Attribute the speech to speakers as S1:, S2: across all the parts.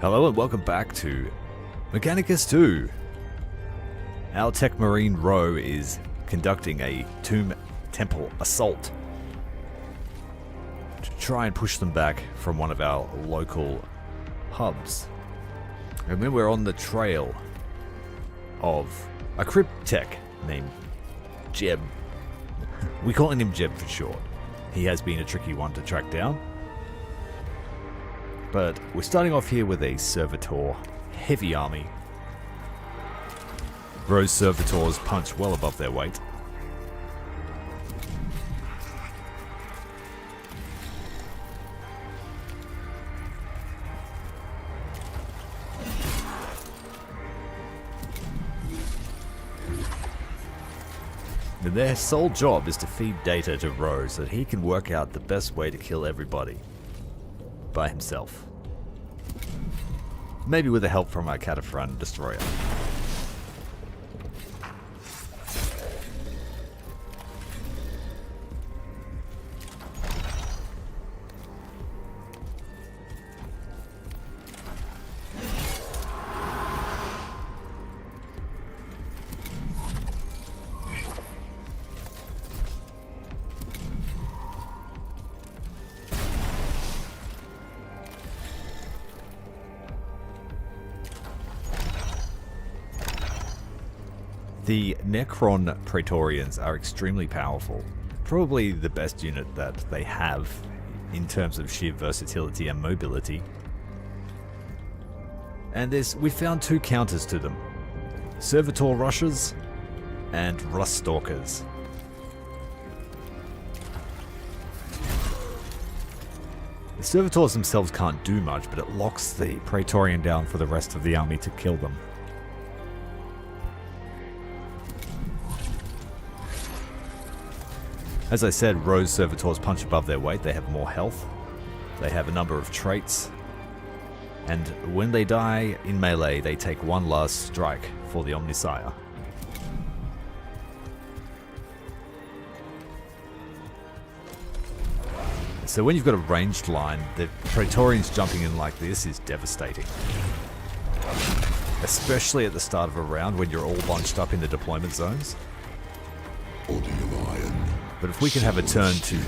S1: Hello and welcome back to Mechanicus II. Our Tech Marine Row is conducting a Tomb Temple assault to try and push them back from one of our local hubs. And then we're on the trail of a cryptech named Jeb. We call him Jeb for short. He has been a tricky one to track down. But we're starting off here with a Servitor heavy army. Rose Servitors punch well above their weight. And their sole job is to feed data to Rose so that he can work out the best way to kill everybody by himself. Maybe with the help from our Cataphragm destroyer. The Necron Praetorians are extremely powerful. Probably the best unit that they have in terms of sheer versatility and mobility. And we found two counters to them. Servitor Rushers and Rust Stalkers. The Servitors themselves can't do much, but it locks the Praetorian down for the rest of the army to kill them. As I said, Rose Servitors punch above their weight. They have more health. They have a number of traits. And when they die in melee, they take one last strike for the Omnissiah. So when you've got a ranged line, the Praetorians jumping in like this is devastating. Especially at the start of a round when you're all bunched up in the deployment zones. But if we can have a turn to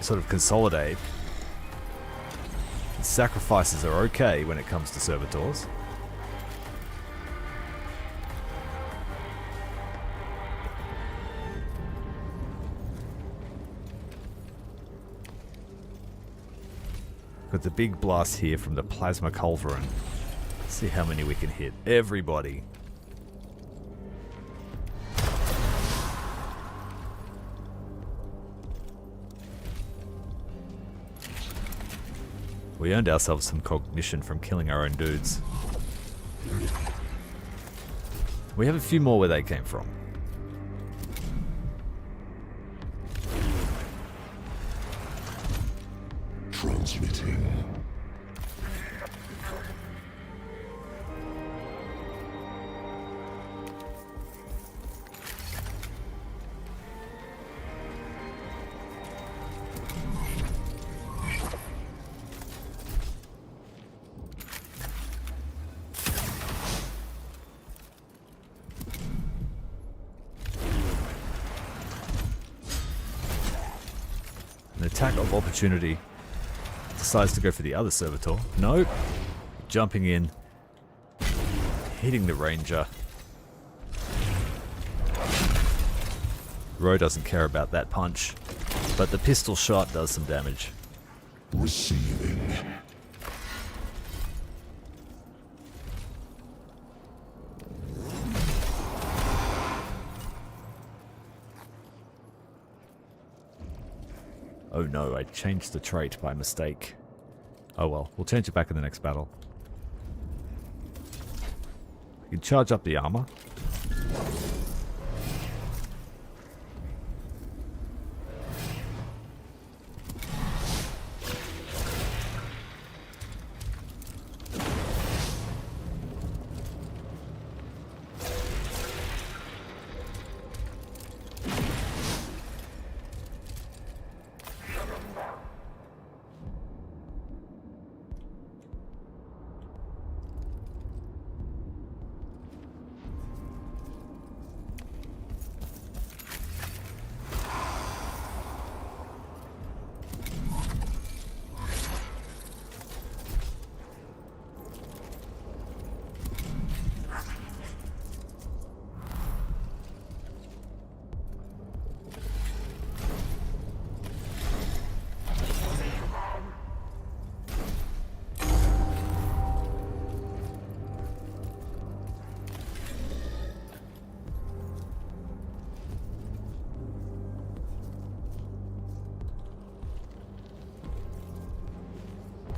S1: sort of consolidate, sacrifices are okay when it comes to Servitors. Got the big blast here from the Plasma Culverin. Let's see how many we can hit. Everybody. We earned ourselves some cognition from killing our own dudes. We have a few more where they came from.
S2: Transmitting.
S1: An attack of opportunity. Decides to go for the other Servitor. Nope. Jumping in. Hitting the Ranger. Ro doesn't care about that punch, but the pistol shot does some damage.
S2: Receiving.
S1: Oh no, I changed the trait by mistake. Oh well, we'll change it back in the next battle. You can charge up the armor.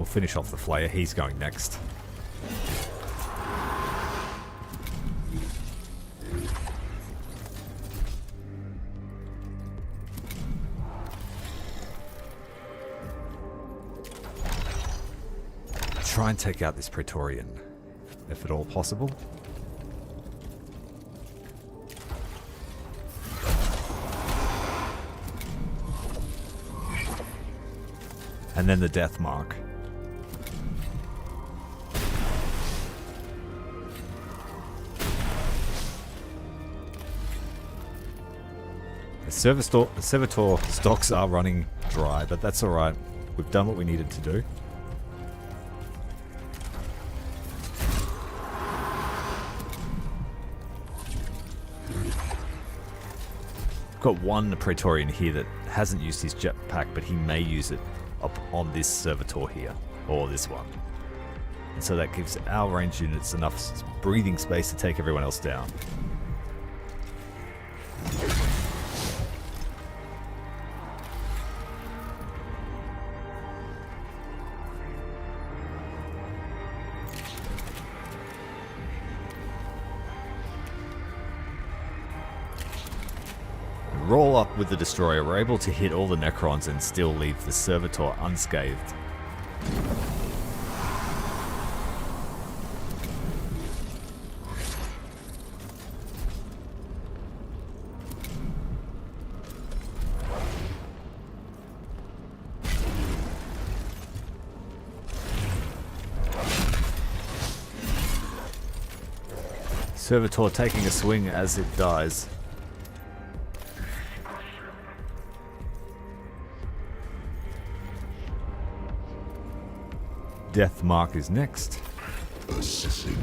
S1: We'll finish off the Flayer. He's going next. Try and take out this Praetorian, if at all possible. And then the death mark. The servitor stocks are running dry, but that's alright. We've done what we needed to do. Got one Praetorian here that hasn't used his jetpack, but he may use it up on this servitor here, or this one. And so that gives our range units enough breathing space to take everyone else down. Roll up with the destroyer. We're able to hit all the Necrons and still leave the servitor unscathed. Servitor taking a swing as it dies. Death mark is next.
S2: Assessing.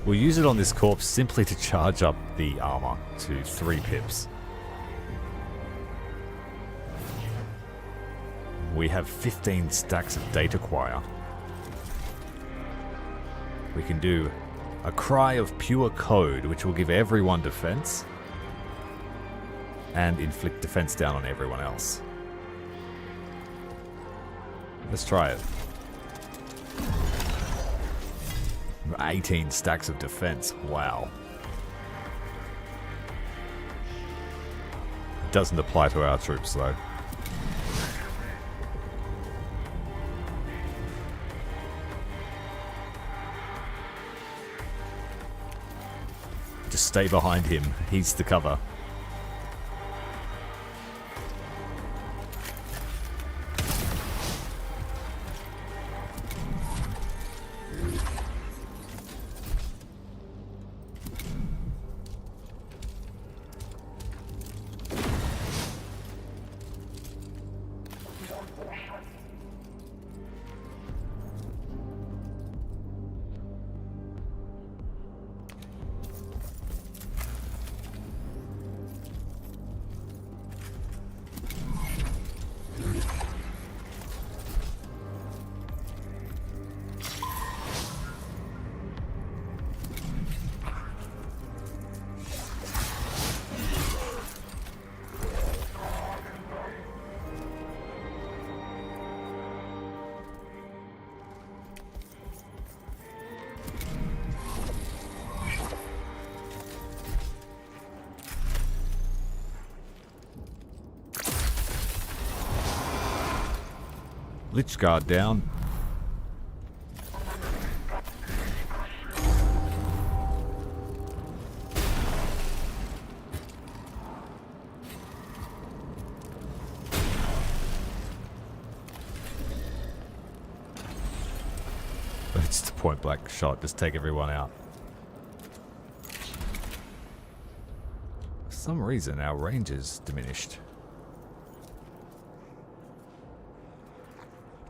S1: We'll use it on this corpse simply to charge up the armor to 3 pips. We have 15 stacks of data quire. We can do a cry of pure code, which will give everyone defense and inflict defense down on everyone else. Let's try it. 18 stacks of defense. Wow. Doesn't apply to our troops though. Just stay behind him. He's the cover. Lich Guard down. It's a point blank shot, just take everyone out. For some reason our range is diminished.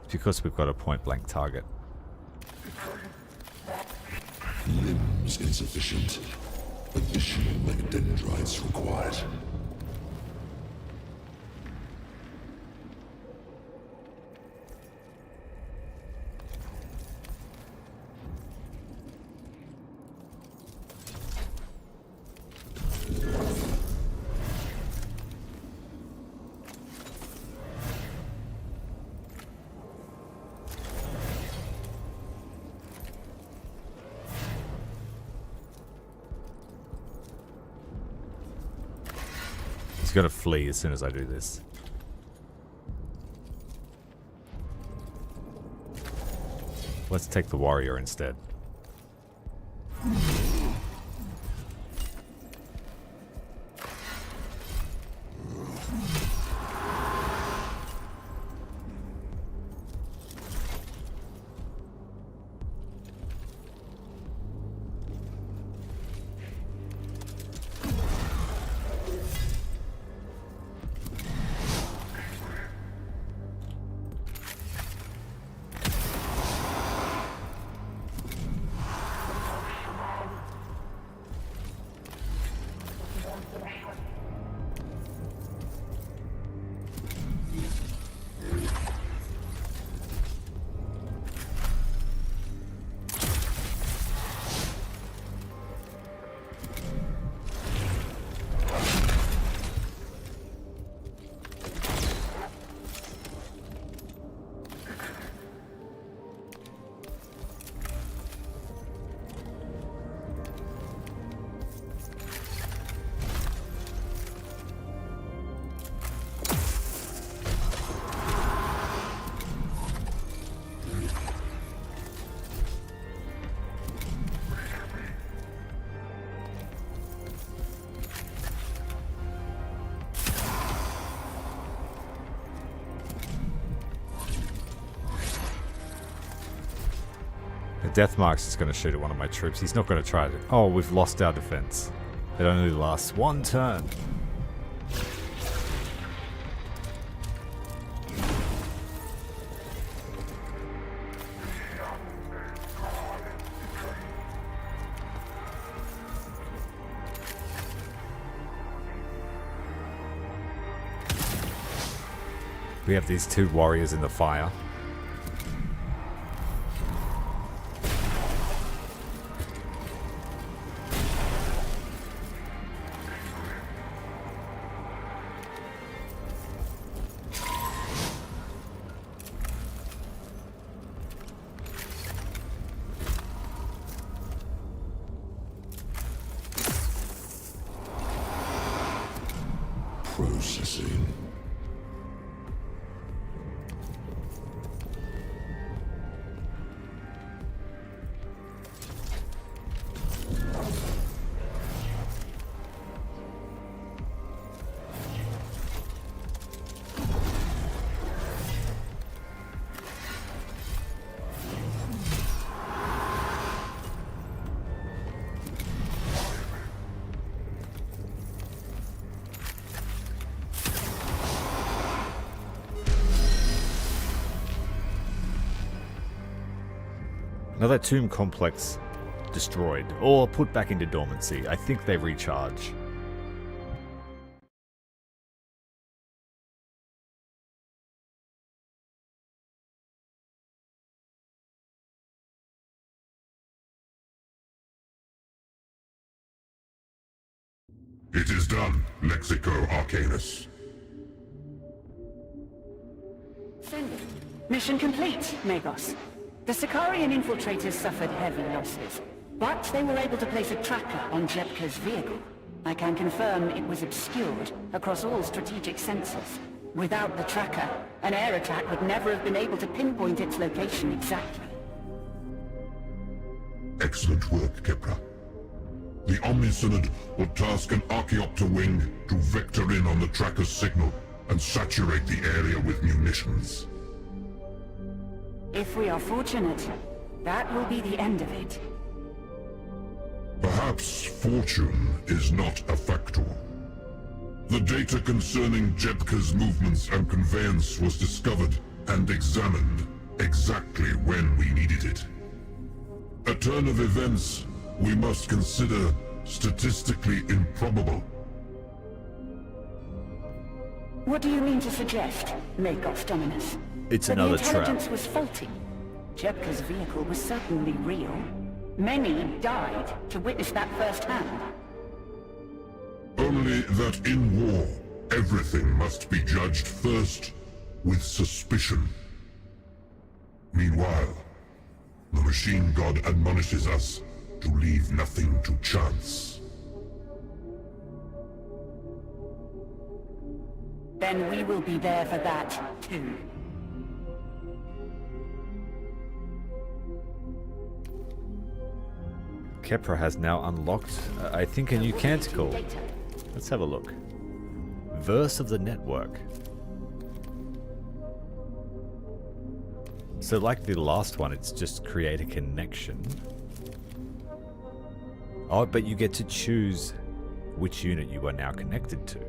S1: Because we've got a point blank target.
S2: Limbs insufficient. Additional megadendrites required.
S1: He's gonna flee as soon as I do this. Let's take the warrior instead. Death Marks is going to shoot at one of my troops. He's not going to try to... Oh, we've lost our defense. It only lasts one turn. We have these two warriors in the fire.
S2: Processing.
S1: Another tomb complex destroyed, or put back into dormancy. I think they recharge.
S2: It is done, Lexico Arcanus.
S3: Splendid. Mission complete, Magos. The Sicarian infiltrators suffered heavy losses, but they were able to place a tracker on Jepka's vehicle. I can confirm it was obscured across all strategic sensors. Without the tracker, an air attack would never have been able to pinpoint its location exactly.
S2: Excellent work, Kepra. The Omnisynod will task an Archaeopter wing to vector in on the tracker's signal and saturate the area with munitions.
S3: If we are fortunate, that will be the end of it.
S2: Perhaps fortune is not a factor. The data concerning Jepka's movements and conveyance was discovered and examined exactly when we needed it. A turn of events we must consider statistically improbable.
S3: What do you mean to suggest, Magos Dominus?
S1: It's
S3: That
S1: another
S3: the
S1: trap.
S3: intelligence was faulty. Jebka's vehicle was certainly real. Many died to witness that firsthand.
S2: Only that in war, everything must be judged first with suspicion. Meanwhile, the machine god admonishes us to leave nothing to chance.
S3: Then we will be there for that, too.
S1: Kepra has now unlocked, I think, a new canticle. Let's have a look. Verse of the Network. So like the last one, it's just create a connection. Oh, but you get to choose which unit you are now connected to.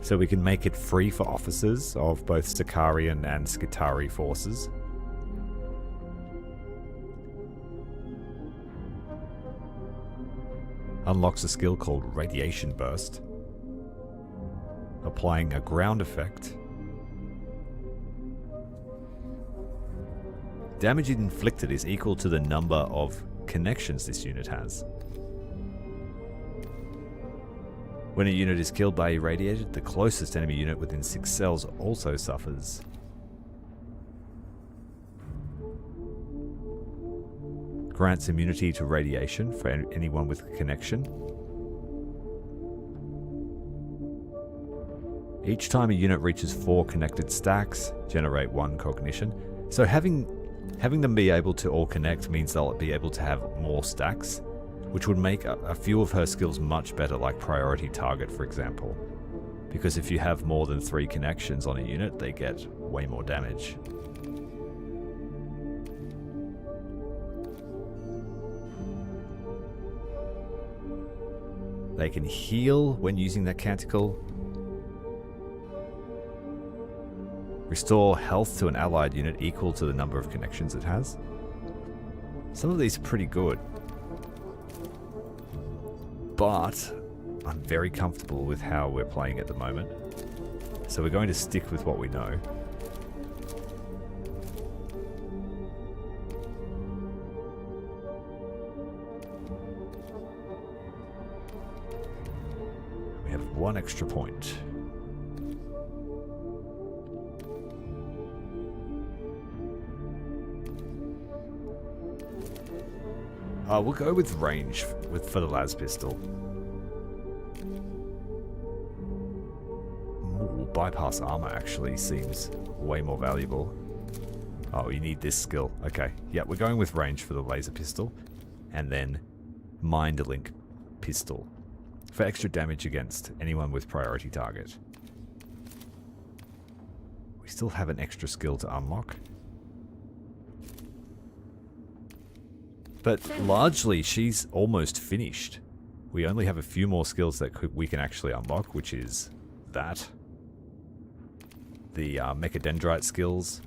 S1: So we can make it free for officers of both Sicarian and Skitari forces. Unlocks a skill called Radiation Burst, applying a ground effect. Damage inflicted is equal to the number of connections this unit has. When a unit is killed by irradiated, the closest enemy unit within 6 cells also suffers. Grants immunity to radiation for anyone with a connection. Each time a unit reaches 4 connected stacks, generate 1 cognition. So having them be able to all connect means they'll be able to have more stacks, which would make a few of her skills much better, like priority target, for example. Because if you have more than 3 connections on a unit, they get way more damage. They can heal when using that canticle. Restore health to an allied unit equal to the number of connections it has. Some of these are pretty good. But I'm very comfortable with how we're playing at the moment. So we're going to stick with what we know. We have 1 extra point. We'll go with range for the las pistol. Ooh, bypass armor actually seems way more valuable. Oh, you need this skill. Okay, yeah, we're going with range for the laser pistol, and then mind link pistol for extra damage against anyone with priority target. We still have an extra skill to unlock. But largely, she's almost finished. We only have a few more skills that we can actually unlock, which is that. The Mechadendrite skills,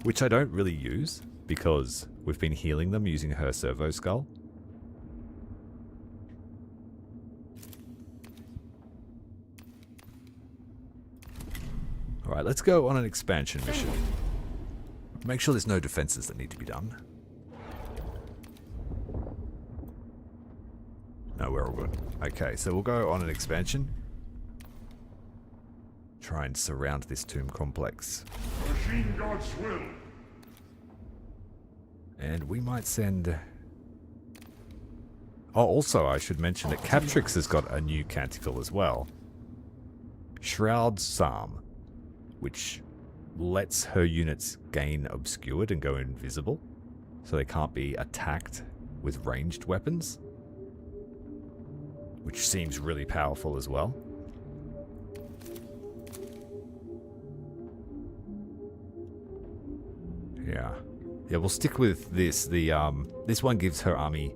S1: which I don't really use because we've been healing them using her servo skull. Alright, let's go on an expansion mission. Make sure there's no defenses that need to be done. No, we're all good. Okay, so we'll go on an expansion. Try and surround this tomb complex.
S2: Machine God's will.
S1: And we might send... Oh, also I should mention that Captrix has got a new canticle as well. Shroud Psalm, which lets her units gain obscured and go invisible, so they can't be attacked with ranged weapons, which seems really powerful as well. Yeah, we'll stick with this. This one gives her army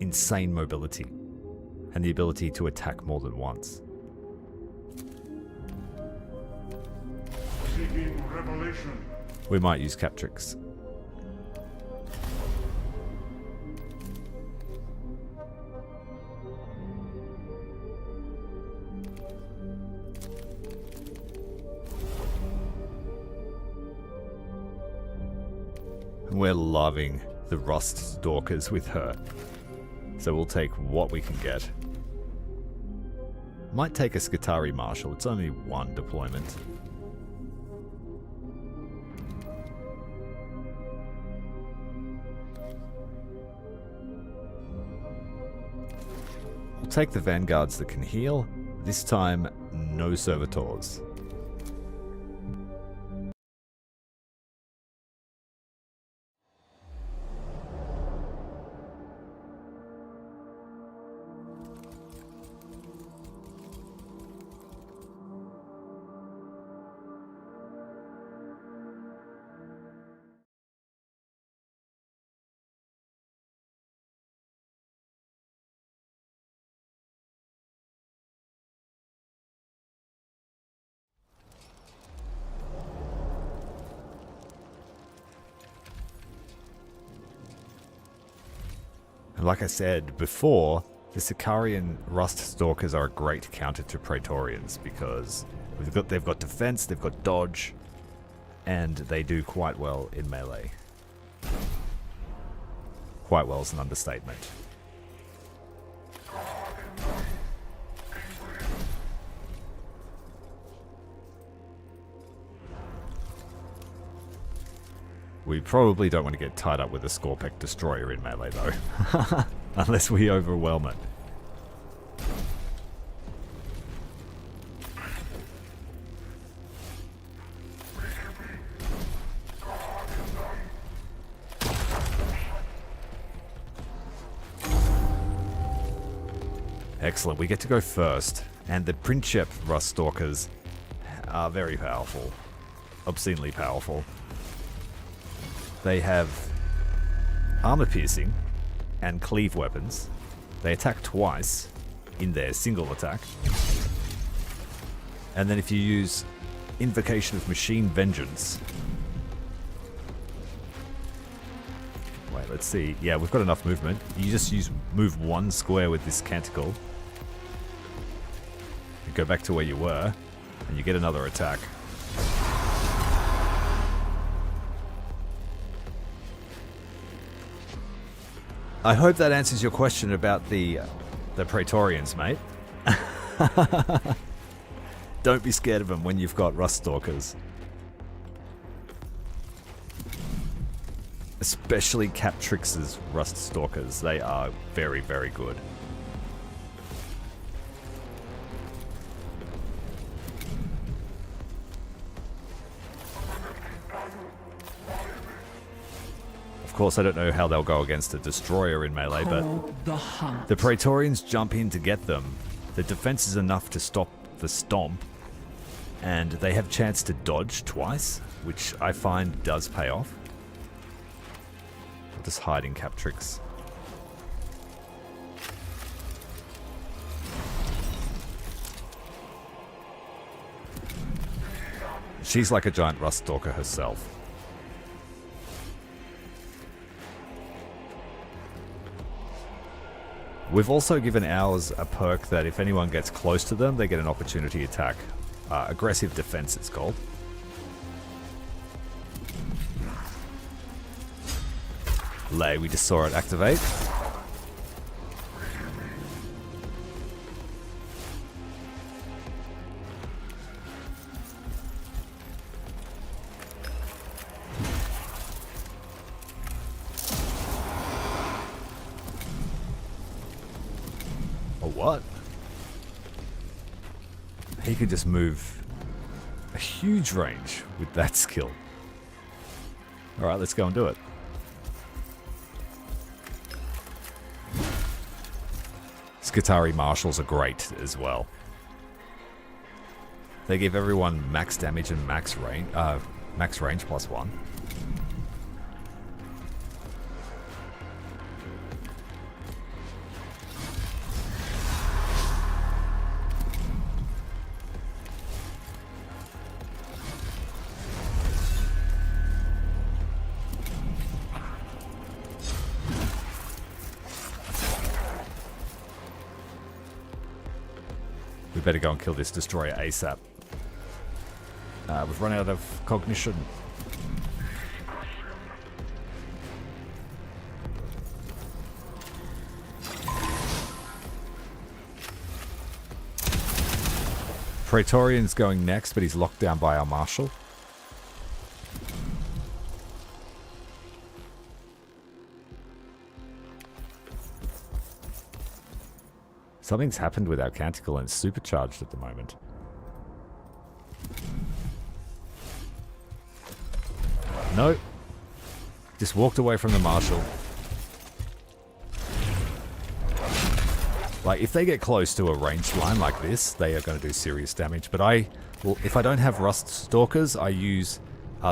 S1: insane mobility and the ability to attack more than once. We might use Captrix. We're loving the Rust Stalkers with her. So we'll take what we can get. Might take a Skitarii Marshal. It's only one deployment. We'll take the Vanguards that can heal. This time, no Servitors. Like I said before, the Sicarian Rust Stalkers are a great counter to Praetorians because they've got defense, they've got dodge, and they do quite well in melee. Quite well is an understatement. We probably don't want to get tied up with a Scorpec Destroyer in melee, though. Unless we overwhelm it. Excellent, we get to go first. And the Princeps Rust Stalkers are very powerful. Obscenely powerful. They have armor piercing and cleave weapons. They attack twice in their single attack. And then if you use Invocation of Machine Vengeance. Wait, let's see. Yeah, we've got enough movement. You just move one square with this canticle. You go back to where you were, and you get another attack. I hope that answers your question about the Praetorians, mate. Don't be scared of them when you've got Rust Stalkers. Especially Captrix's Rust Stalkers. They are very, very good. Of course, I don't know how they'll go against a Destroyer in melee, but the Praetorians jump in to get them. The defense is enough to stop the stomp, and they have chance to dodge twice, which I find does pay off. I'll just hide in Captrix. She's like a giant Rust Stalker herself. We've also given ours a perk that if anyone gets close to them, they get an opportunity attack. Aggressive defense, it's called. Lay, we just saw it activate. What? He can just move a huge range with that skill. Alright, let's go and do it. Skitarii Marshals are great as well. They give everyone max damage and max range +1. better go and kill this destroyer ASAP. We've run out of cognition. Praetorian's going next, but he's locked down by our marshal. Something's happened with our canticle and it's supercharged at the moment. No. Just walked away from the marshal. Like, if they get close to a ranged line like this, they are going to do serious damage. But if I don't have Rust Stalkers, I use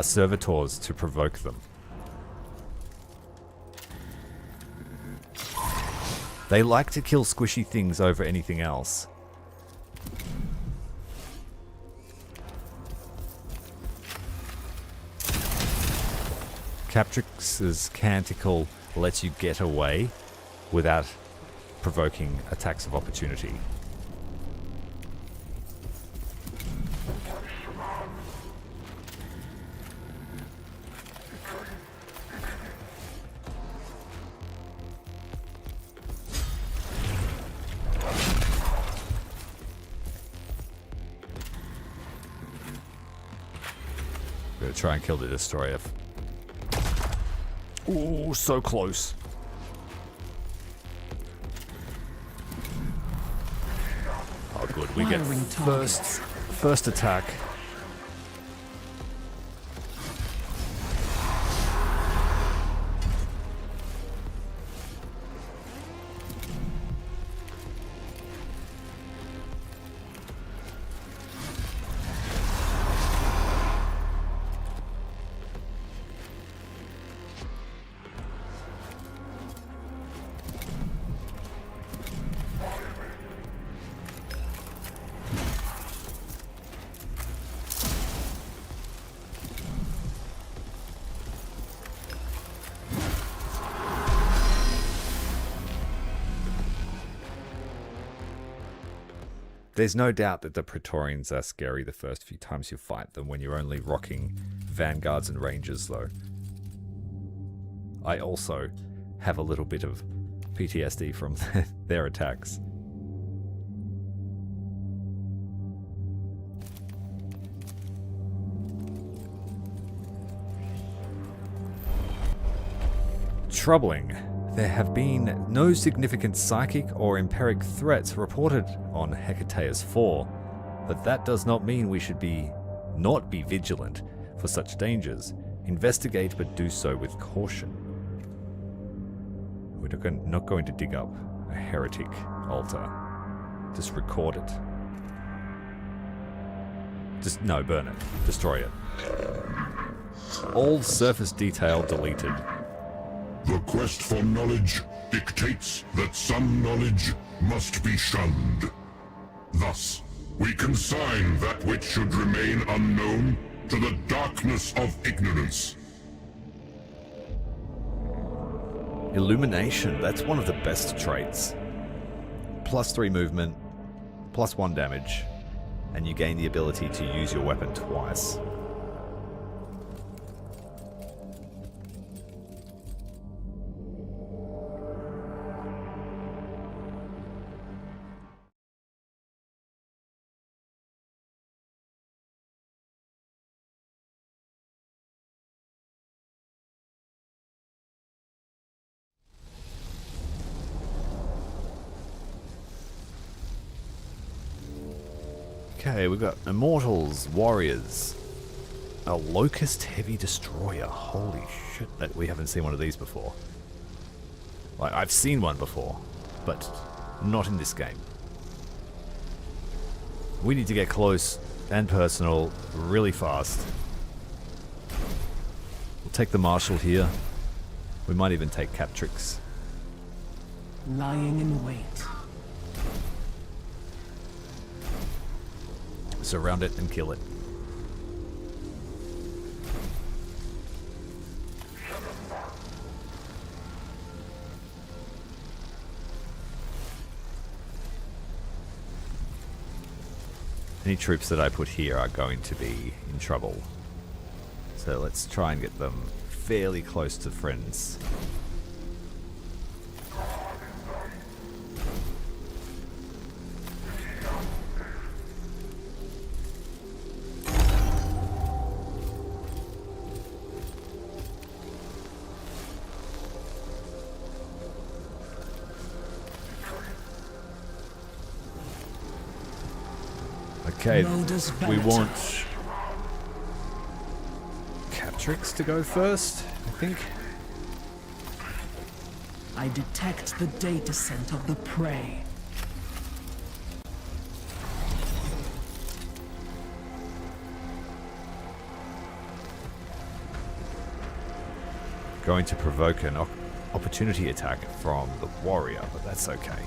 S1: Servitors to provoke them. They like to kill squishy things over anything else. Captrix's Canticle lets you get away without provoking attacks of opportunity. Gonna try and kill the destroyer. Ooh, so close. Oh, good. We get first attack. There's no doubt that the Praetorians are scary the first few times you fight them when you're only rocking Vanguards and Rangers, though. I also have a little bit of PTSD from their attacks. Troubling. There have been no significant psychic or empiric threats reported on Hecateus IV, but that does not mean we should not be vigilant for such dangers. Investigate, but do so with caution. We're not going to dig up a heretic altar. Just record it. No, burn it. Destroy it. All surface detail deleted.
S2: The quest for knowledge dictates that some knowledge must be shunned. Thus, we consign that which should remain unknown to the darkness of ignorance.
S1: Illumination, that's one of the best traits. +3 movement, +1 damage, and you gain the ability to use your weapon twice. Okay, we've got Immortals, Warriors, a Locust Heavy Destroyer. Holy shit, that we haven't seen one of these before. Like, I've seen one before, but not in this game. We need to get close and personal really fast. We'll take the Marshal here. We might even take Captrix.
S4: Lying in wait.
S1: Surround it and kill it. Any troops that I put here are going to be in trouble. So let's try and get them fairly close to friends. Okay, we want Captrix to go first, I think.
S4: I detect the data scent of the prey.
S1: Going to provoke an opportunity attack from the warrior, but that's okay.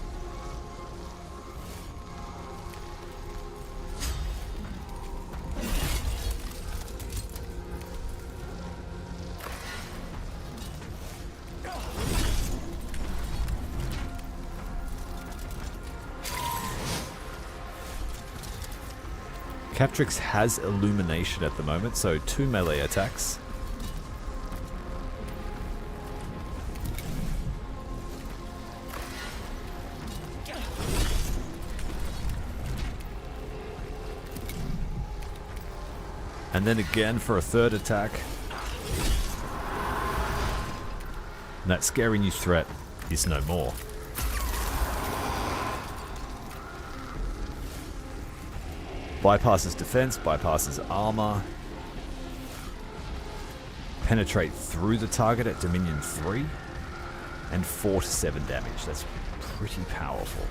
S1: Captrix has illumination at the moment, so 2 melee attacks. And then again for a 3rd attack. And that scaring you threat is no more. Bypasses defense, bypasses armor. Penetrate through the target at Dominion 3. And 4 to 7 damage. That's pretty powerful.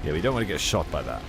S1: Yeah, we don't want to get shot by that.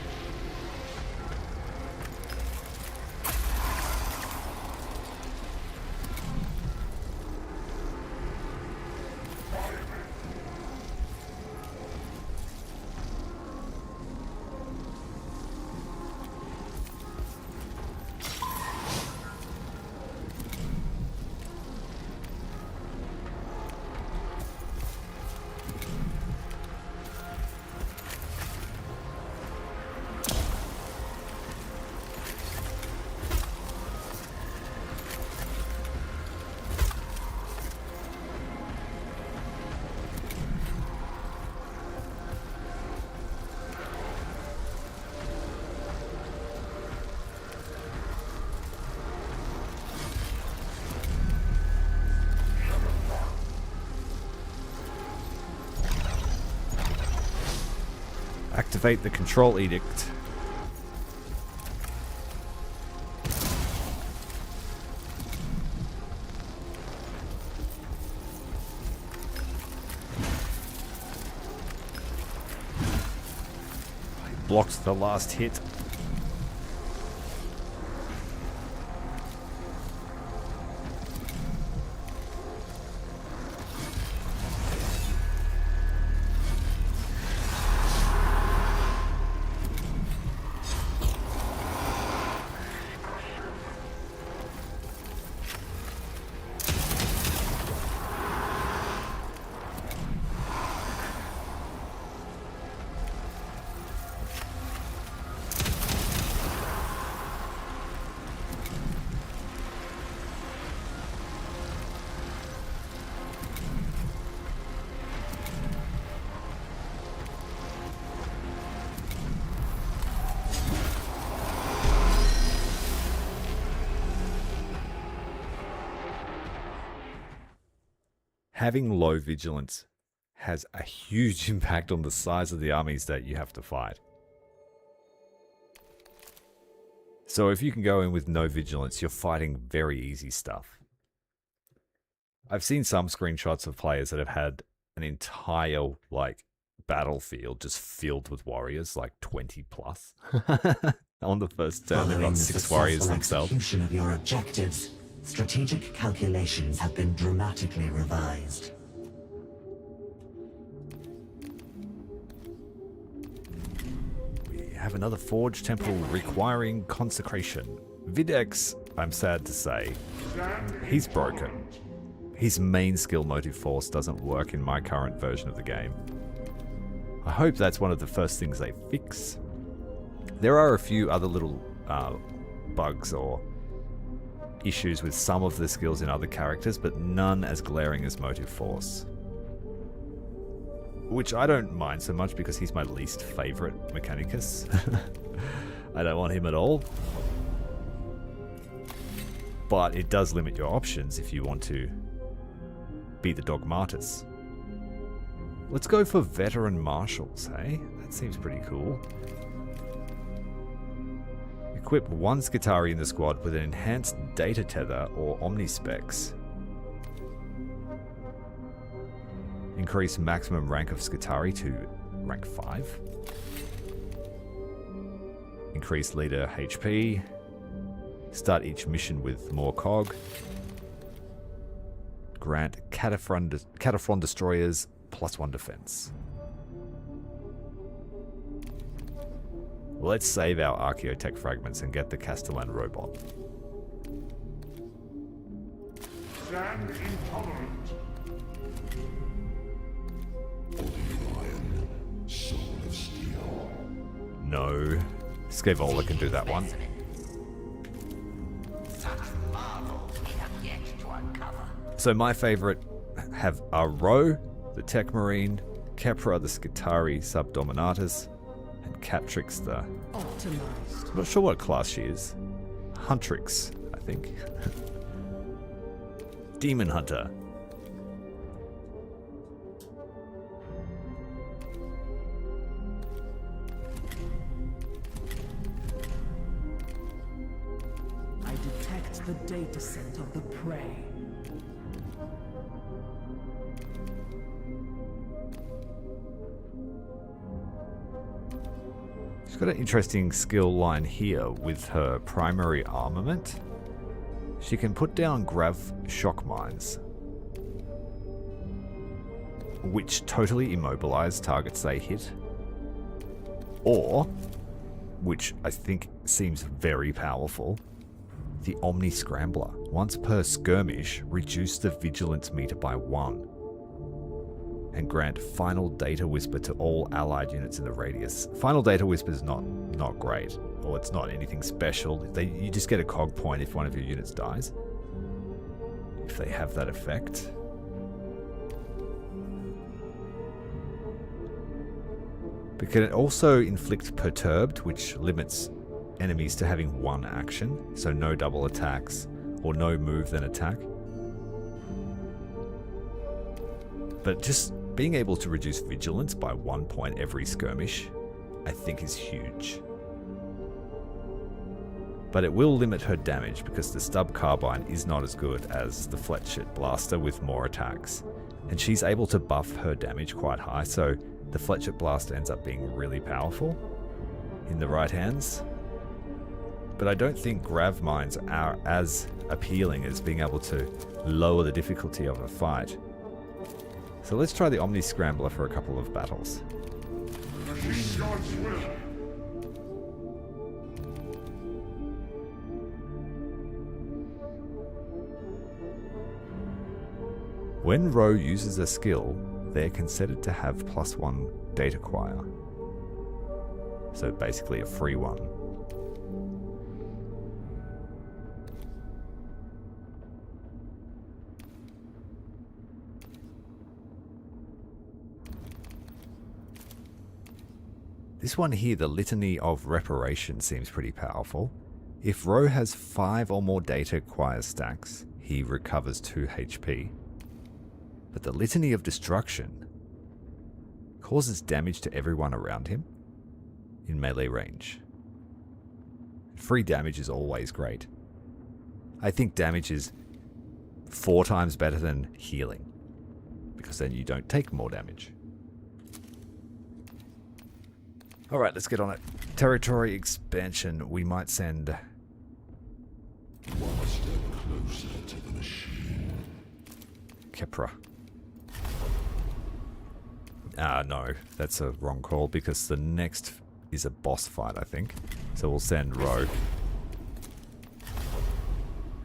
S1: Activate the control edict. Blocked the last hit. Having low vigilance has a huge impact on the size of the armies that you have to fight. So if you can go in with no vigilance, you're fighting very easy stuff. I've seen some screenshots of players that have had an entire, battlefield just filled with warriors, 20 plus. On the first turn, they've got 6 warriors themselves.
S5: Execution of your objectives, strategic calculations have been dramatically revised.
S1: We have another Forge Temple requiring consecration. Videx, I'm sad to say, he's broken. His main skill motive force doesn't work in my current version of the game. I hope that's one of the first things they fix. There are a few other little bugs or issues with some of the skills in other characters, but none as glaring as Motive Force. Which I don't mind so much because he's my least favorite Mechanicus. I don't want him at all. But it does limit your options if you want to be the Dogmatus. Let's go for Veteran Marshals, hey? That seems pretty cool. Equip one Skitarii in the squad with an enhanced data tether or omnispecs. Increase maximum rank of Skitarii to rank 5. Increase leader HP. Start each mission with more cog. Grant Cataphron destroyers +1 defense. Let's save our Archaeotech fragments and get the Castellan robot.
S2: Stand intolerant. Soul of steel.
S1: No. Scaevola can do that one. So my favorite are Ro, the Tech Marine, Kepra, the Skitarii Subdominatus, and Catrix, the...
S4: Optimized.
S1: I'm not sure what class she is. Huntrix, I think. Demon Hunter.
S4: I detect the data set of the prey.
S1: She's got an interesting skill line here with her primary armament. She can put down grav shock mines, which totally immobilize targets they hit. Or, which I think seems very powerful, the Omni Scrambler. Once per skirmish, reduce the vigilance meter by 1. And grant Final Data Whisper to all allied units in the radius. Final Data Whisper is not great, or it's not anything special. You just get a cog point if one of your units dies, if they have that effect. But can it also inflict Perturbed, which limits enemies to having 1 action, so no double attacks, or no move then attack. But just being able to reduce vigilance by 1 point every skirmish, I think is huge. But it will limit her damage because the stub carbine is not as good as the Fletchet blaster with more attacks. And she's able to buff her damage quite high, so the Fletchet blaster ends up being really powerful in the right hands. But I don't think grav mines are as appealing as being able to lower the difficulty of a fight. So let's try the Omni Scrambler for a couple of battles. When Ro uses a skill, they're considered to have +1 data acquire. So basically a free one. This one here, the Litany of Reparation, seems pretty powerful. If Ro has 5 or more data acquire stacks, he recovers 2 HP. But the Litany of Destruction causes damage to everyone around him in melee range. Free damage is always great. I think damage is 4 times better than healing, because then you don't take more damage. Alright, let's get on it. Territory expansion. We might send...
S2: One step closer to the machine.
S1: Kepra. No, that's a wrong call because the next is a boss fight, I think. So we'll send Ro.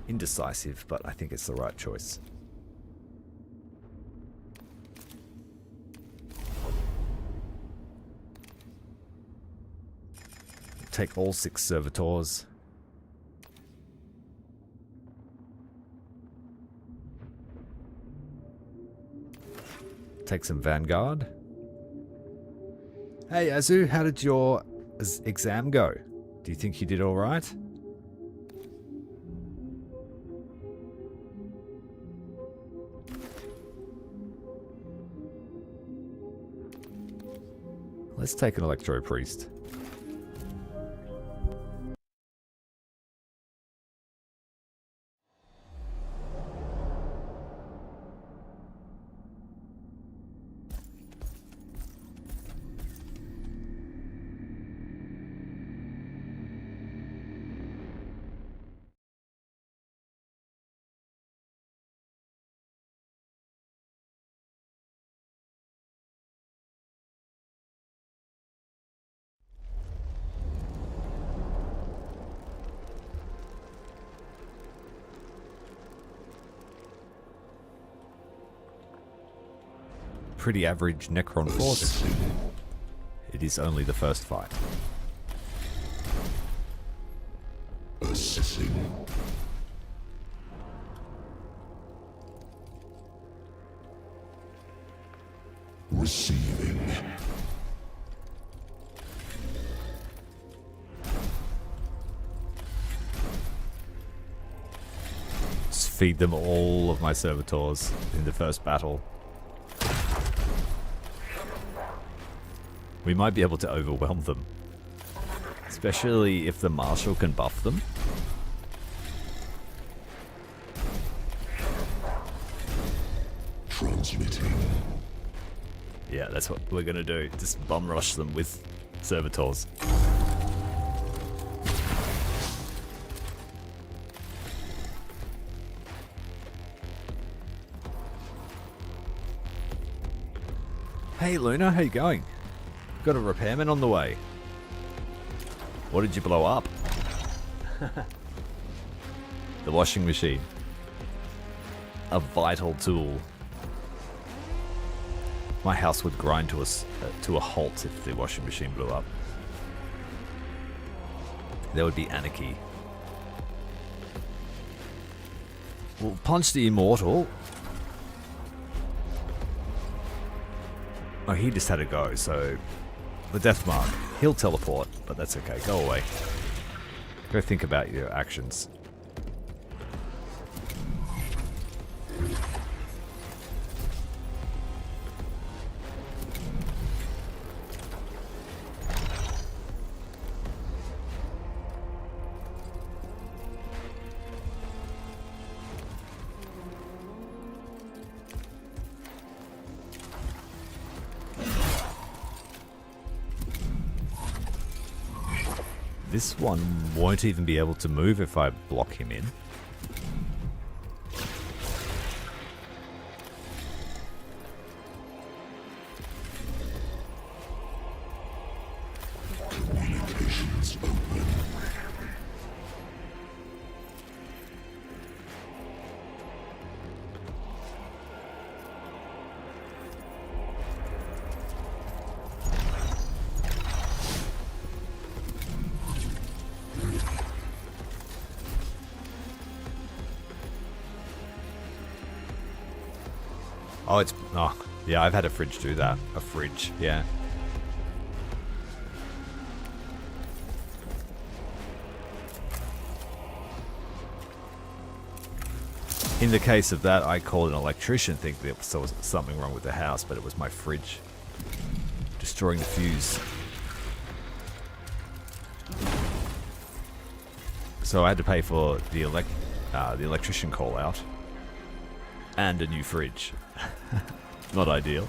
S1: Indecisive, but I think it's the right choice. take all 6 servitors. Take some Vanguard. Hey Azu, how did your exam go? Do you think you did alright? Let's take an Electro Priest. Pretty average Necron force. It is only the first fight.
S2: Assessing. Receiving.
S1: Just feed them all of my servitors in the first battle. We might be able to overwhelm them. Especially if the Marshal can buff them.
S2: Transmitting.
S1: Yeah, that's what we're gonna do. Just bum rush them with servitors. Hey Luna, how you going? Got a repairman on the way. What did you blow up? The washing machine. A vital tool. My house would grind to a halt if the washing machine blew up. There would be anarchy. We'll punch the immortal. Oh, he just had to go, so... The death mark. He'll teleport, but that's okay. Go away. Go think about your actions. This one won't even be able to move if I block him in.
S2: Communications open.
S1: Oh, it's... Oh, yeah, I've had a fridge do that. A fridge, yeah. In the case of that, I called an electrician thinking there was something wrong with the house, but it was my fridge. Destroying the fuse. So I had to pay for the electrician call out. And a new fridge. Not ideal.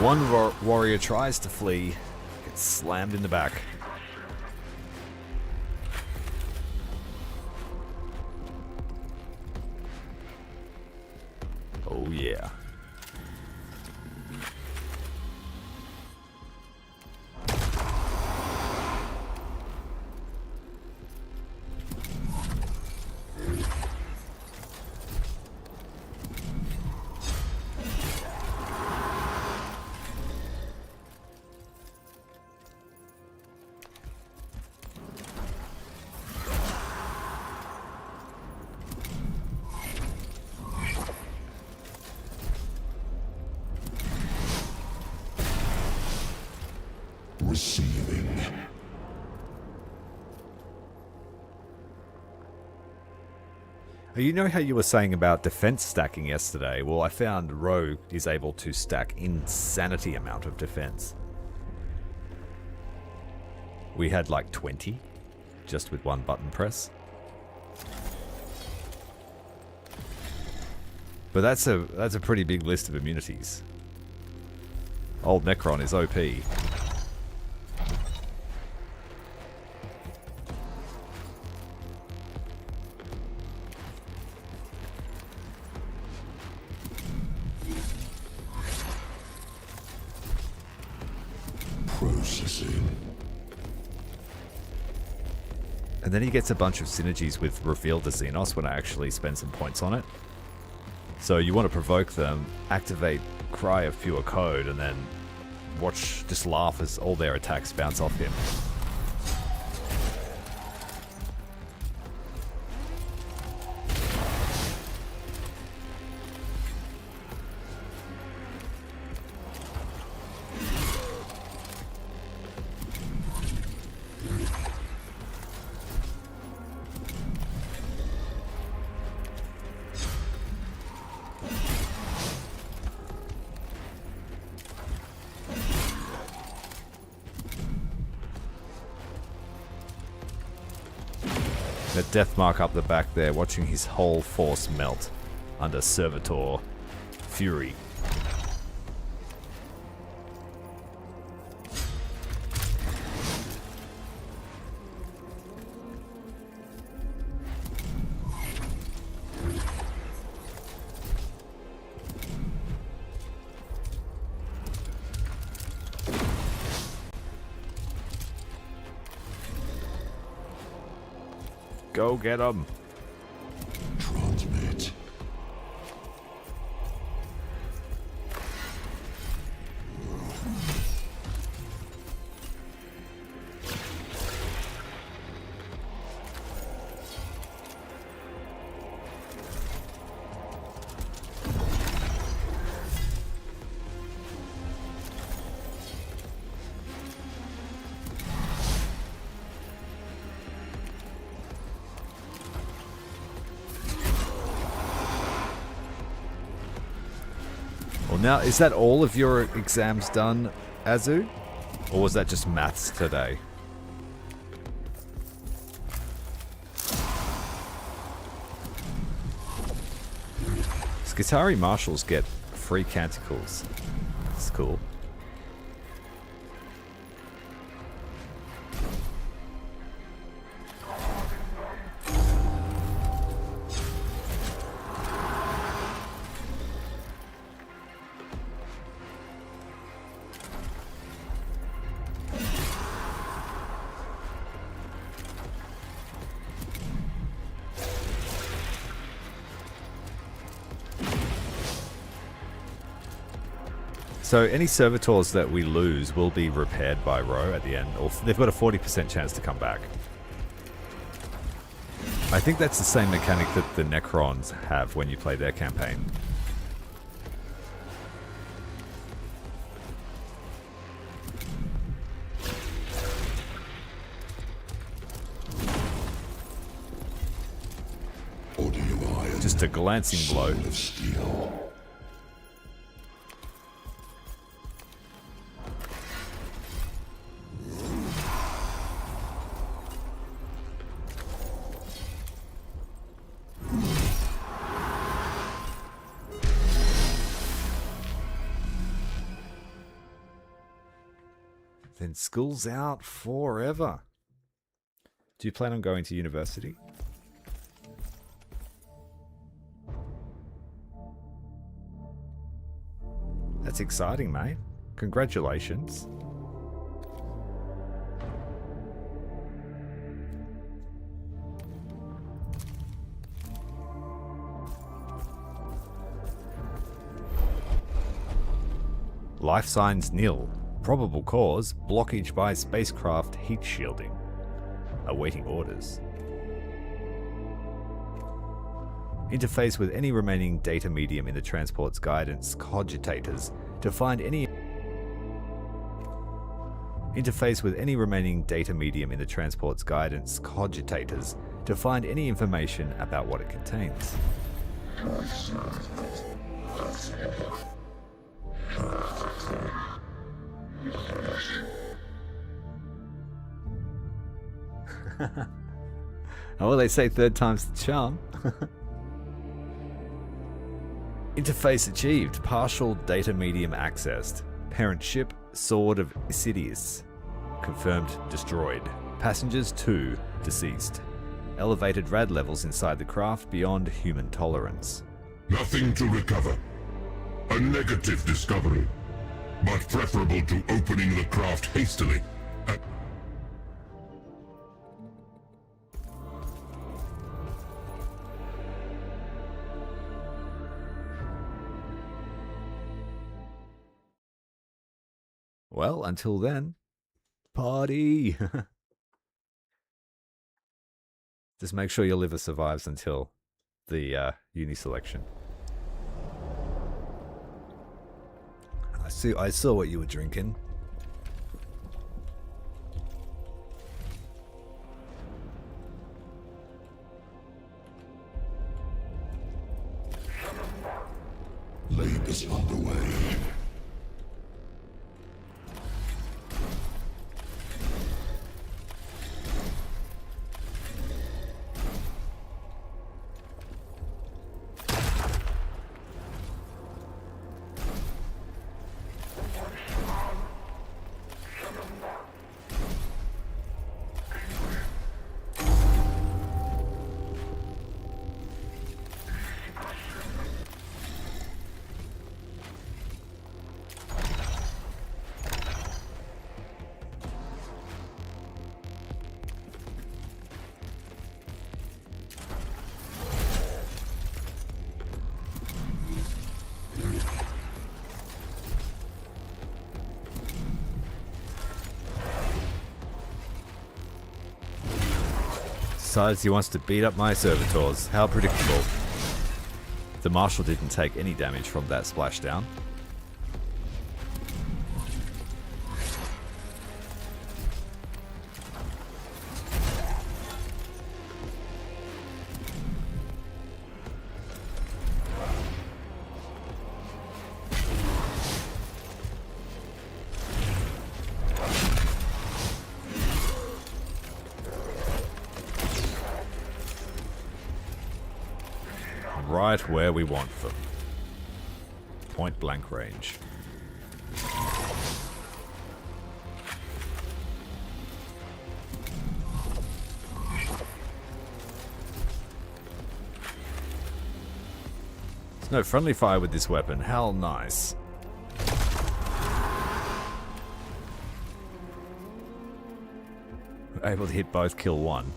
S1: One warrior tries to flee, gets slammed in the back. Oh yeah.
S2: Receiving.
S1: You know how you were saying about defense stacking yesterday? Well, I found Rogue is able to stack insanity amount of defense. We had like 20 just with one button press. But that's a pretty big list of immunities. Old Necron is OP.
S2: Processing.
S1: And then he gets a bunch of synergies with Reveal to Xenos when I actually spend some points on it. So you want to provoke them, activate Cry of Pure Code, and then watch, just laugh as all their attacks bounce off him. The death mark up the back there, watching his whole force melt under Servitor Fury. Go get him.
S2: Transmit.
S1: Well, now, is that all of your exams done, Azu? Or was that just maths today? Skitari Marshals get free canticles. That's cool. So any servitors that we lose will be repaired by Ro at the end, or they've got a 40% chance to come back. I think that's the same mechanic that the Necrons have when you play their campaign. Just a glancing blow.
S2: Of steel.
S1: Then school's out forever. Do you plan on going to university? That's exciting, mate. Congratulations. Life signs nil. Probable cause, blockage by spacecraft heat shielding. Awaiting orders. Interface with any remaining data medium in the transport's guidance cogitators to find any... Interface with any remaining data medium in the transport's guidance cogitators to find any information about what it contains. Oh, well, they say third time's the charm. Interface achieved. Partial data medium accessed. Parent ship, Sword of Isidius. Confirmed destroyed. Passengers 2 deceased. Elevated rad levels inside the craft beyond human tolerance.
S2: Nothing to recover. A negative discovery, but preferable to opening the craft hastily.
S1: Well, until then, party! Just make sure your liver survives until the uni selection. I saw what you were drinking.
S2: Labours underway.
S1: Decides he wants to beat up my servitors. How predictable. The Marshal didn't take any damage from that splashdown. Right where we want them. Point blank range. There's no friendly fire with this weapon. How nice. We're able to hit both, kill one.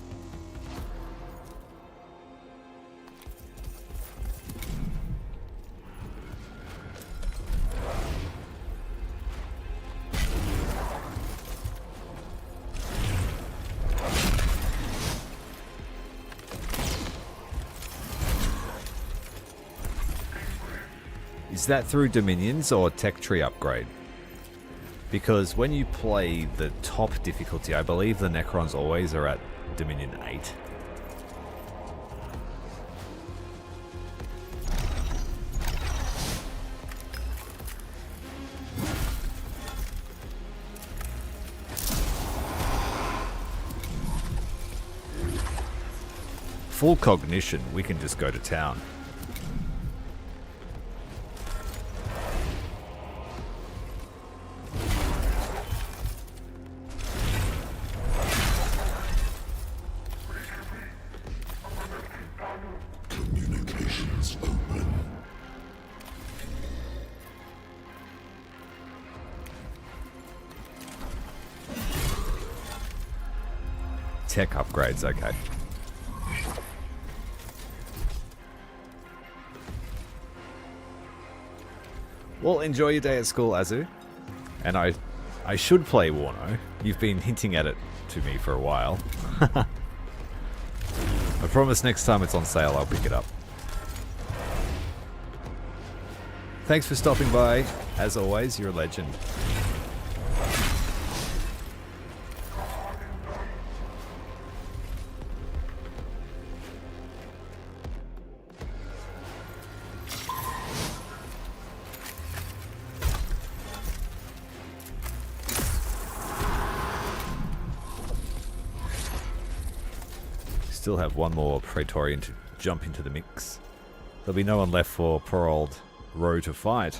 S1: Is that through Dominions or Tech Tree upgrade? Because when you play the top difficulty, I believe the Necrons always are at Dominion 8. Full cognition, we can just go to town. Tech upgrades, okay. Well, enjoy your day at school, Azu. And I should play Warno. You've been hinting at it to me for a while. I promise next time it's on sale, I'll pick it up. Thanks for stopping by. As always, you're a legend. Still have one more Praetorian to jump into the mix. There'll be no one left for poor old Roe to fight.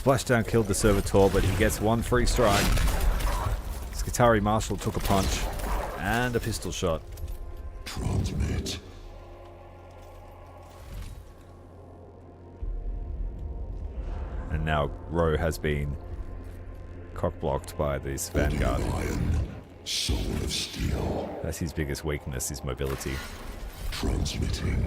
S1: Splashdown killed the Servitor, but he gets one free strike. Skitari Marshal took a punch and a pistol shot.
S2: Transmit.
S1: And now Roe has been cock-blocked by this Vanguard.
S2: Iron, soul of steel.
S1: That's his biggest weakness, is mobility.
S2: Transmitting.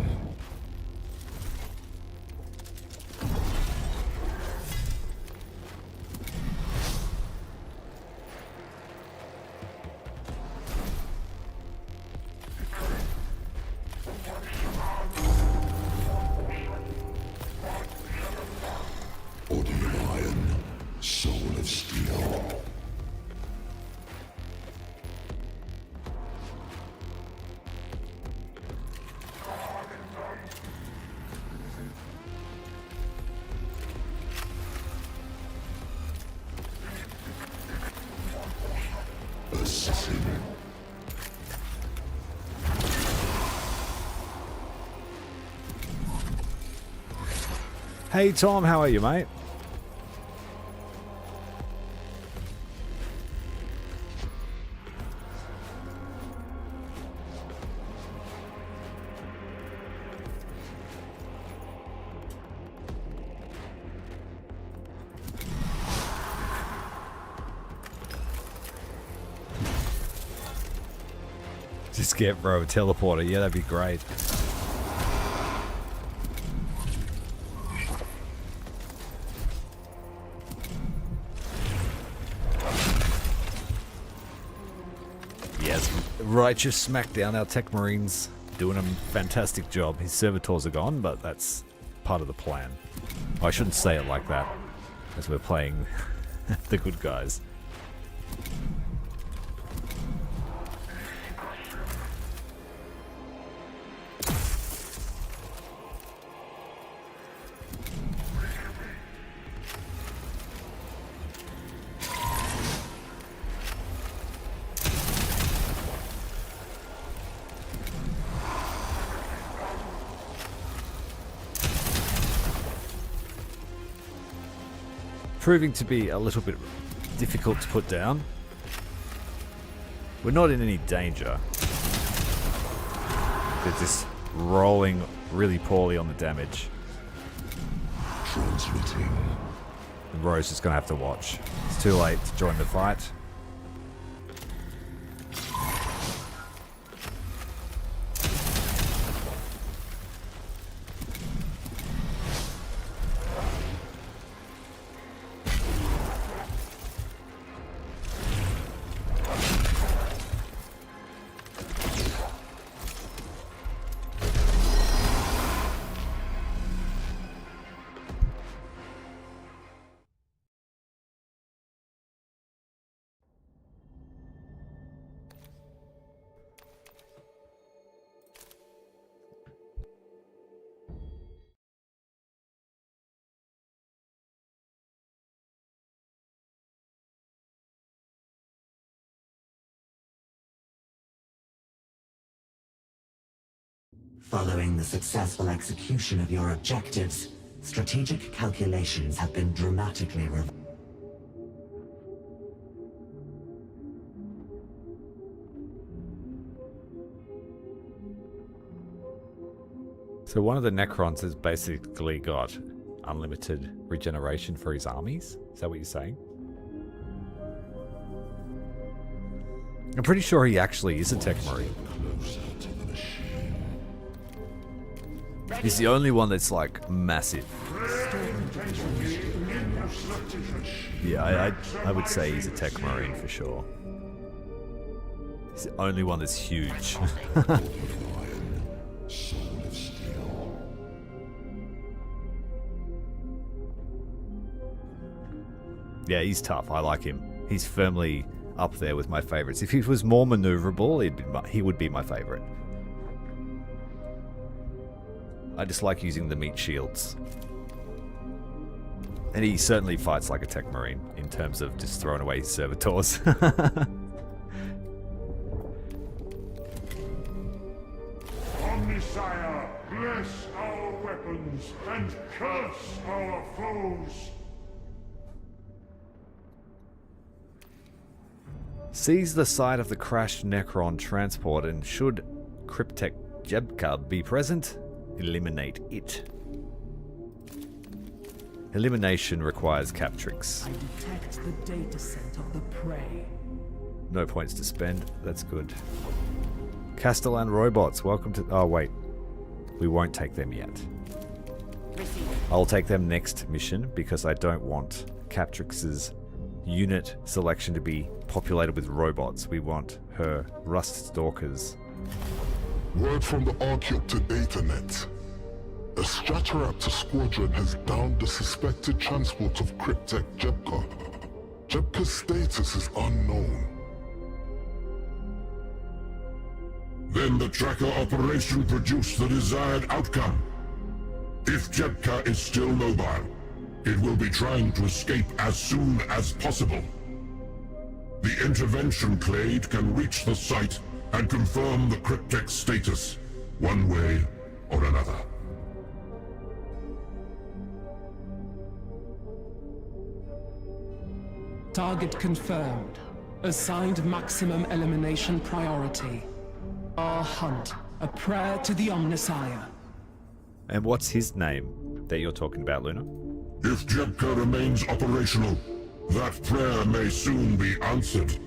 S1: Hey Tom, how are you, mate? Just get bro, teleporter. Yeah, that'd be great. Yes, righteous smackdown. Our tech marines doing a fantastic job. His servitors are gone, but that's part of the plan. I shouldn't say it like that, as we're playing the good guys. Proving to be a little bit difficult to put down. We're not in any danger. They're just rolling really poorly on the damage.
S2: Transmitting.
S1: And Ro's just going to have to watch. It's too late to join the fight.
S5: Following the successful execution of your objectives, strategic calculations have been dramatically revised.
S1: So one of the Necrons has basically got unlimited regeneration for his armies? Is that what you're saying? I'm pretty sure he actually is a Tech Marine. He's the only one that's like massive. Yeah, I would say he's a Tech Marine for sure. He's the only one that's huge. Yeah, he's tough. I like him. He's firmly up there with my favorites. If he was more maneuverable, he would be my favorite. I just like using the meat shields. And he certainly fights like a Tech Marine in terms of just throwing away his servitors.
S2: Omnissiah, bless our weapons and curse our foes.
S1: Seize the site of the crashed Necron transport, and should Cryptek Jebka be present, eliminate it. Elimination requires Captrix.
S4: I detect the data scent of the prey.
S1: No points to spend. That's good. Castellan robots, welcome to... Oh, wait. We won't take them yet. I'll take them next mission because I don't want Captrix's unit selection to be populated with robots. We want her Rust Stalkers.
S6: Word from the Archaeopter Datanet. A Stratoraptor squadron has downed the suspected transport of Cryptek Jebka. Jebka's status is unknown.
S2: Then the tracker operation produced the desired outcome. If Jebka is still mobile, it will be trying to escape as soon as possible. The intervention clade can reach the site and confirm the Cryptek status, one way or another.
S4: Target confirmed. Assigned maximum elimination priority. Our hunt. A prayer to the Omnissiah.
S1: And what's his name that you're talking about, Luna?
S2: If Jebka remains operational, that prayer may soon be answered.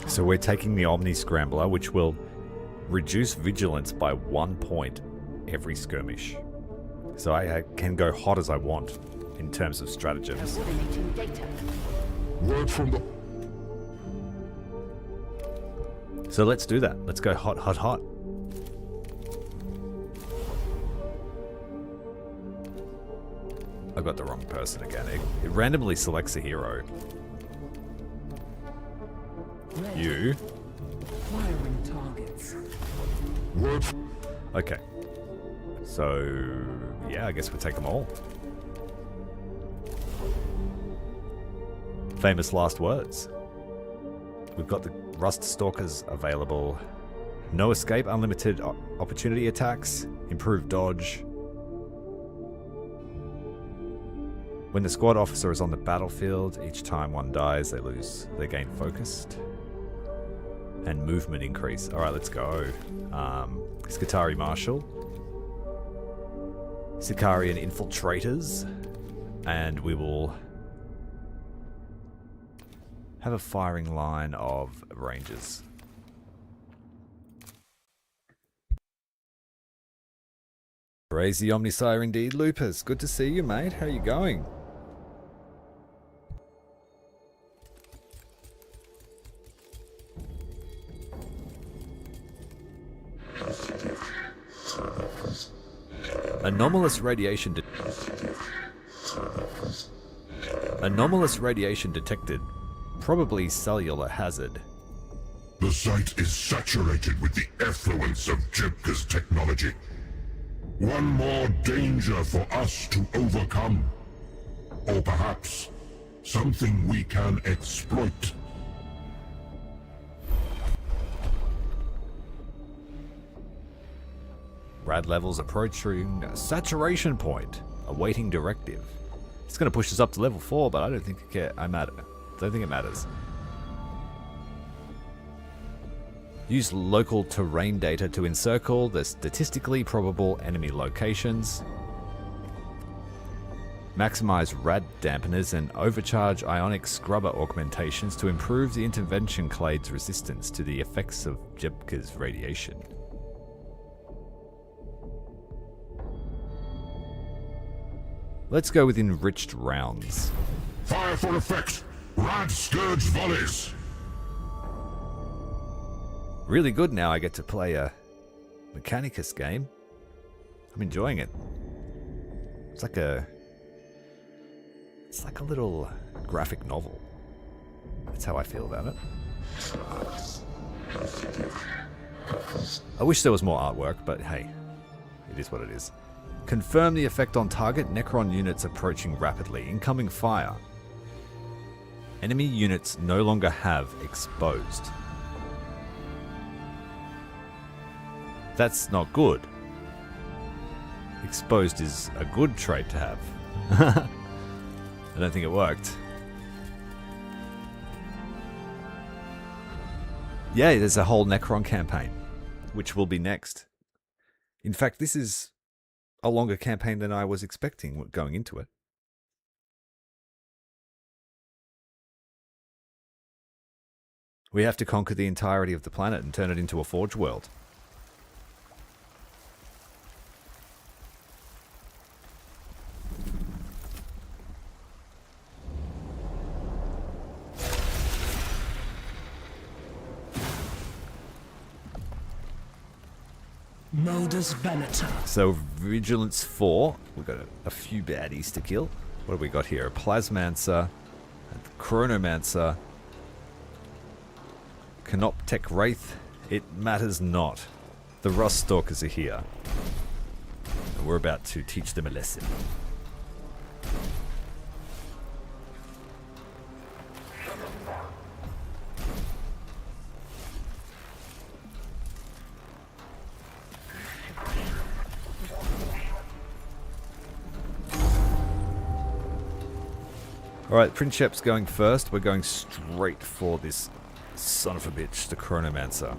S1: So we're taking the Omni Scrambler, which will reduce vigilance by 1 point every skirmish. So I can go hot as I want in terms of stratagems.
S6: Word from the...
S1: So let's do that. Let's go hot, hot, hot. I got the wrong person again. It randomly selects a hero. You.
S4: Firing targets.
S6: Word...
S1: Okay. So, yeah, I guess we'll take them all. Famous last words. We've got the Rust Stalkers available. No escape, unlimited opportunity attacks, improved dodge. When the squad officer is on the battlefield, each time one dies, they gain focused. And movement increase. Alright, let's go. Skitari Marshal. Sicarian Infiltrators. And we will have a firing line of Rangers. Crazy Omnissiah indeed, Lupus. Good to see you, mate. How are you going? Anomalous radiation detected. Probably cellular hazard.
S2: The site is saturated with the effluence of Jebka's technology. One more danger for us to overcome. Or perhaps something we can exploit.
S1: Rad levels approaching saturation point. Awaiting directive. It's going to push us up to level 4, but I don't think it matters. Use local terrain data to encircle the statistically probable enemy locations. Maximize rad dampeners and overcharge ionic scrubber augmentations to improve the intervention clade's resistance to the effects of Jebka's radiation. Let's go with enriched rounds.
S2: Fire for effect! Rad Scourge volleys!
S1: Really good now I get to play a Mechanicus game. I'm enjoying it. It's like a little graphic novel. That's how I feel about it. I wish there was more artwork, but hey, it is what it is. Confirm the effect on target. Necron units approaching rapidly. Incoming fire. Enemy units no longer have exposed. That's not good. Exposed is a good trait to have. I don't think it worked. Yeah, there's a whole Necron campaign, which will be next. In fact, this is a longer campaign than I was expecting going into it. We have to conquer the entirety of the planet and turn it into a forge world.
S4: Modus Venator.
S1: So, Vigilance 4. We've got a few baddies to kill. What have we got here? A Plasmancer, a Chronomancer, Canoptech Wraith. It matters not. The Rust Stalkers are here. And we're about to teach them a lesson. Alright, Princep's going first. We're going straight for this son of a bitch, the Chronomancer.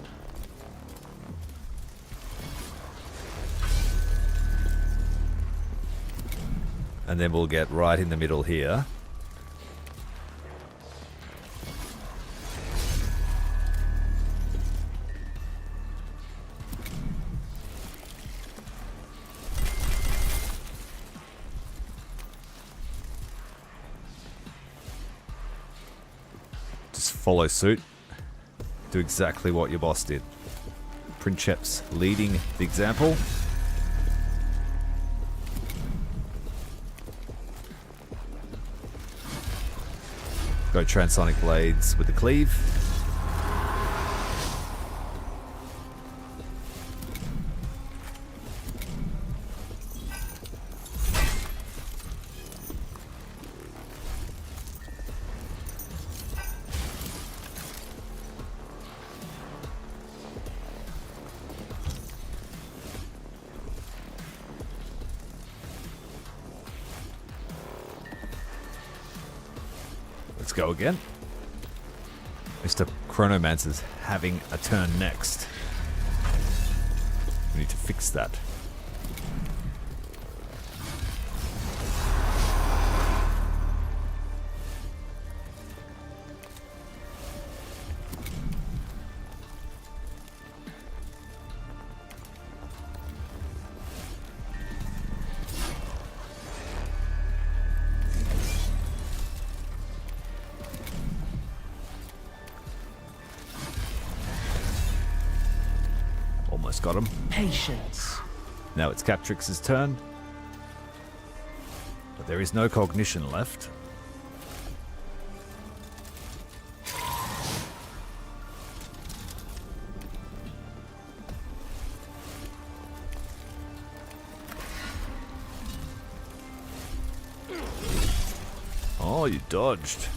S1: And then we'll get right in the middle here. Follow suit. Do exactly what your boss did. Princeps leading the example. Go Transonic Blades with the cleave. Go again. Mr. Chronomancer's having a turn next. We need to fix that. Got him.
S4: Patience.
S1: Now it's Captrix's turn. But there is no cognition left. you dodged.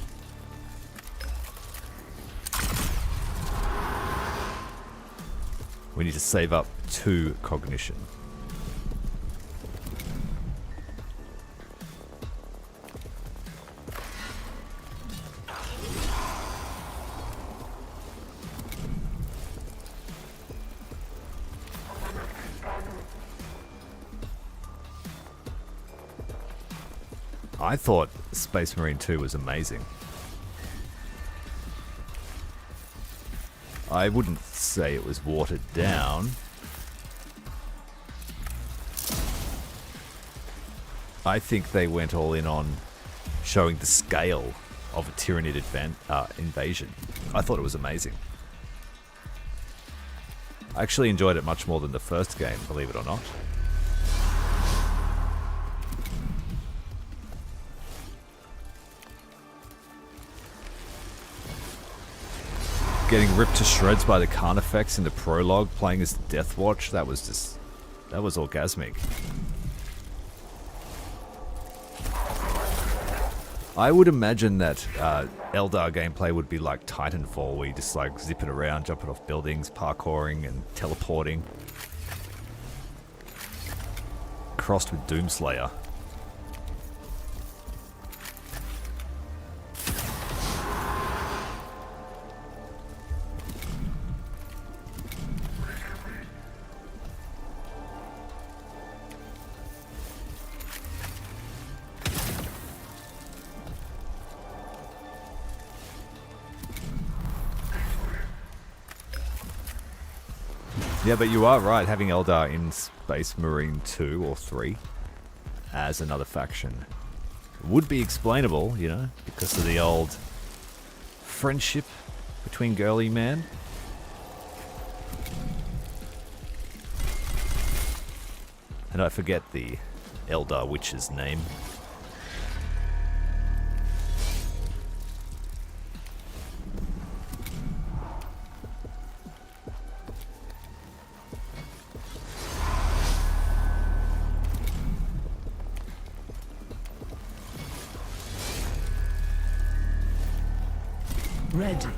S1: We need to save up 2 cognition. I thought Space Marine 2 was amazing. I wouldn't say it was watered down. I think they went all in on showing the scale of a Tyranid invasion. I thought it was amazing. I actually enjoyed it much more than the first game, believe it or not. Getting ripped to shreds by the Carnifex in the prologue, playing as Deathwatch, that was orgasmic. I would imagine that Eldar gameplay would be like Titanfall, where you just like zipping around, jumping off buildings, parkouring and teleporting. Crossed with Doomslayer. Yeah, but you are right, having Eldar in Space Marine 2 or 3 as another faction would be explainable, you know, because of the old friendship between Girly Man. And I forget the Eldar witch's name.
S4: Ready.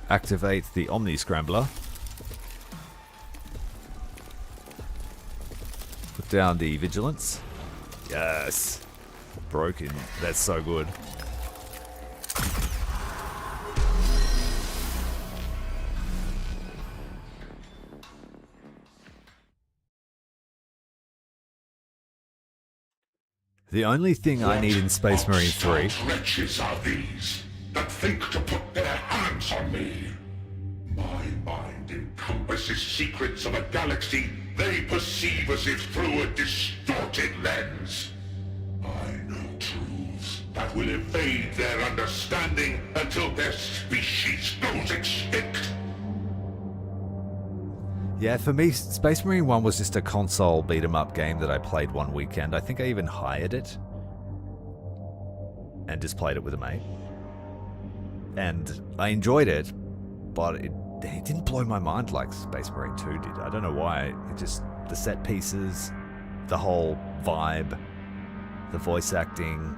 S1: Activate the Omni Scrambler. Put down the Vigilance. Yes. Broken. That's so good. The only thing I need in Space Marine 3...
S2: wretches are these that think to put their hands on me? My mind encompasses secrets of a galaxy they perceive as if through a distorted lens. I know truths that will evade their understanding until their species goes extinct.
S1: Yeah, for me, Space Marine 1 was just a console beat-em-up game that I played one weekend. I think I even hired it and just played it with a mate. And I enjoyed it, but it didn't blow my mind like Space Marine 2 did. I don't know why. It just, the set pieces, the whole vibe, the voice acting.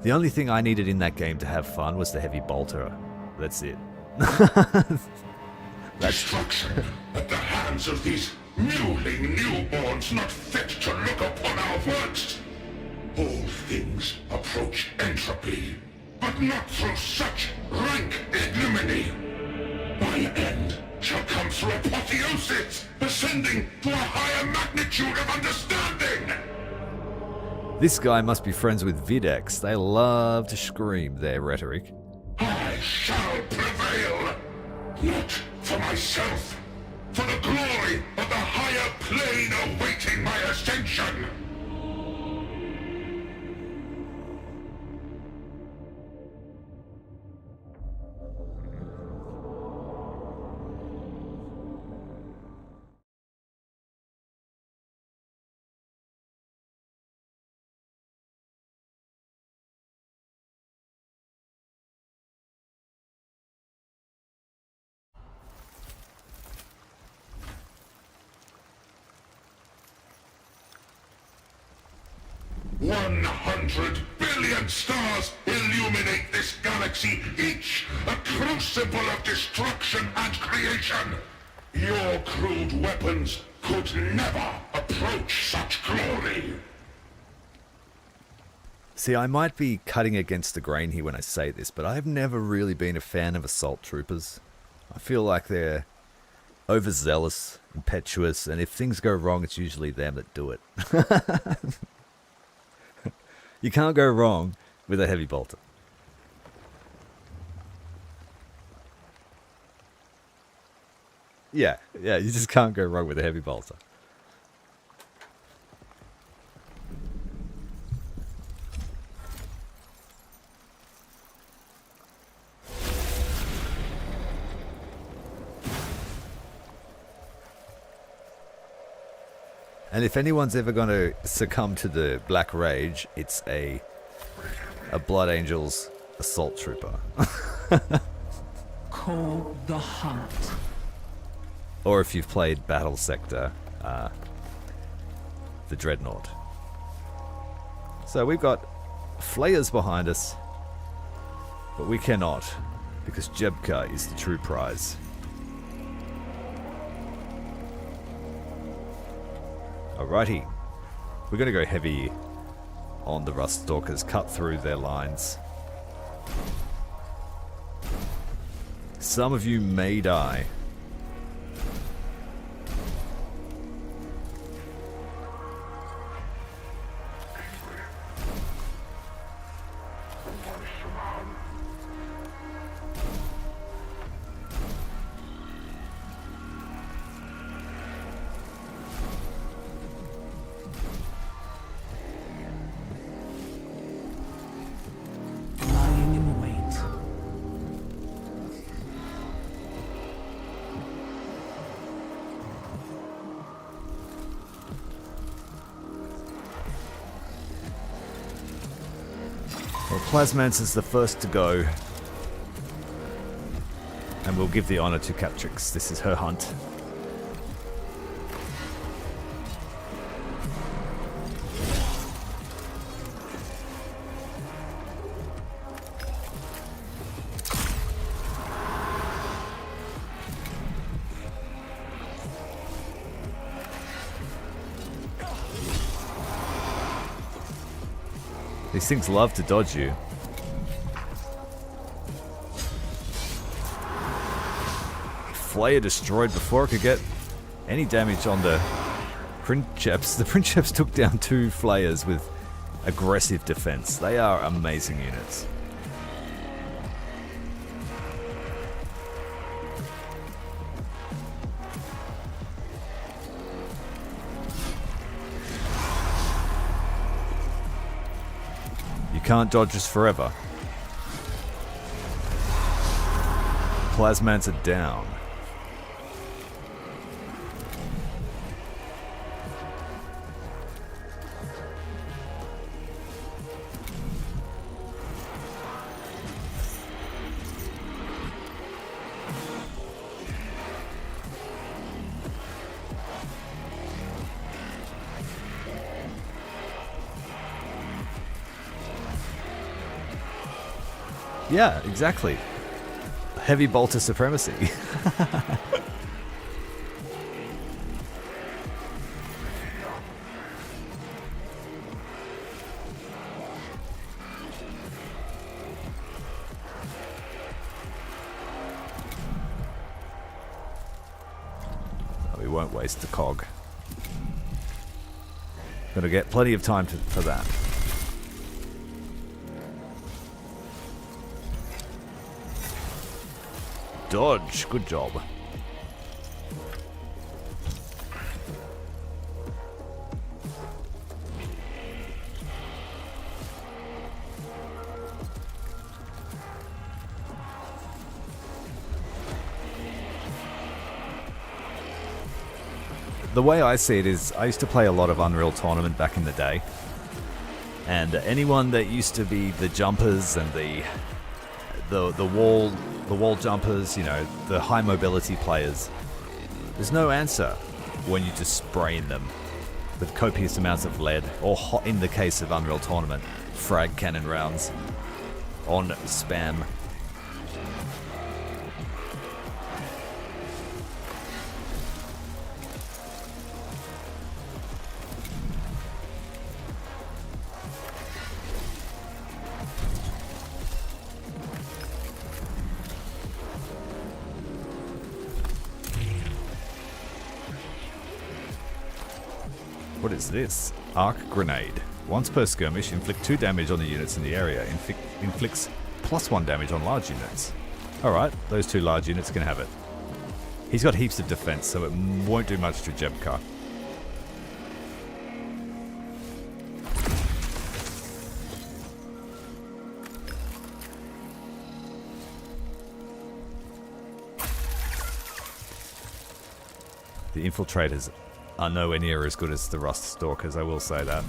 S1: The only thing I needed in that game to have fun was the heavy bolter. That's it.
S2: Destruction at the hands of these mewling newborns not fit to look upon our works. All things approach entropy, but not through such rank ignominy. My end shall come through apotheosis, ascending to a higher magnitude of understanding.
S1: This guy must be friends with Videx. They love to scream their rhetoric.
S2: I shall prevail, not for myself, for the glory of the higher plane awaiting my ascension. $100 billion! trillion stars illuminate this galaxy, each a crucible of destruction and creation. Your crude weapons could never approach such glory.
S1: See, I might be cutting against the grain here when I say this, but I've never really been a fan of assault troopers. I feel like they're overzealous, impetuous, and if things go wrong, it's usually them that do it. You can't go wrong with a heavy bolter. Yeah, you just can't go wrong with a heavy bolter. And if anyone's ever going to succumb to the Black Rage, it's a Blood Angels assault trooper.
S4: Call the hunt.
S1: Or if you've played Battle Sector, the Dreadnought. So we've got flayers behind us, but we cannot, because Jebka is the true prize. Alrighty, we're going to go heavy on the Rust Stalkers, cut through their lines. Some of you may die.
S4: Lying in wait.
S1: Well, Plasmance is the first to go. And we'll give the honor to Captrix. This is her hunt. These things love to dodge you. Flayer destroyed before it could get any damage on the Princeps. The Princeps took down 2 Flayers with aggressive defense. They are amazing units. You can't dodge us forever. Plasmans are down. Yeah, exactly. Heavy bolter supremacy. We won't waste the cog. Gonna get plenty of time for that. Dodge, good job. The way I see it is, I used to play a lot of Unreal Tournament back in the day, and anyone that used to be the jumpers and the wall jumpers, you know, the high mobility players, there's no answer when you just spraying them with copious amounts of lead, or in the case of Unreal Tournament, frag cannon rounds on spam. What is this? Arc Grenade. Once per skirmish, inflict 2 damage on the units in the area. Inflicts +1 damage on large units. Alright, those 2 large units can have it. He's got heaps of defense, so it won't do much to Jebka. The infiltrators are nowhere near as good as the Rust Stalkers, I will say that.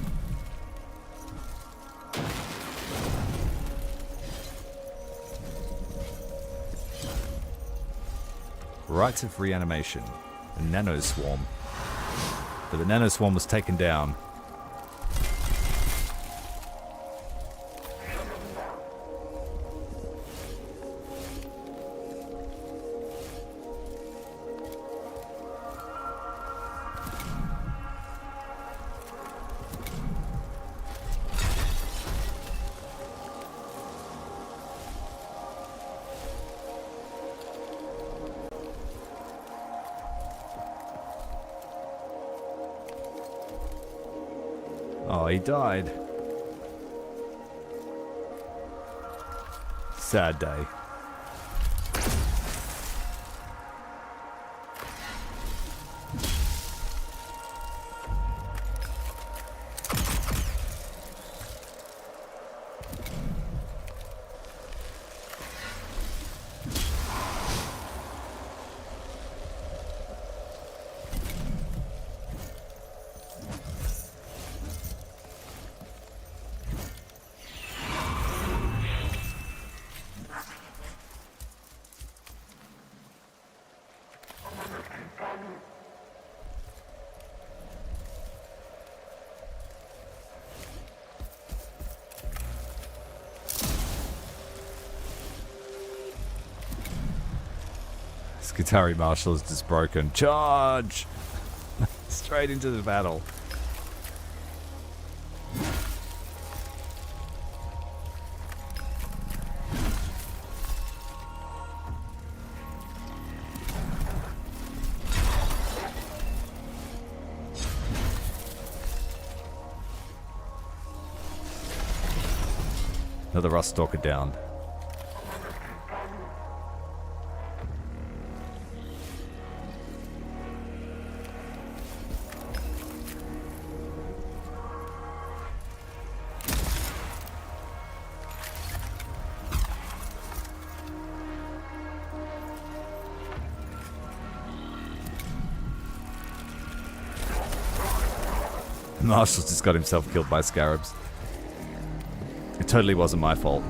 S1: Rites of Reanimation. A Nano Swarm. But the Nano Swarm was taken down. Oh, he died. Sad day. Skitari Marshal is just broken. Charge! Straight into the battle. Another Rust Stalker down. Marshall's just got himself killed by scarabs. It totally wasn't my fault.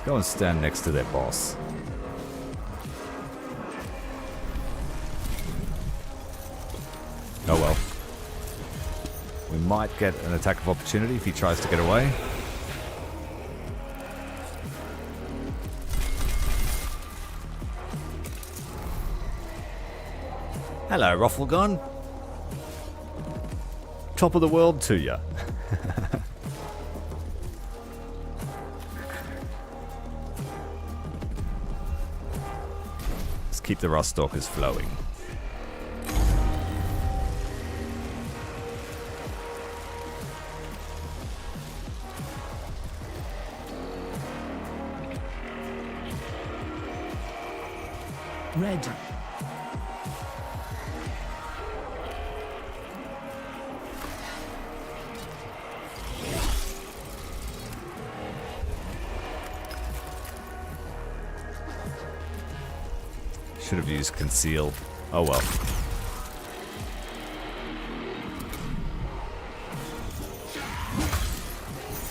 S1: Go and stand next to their boss. Oh well. We might get an attack of opportunity if he tries to get away. Hello, Rufflegun. Top of the world to ya. Keep the Rust Stalkers flowing.
S4: Red.
S1: Should have used conceal. Oh well.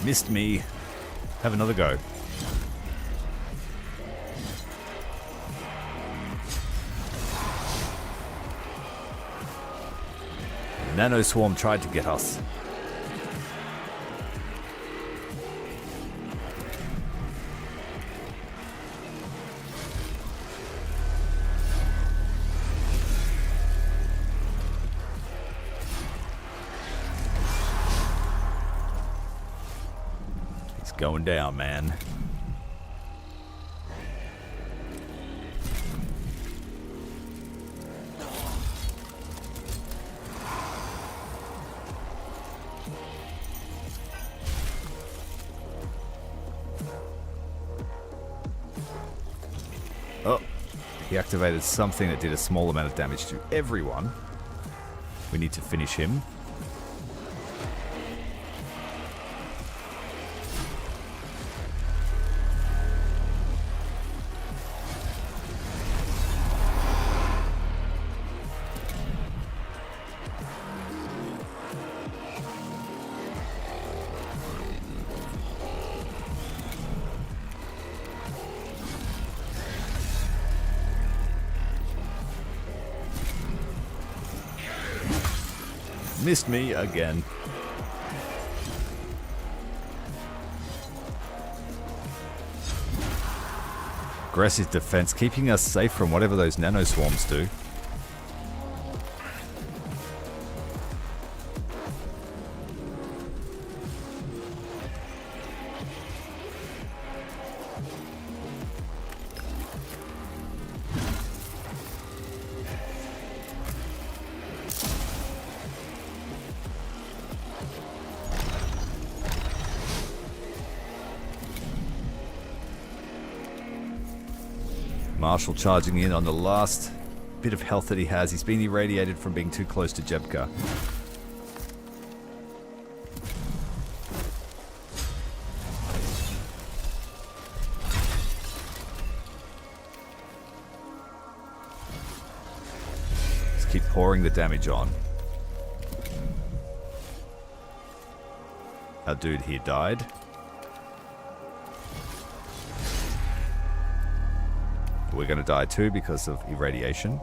S1: Missed me. Have another go. Nano Swarm tried to get us. He's going down, man. Oh, he activated something that did a small amount of damage to everyone. We need to finish him. Missed me again. Aggressive defense, keeping us safe from whatever those nano swarms do. Marshall charging in on the last bit of health that he has. He's been irradiated from being too close to Jebka. Just keep pouring the damage on. Our dude here died. We're going to die too because of irradiation.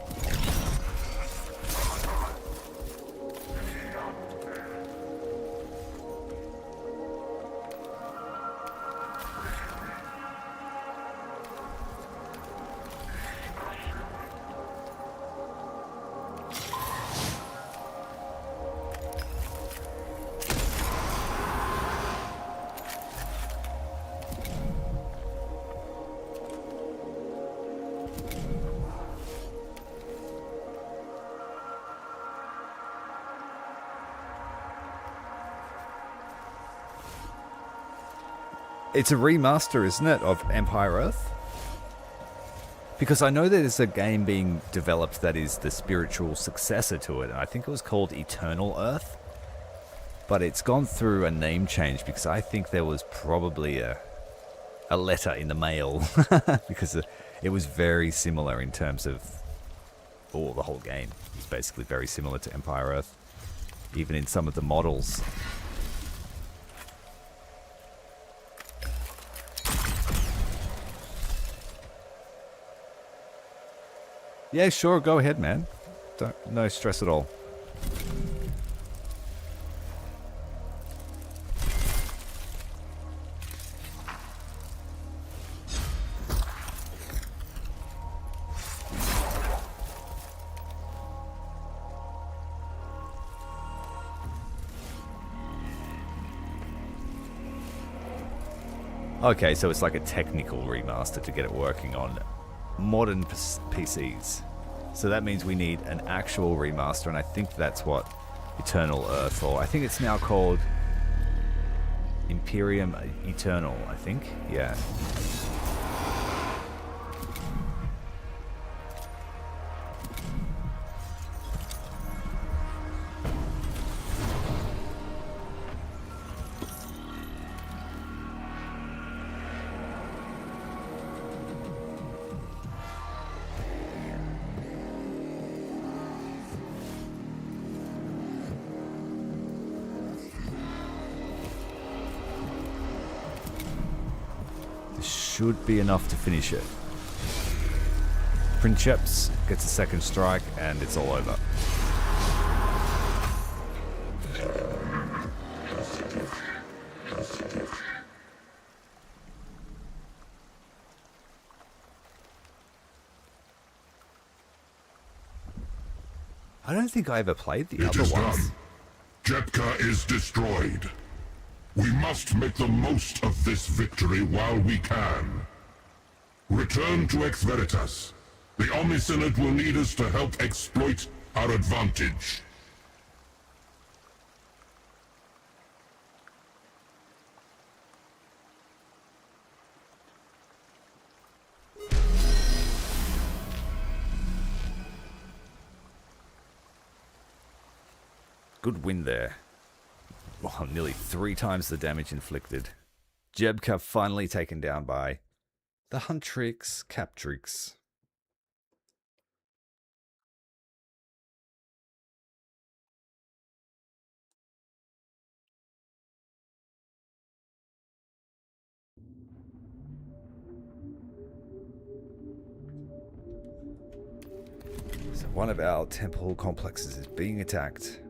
S1: It's a remaster, isn't it, of Empire Earth? Because I know there's a game being developed that is the spiritual successor to it, and I think it was called Eternal Earth. But it's gone through a name change because I think there was probably a letter in the mail because it was very similar in terms of the whole game. It's basically very similar to Empire Earth, even in some of the models. Yeah, sure, go ahead, man. No stress at all. Okay, so it's like a technical remaster to get it working on modern PCs. So that means we need an actual remaster, and I think that's what Eternal Earth, or I think it's now called Imperium Eternal, I think. Yeah. should be enough to finish it. Princeps gets a second strike and it's all over. I don't think I ever played the other ones.
S2: Done. Jepka is destroyed. We must make the most of this victory while we can. Return to Ex Veritas. The Omnisynod will need us to help exploit our advantage.
S1: Good win there. Well, nearly 3 times the damage inflicted. Jebka finally taken down by the Huntrix Captrix. So one of our temple complexes is being attacked.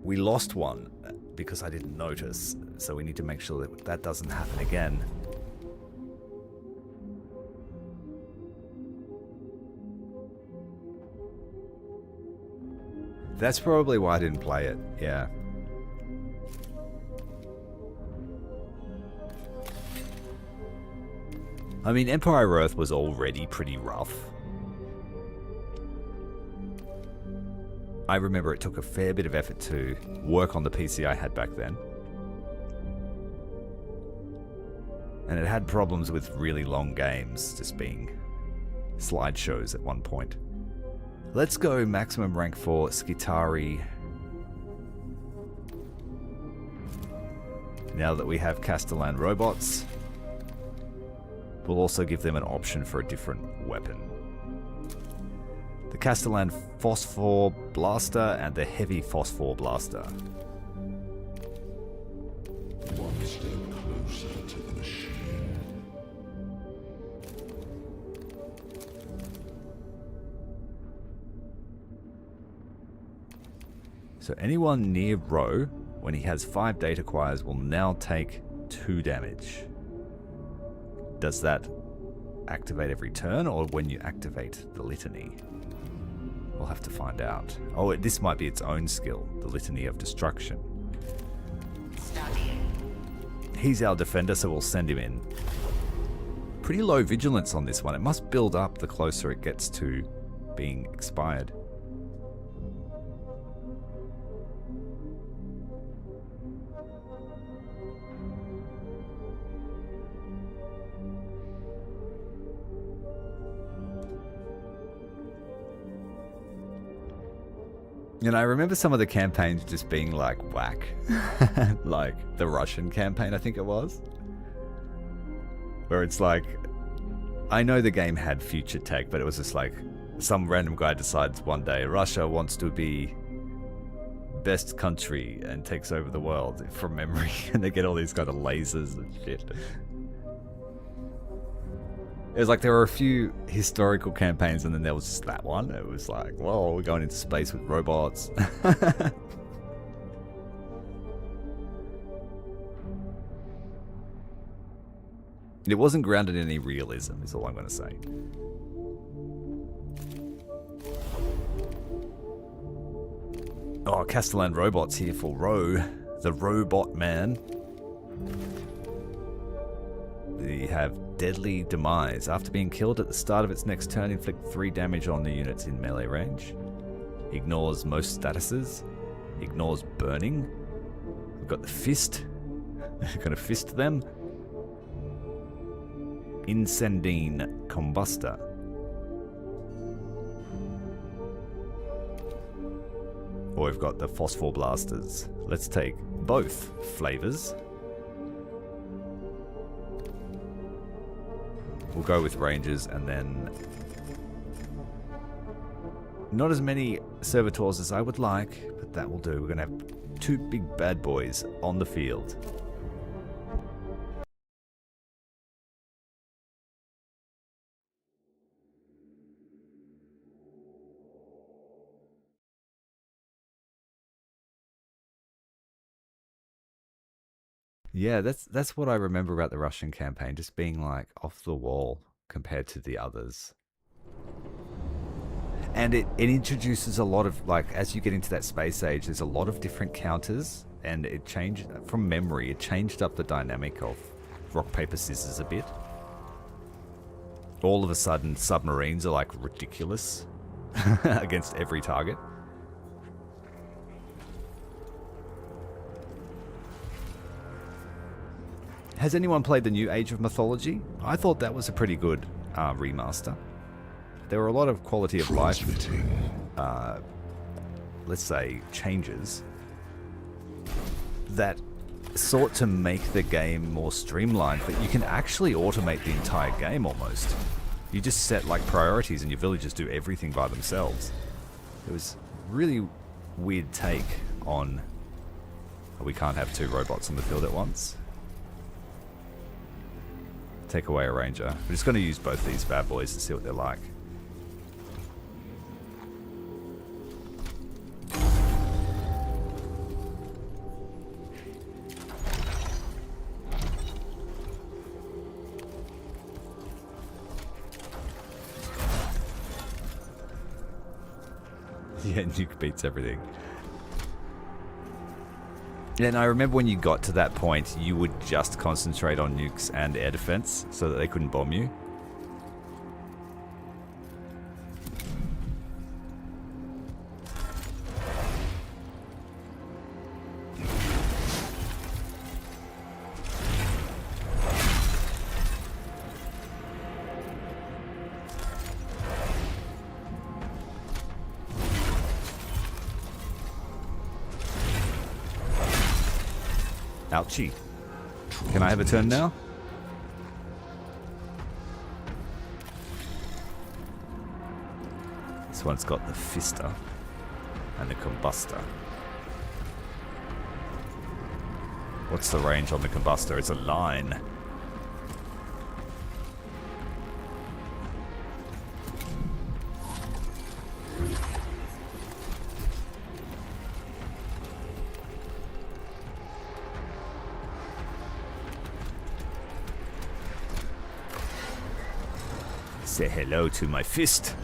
S1: We lost one because I didn't notice, so we need to make sure that that doesn't happen again. That's probably why I didn't play it, yeah. I mean, Empire Earth was already pretty rough. I remember it took a fair bit of effort to work on the PC I had back then. And it had problems with really long games, just being slideshows at one point. Let's go maximum rank for Skitari. Now that we have Castellan robots, we'll also give them an option for a different weapon. The Castellan Phosphor Blaster and the Heavy Phosphor Blaster.
S6: One step closer to the machine.
S1: So anyone near Ro, when he has 5 data acquires, will now take 2 damage. Does that activate every turn, or when you activate the Litany? We'll have to find out. Oh, this might be its own skill, the Litany of Destruction. He's our defender, so we'll send him in. Pretty low vigilance on this one. It must build up the closer it gets to being expired. And I remember some of the campaigns just being like whack. Like the Russian campaign, I think it was. Where it's like, I know the game had future tech, but it was just like some random guy decides one day Russia wants to be best country and takes over the world from memory. And they get all these kind of lasers and shit. It was like there were a few historical campaigns and then there was just that one. It was like, whoa, we're going into space with robots. It wasn't grounded in any realism, is all I'm going to say. Oh, Castellan robots here for Ro, the robot man. We have Deadly Demise. After being killed at the start of its next turn, inflict 3 damage on the units in melee range. Ignores most statuses. Ignores burning. We've got the Fist. Gonna fist them. Incendine Combuster. Or we've got the Phosphor Blasters. Let's take both flavors. We'll go with Rangers and then not as many Servitors as I would like, but that will do. We're going to have 2 big bad boys on the field. Yeah, that's what I remember about the Russian campaign, just being like off the wall compared to the others. And it introduces a lot of, like, as you get into that space age, there's a lot of different counters, and it changed, from memory, it changed up the dynamic of rock, paper, scissors a bit. All of a sudden, submarines are, like, ridiculous against every target. Has anyone played the new Age of Mythology? I thought that was a pretty good remaster. There were a lot of quality of life, let's say, changes that sought to make the game more streamlined, but you can actually automate the entire game almost. You just set like priorities and your villagers do everything by themselves. It was really weird take on we can't have 2 robots on the field at once. Take away a ranger. We're just going to use both these bad boys to see what they're like. Yeah, nuke beats everything. Yeah, and I remember when you got to that point, you would just concentrate on nukes and air defense so that they couldn't bomb you. Ouchie. Can I have a turn now? This one's got the Fister and the Combustor. What's the range on the Combustor? It's a line. Say hello to my fist.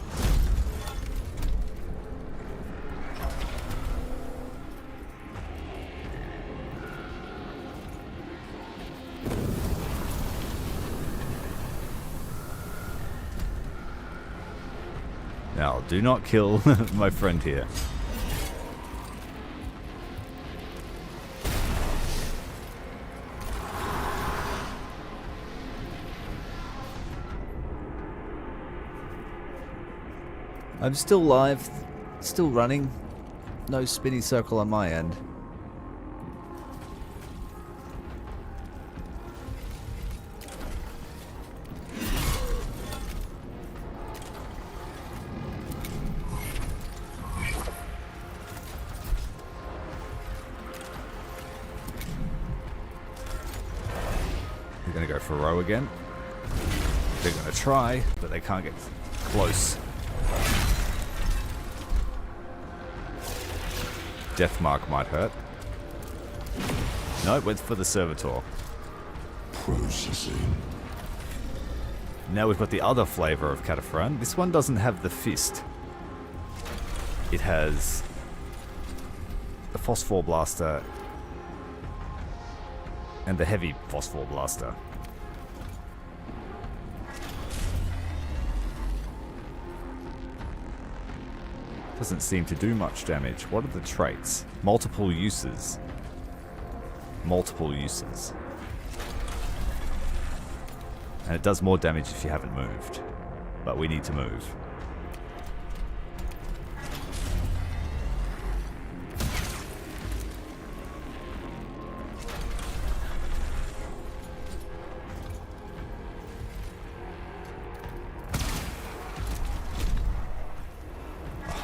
S1: Now, do not kill my friend here. I'm still live, still running. No spinny circle on my end. They're going to go for a row again. They're going to try, but they can't get close. Deathmark might hurt. No, it went for the Servitor.
S2: Processing.
S1: Now we've got the other flavor of Cataphragm. This one doesn't have the fist. It has the Phosphor Blaster and the heavy Phosphor Blaster. Doesn't seem to do much damage. What are the traits? Multiple uses. Multiple uses. And it does more damage if you haven't moved. But we need to move.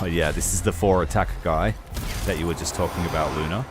S1: Oh yeah, this is the 4 attack guy that you were just talking about, Luna.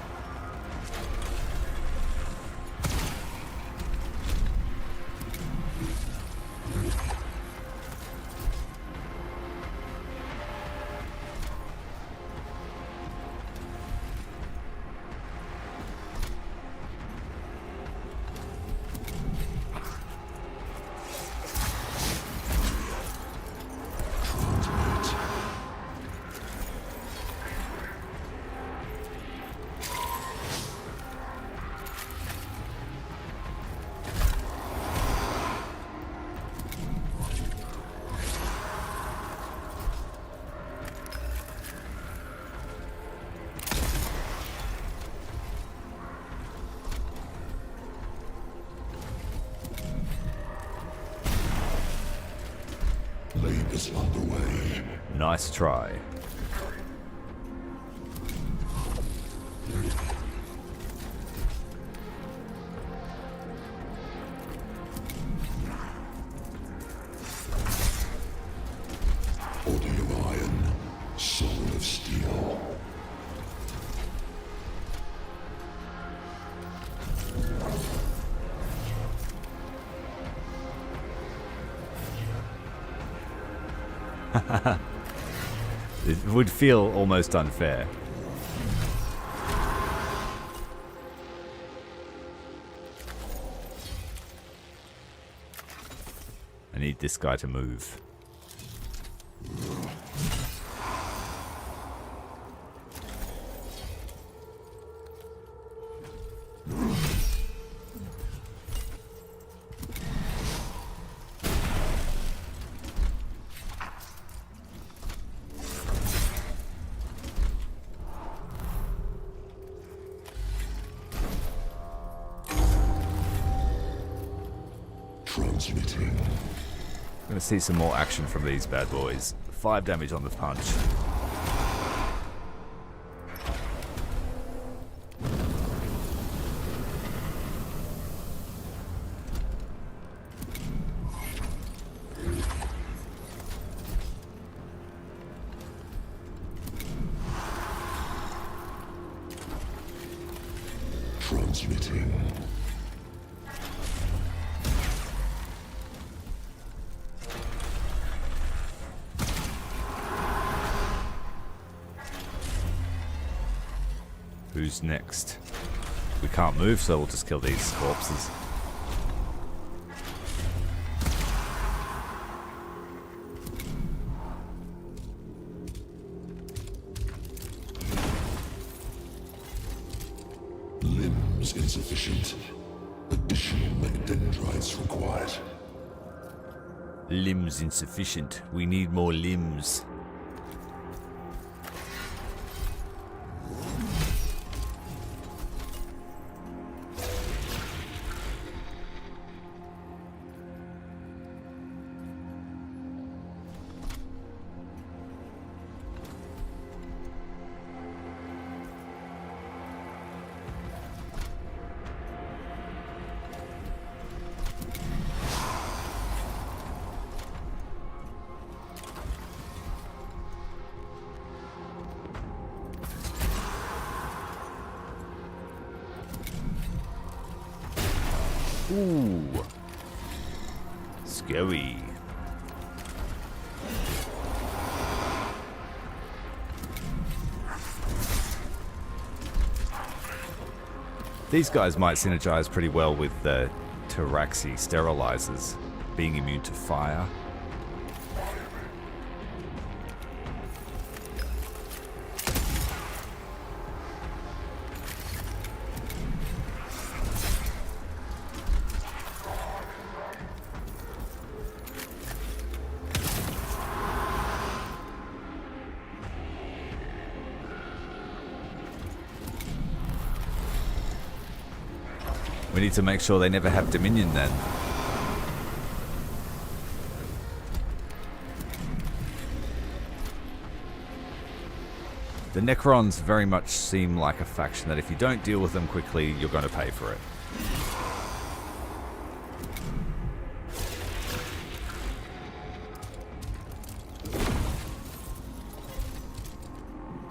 S1: Nice try.
S2: Body of iron, soul of steel.
S1: It would feel almost unfair. I need this guy to move.
S2: Transmitting.
S1: I'm going to see some more action from these bad boys. 5 damage on the punch.
S2: Transmitting.
S1: Who's next? We can't move, so we'll just kill these corpses.
S2: Limbs insufficient. Additional mech dendrites required.
S1: Limbs insufficient. We need more limbs. Ooh. Scary. These guys might synergize pretty well with the Taraxi sterilizers, being immune to fire. We need to make sure they never have Dominion then. The Necrons very much seem like a faction that if you don't deal with them quickly, you're going to pay for it.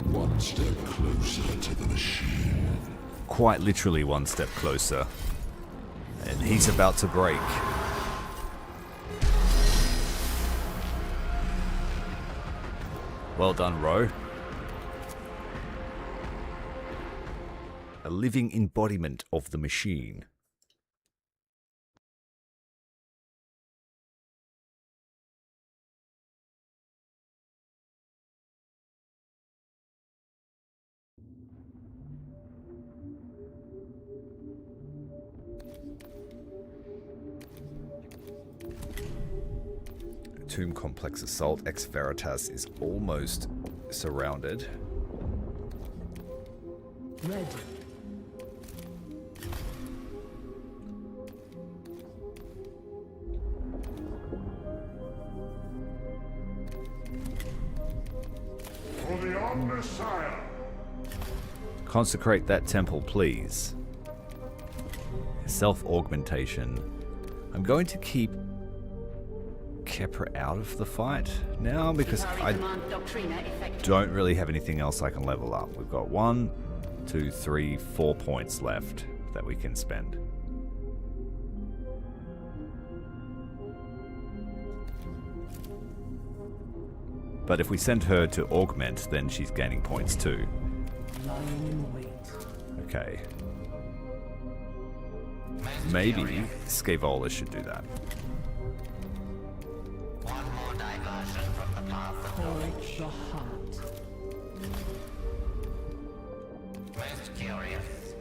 S2: One step closer to the machine.
S1: Quite literally one step closer. And he's about to break. Well done, Ro. A living embodiment of the machine. Tomb Complex Assault. Ex Veritas is almost surrounded.
S4: Red.
S1: Consecrate that temple, please. Self-augmentation. I'm going to keep Kepra out of the fight now because I don't really have anything else I can level up. We've got 1, 2, 3, 4 points left that we can spend. But if we send her to augment, then she's gaining points too. Okay. Maybe Scaevola should do that.
S7: One more diversion from the path of knowledge.
S4: The heart.
S7: Most curious.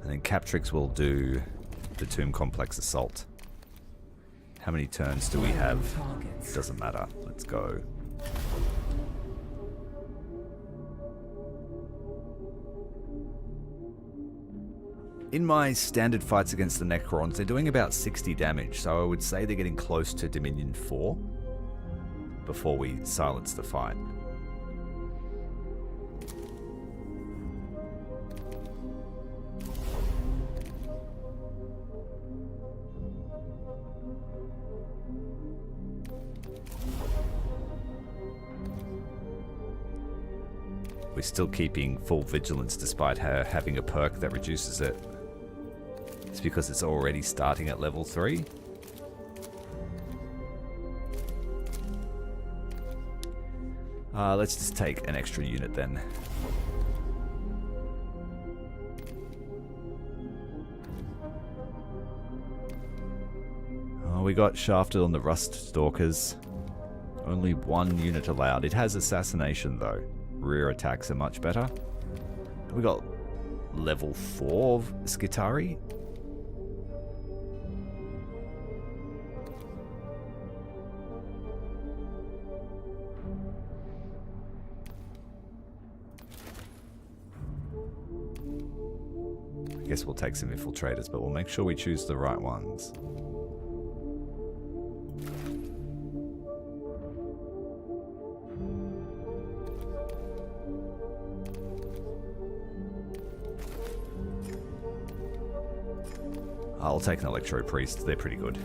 S1: And then Captrix will do the Tomb Complex Assault. How many turns do we have? Doesn't matter. Let's go. In my standard fights against the Necrons, they're doing about 60 damage, so I would say they're getting close to Dominion 4 before we silence the fight. We're still keeping full vigilance despite her having a perk that reduces it. It's because it's already starting at level 3. Let's just take an extra unit then. Oh, we got shafted on the Rust Stalkers. Only 1 unit allowed. It has assassination though. Rear attacks are much better. We got level 4 of Skitari. I guess we'll take some infiltrators, but we'll make sure we choose the right ones. I'll take an Electro Priest, they're pretty good.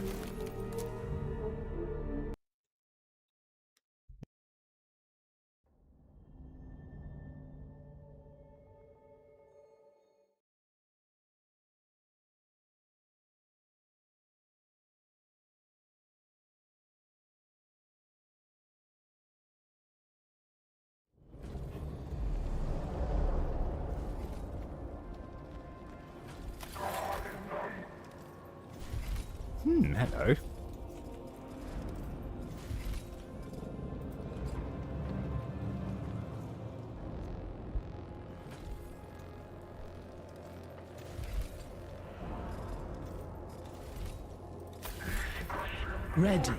S1: Hello.
S4: Ready.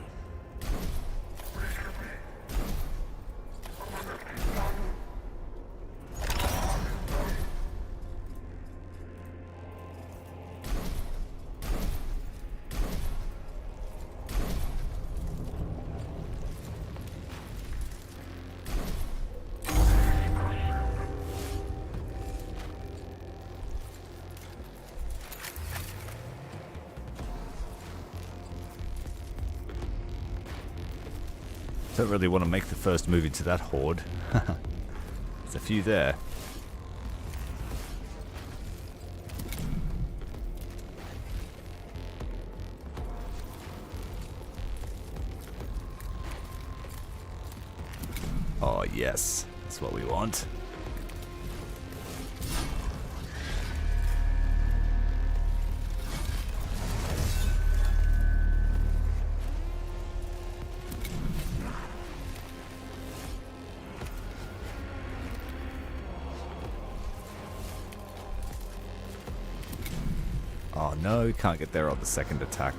S1: Don't really want to make the first move into that horde. There's a few there. Oh yes, that's what we want. Oh no, can't get there on the second attack.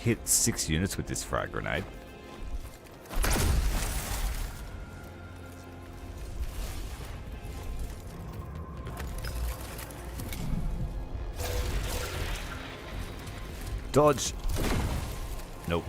S1: hit 6 units with this frag grenade. Dodge. Nope.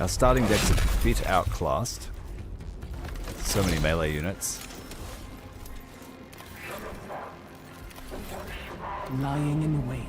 S1: Our starting deck's a bit outclassed. So many melee units.
S4: Lying in wait.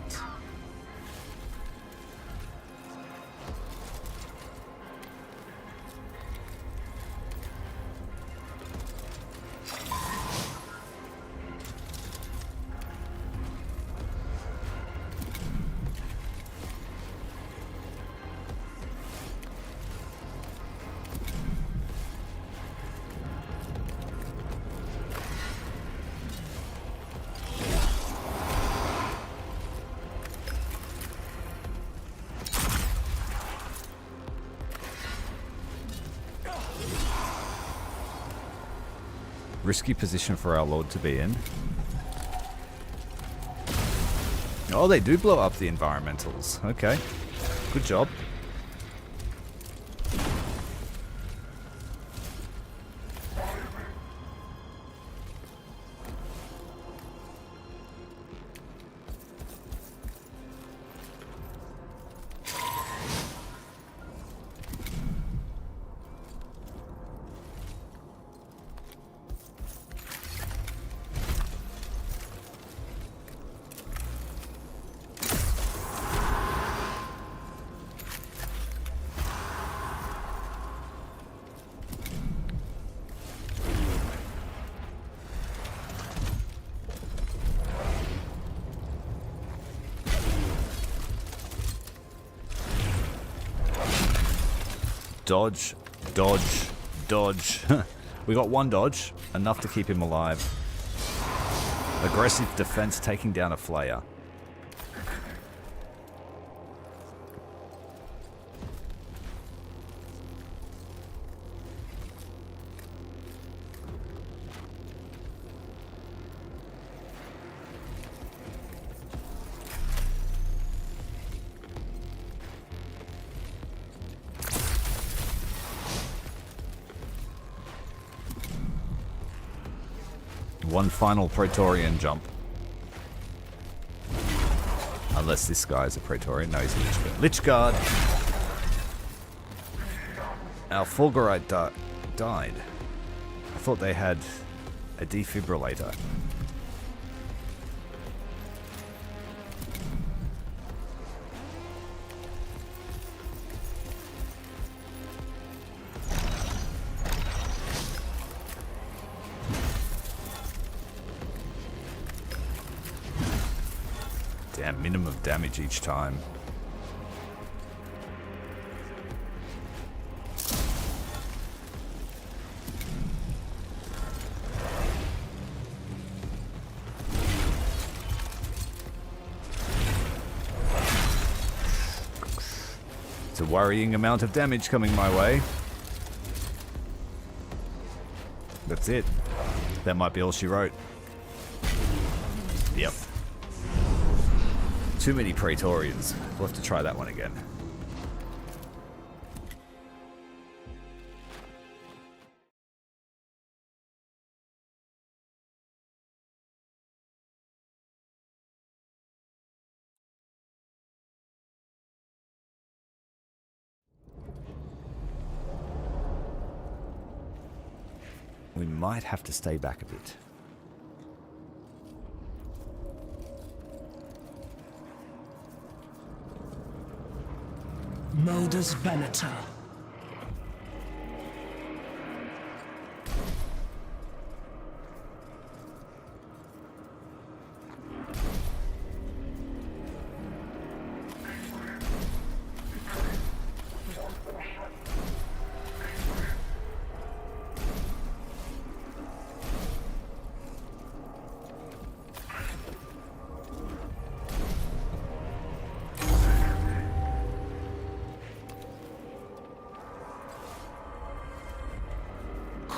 S1: Risky position for our lord to be in. Oh, they do blow up the environmentals. Okay. Good job. Dodge, dodge, dodge. We got one dodge, enough to keep him alive. Aggressive defense taking down a Flayer. One final Praetorian jump. Unless this guy's a Praetorian. No, he's a Lich Guard. Lich Guard! Our Fulgurite died. I thought they had a defibrillator. Damn, minimum damage each time. It's a worrying amount of damage coming my way. That's it. That might be all she wrote. Yep. Too many Praetorians. We'll have to try that one again. We might have to stay back a bit.
S4: Modus Venator.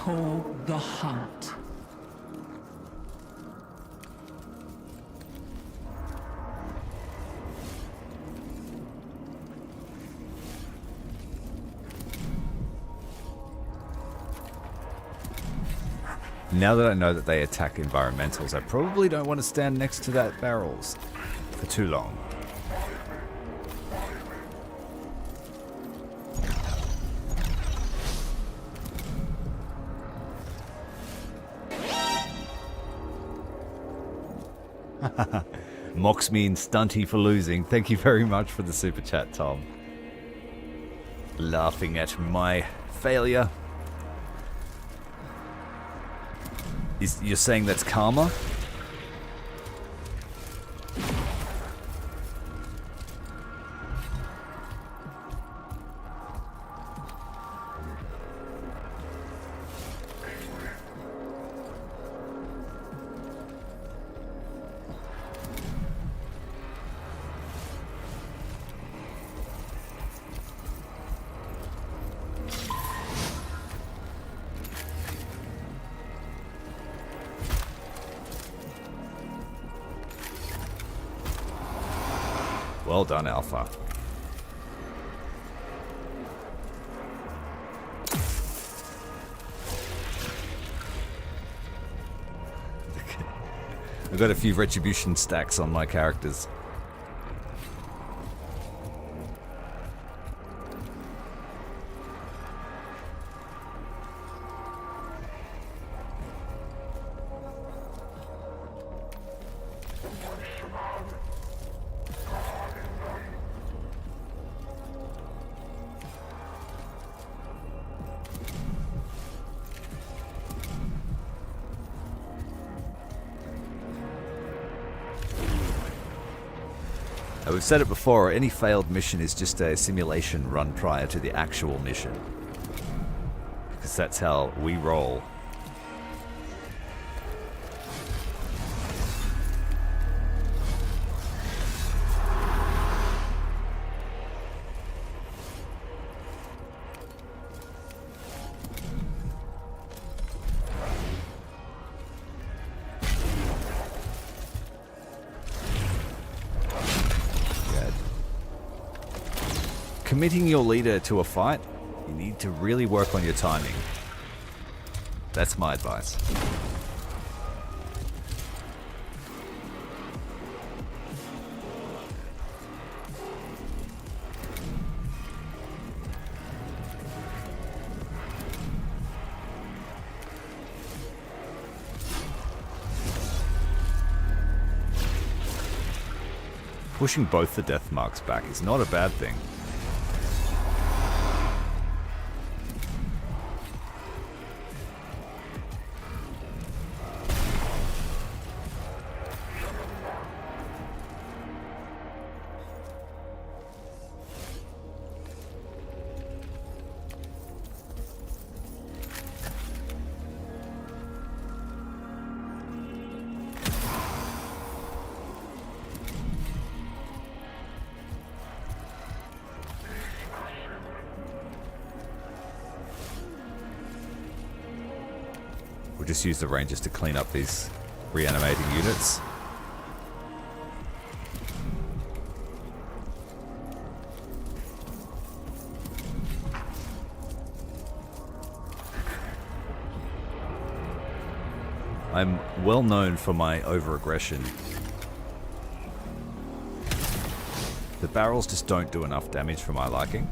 S4: call the hunt.
S1: Now that I know that they attack environmentals, I probably don't want to stand next to that barrels for too long. Mocks me in stunty for losing. Thank you very much for the super chat, Tom. Laughing at my failure. You're saying that's karma? Well done, Alpha. I've got a few retribution stacks on my characters. We've said it before, any failed mission is just a simulation run prior to the actual mission. Because that's how we roll. Committing your leader to a fight, you need to really work on your timing. That's my advice. Pushing both the death marks back is not a bad thing. We'll just use the Rangers to clean up these reanimating units. I'm well known for my over-aggression. The barrels just don't do enough damage for my liking.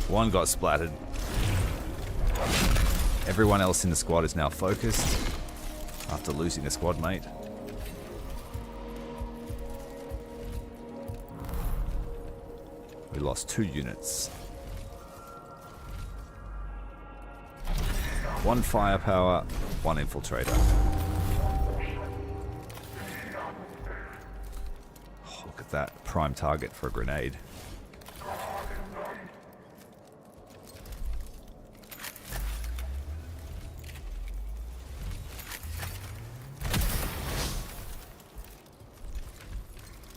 S1: One got splattered. Everyone else in the squad is now focused after losing a squad mate. We lost 2 units. 1 firepower, 1 infiltrator. Oh, look at that prime target for a grenade.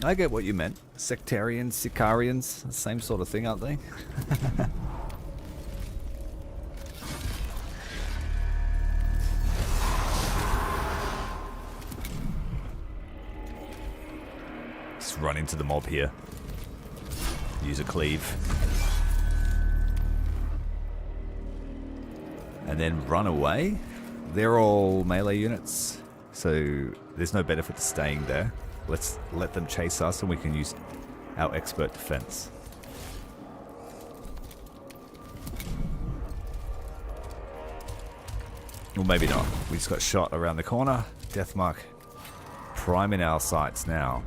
S1: I get what you meant. Sectarians, Sicarians, same sort of thing, aren't they? Just run into the mob here. Use a cleave. And then run away. They're all melee units, so there's no benefit to staying there. Let's let them chase us and we can use our expert defense. Well, maybe not. We just got shot around the corner. Deathmark prime in our sights now.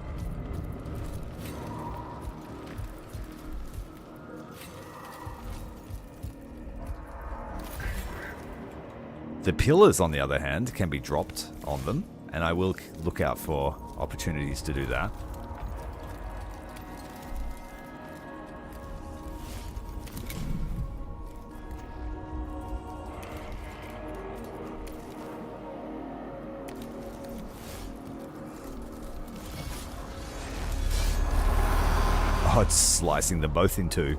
S1: The pillars, on the other hand, can be dropped on them, and I will look out for opportunities to do that. Oh, it's slicing them both in two.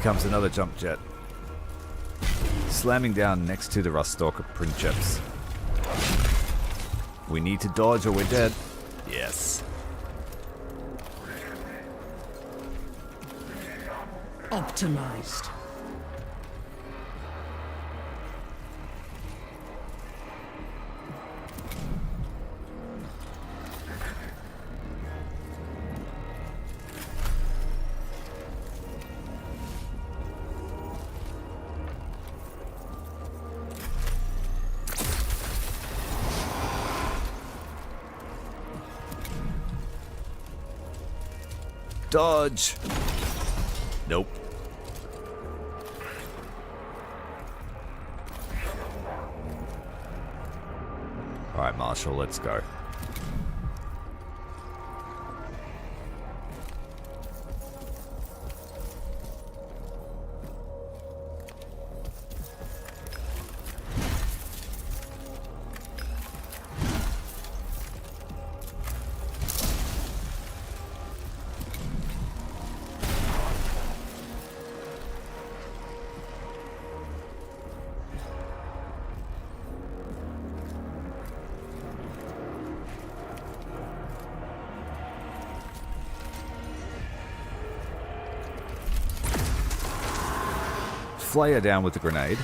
S1: Comes another jump jet, slamming down next to the Ruststalker Princeps. We need to dodge or we're dead. Yes.
S4: Optimized.
S1: Dodge. Nope. Alright, Marshall, let's go. Flayer down with the grenade.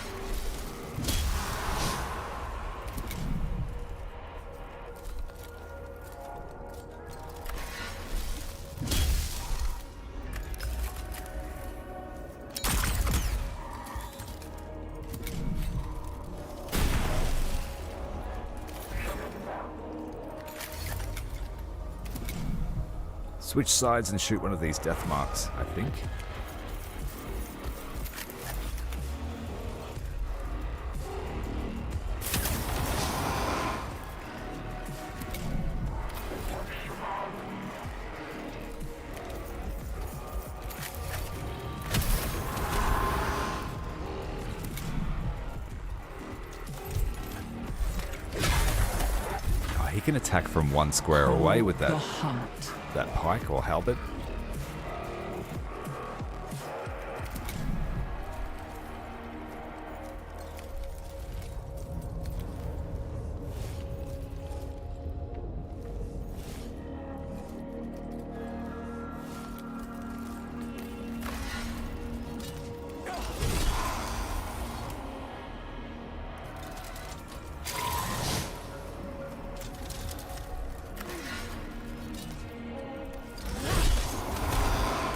S1: Switch sides and shoot one of these death marks, I think. He can attack from one square away with that pike or halberd.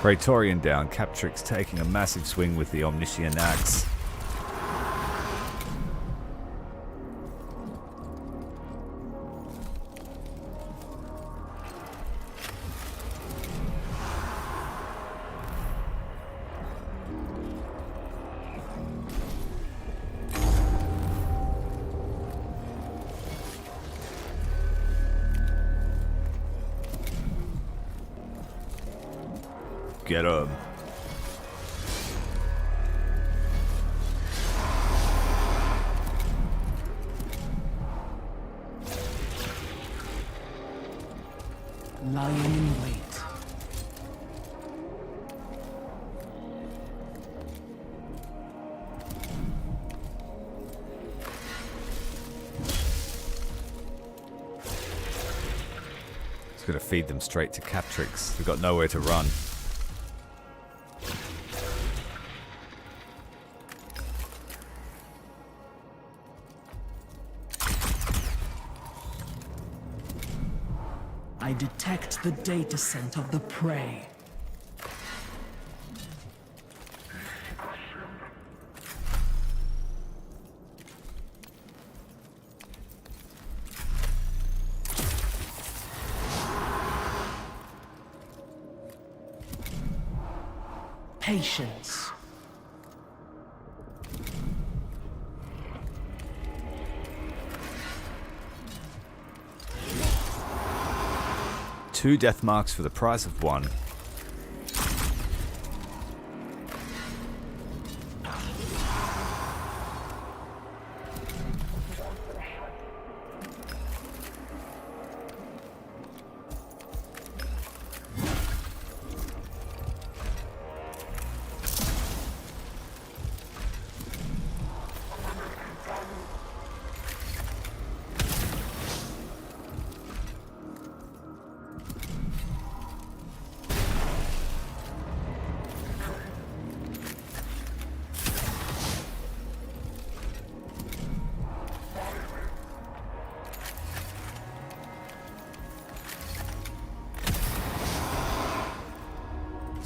S1: Praetorian down, Captrix taking a massive swing with the Omnissiah axe. Get him.
S4: Lying in wait.
S1: It's gonna feed them straight to Captrix. We've got nowhere to run.
S4: I detect the data scent of the prey. Patience.
S1: Two death marks for the price of one.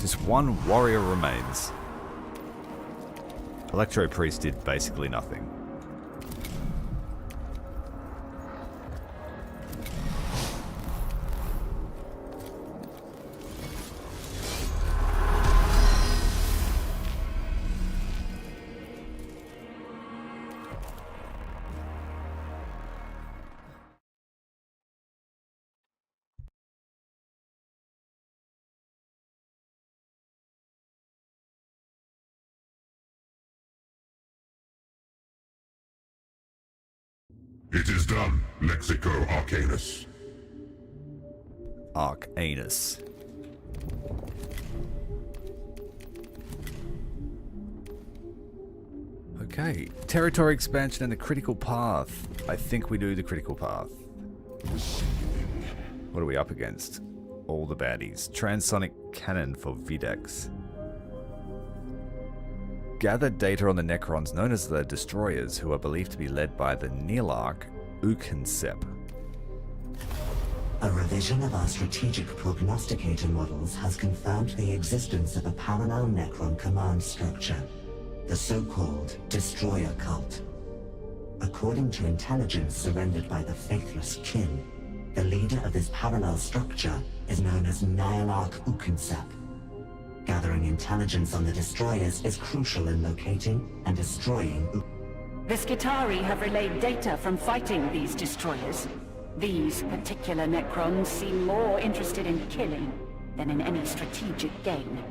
S1: Just one warrior remains. Electro Priest did basically nothing.
S2: It is done, Lexico Arcanus.
S1: Arcanus. Okay, territory expansion and a critical path. I think we do the critical path. What are we up against? All the baddies. Transonic cannon for Videx. Gather data on the Necrons known as the Destroyers, who are believed to be led by the Nealarch Ukinsep.
S5: A revision of our strategic prognosticator models has confirmed the existence of a parallel Necron command structure, the so-called Destroyer Cult. According to intelligence surrendered by the Faithless Kin, the leader of this parallel structure is known as Nealarch Ukinsep. Gathering intelligence on the Destroyers is crucial in locating and destroying.
S3: The Skitarii have relayed data from fighting these destroyers. These particular Necrons seem more interested in killing than in any strategic gain.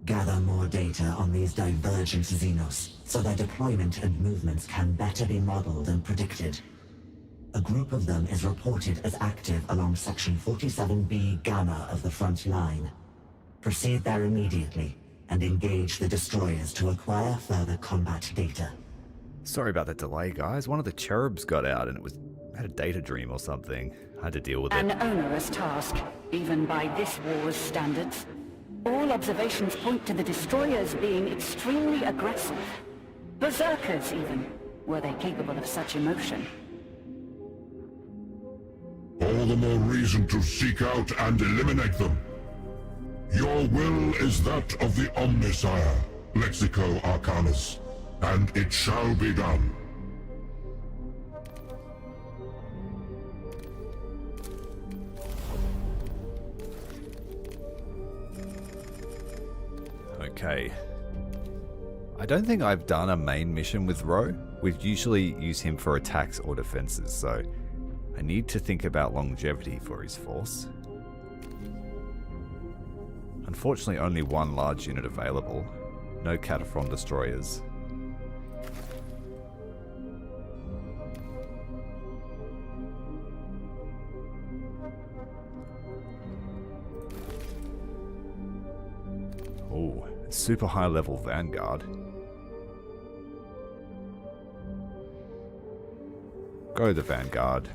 S5: Gather more data on these divergent Xenos, so their deployment and movements can better be modeled and predicted. A group of them is reported as active along Section 47B Gamma of the front line. Proceed there immediately, and engage the destroyers to acquire further combat data.
S1: Sorry about that delay, guys. One of the cherubs got out and had a data dream or something. I had to deal with it.
S3: An onerous task, even by this war's standards. All observations point to the destroyers being extremely aggressive. Berserkers, even, were they capable of such emotion.
S2: All the more reason to seek out and eliminate them. Your will is that of the Omnissiah, Lexico Arcanus, and it shall be done.
S1: Okay. I don't think I've done a main mission with Ro. We usually use him for attacks or defenses, so I need to think about longevity for his force. Unfortunately, only one large unit available. No Cataphron destroyers. Oh, super high level Vanguard. Go the Vanguard.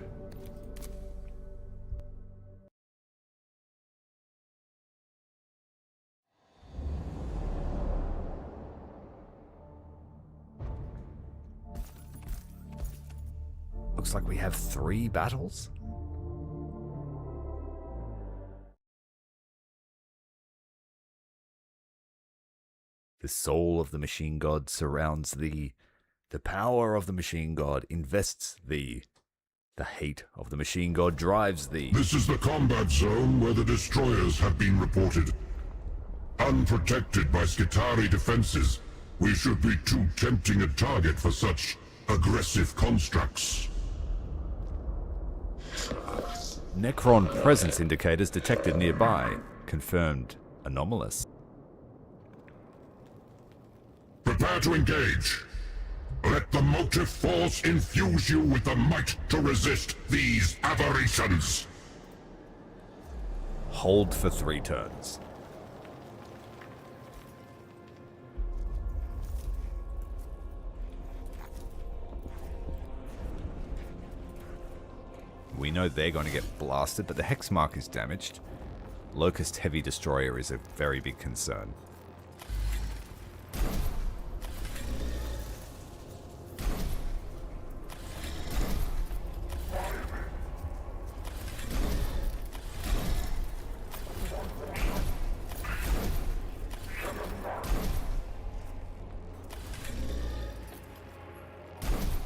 S1: Looks like we have 3 battles. The soul of the machine god surrounds thee. The power of the machine god invests thee. The hate of the machine god drives thee.
S2: This is the combat zone where the destroyers have been reported. Unprotected by Skitarii defenses, we should be too tempting a target for such aggressive constructs.
S1: Necron presence indicators detected nearby. Confirmed anomalous.
S2: Prepare to engage. Let the motive force infuse you with the might to resist these aberrations.
S1: Hold for 3 turns. We know they're going to get blasted, but the hex mark is damaged. Locust Heavy Destroyer is a very big concern.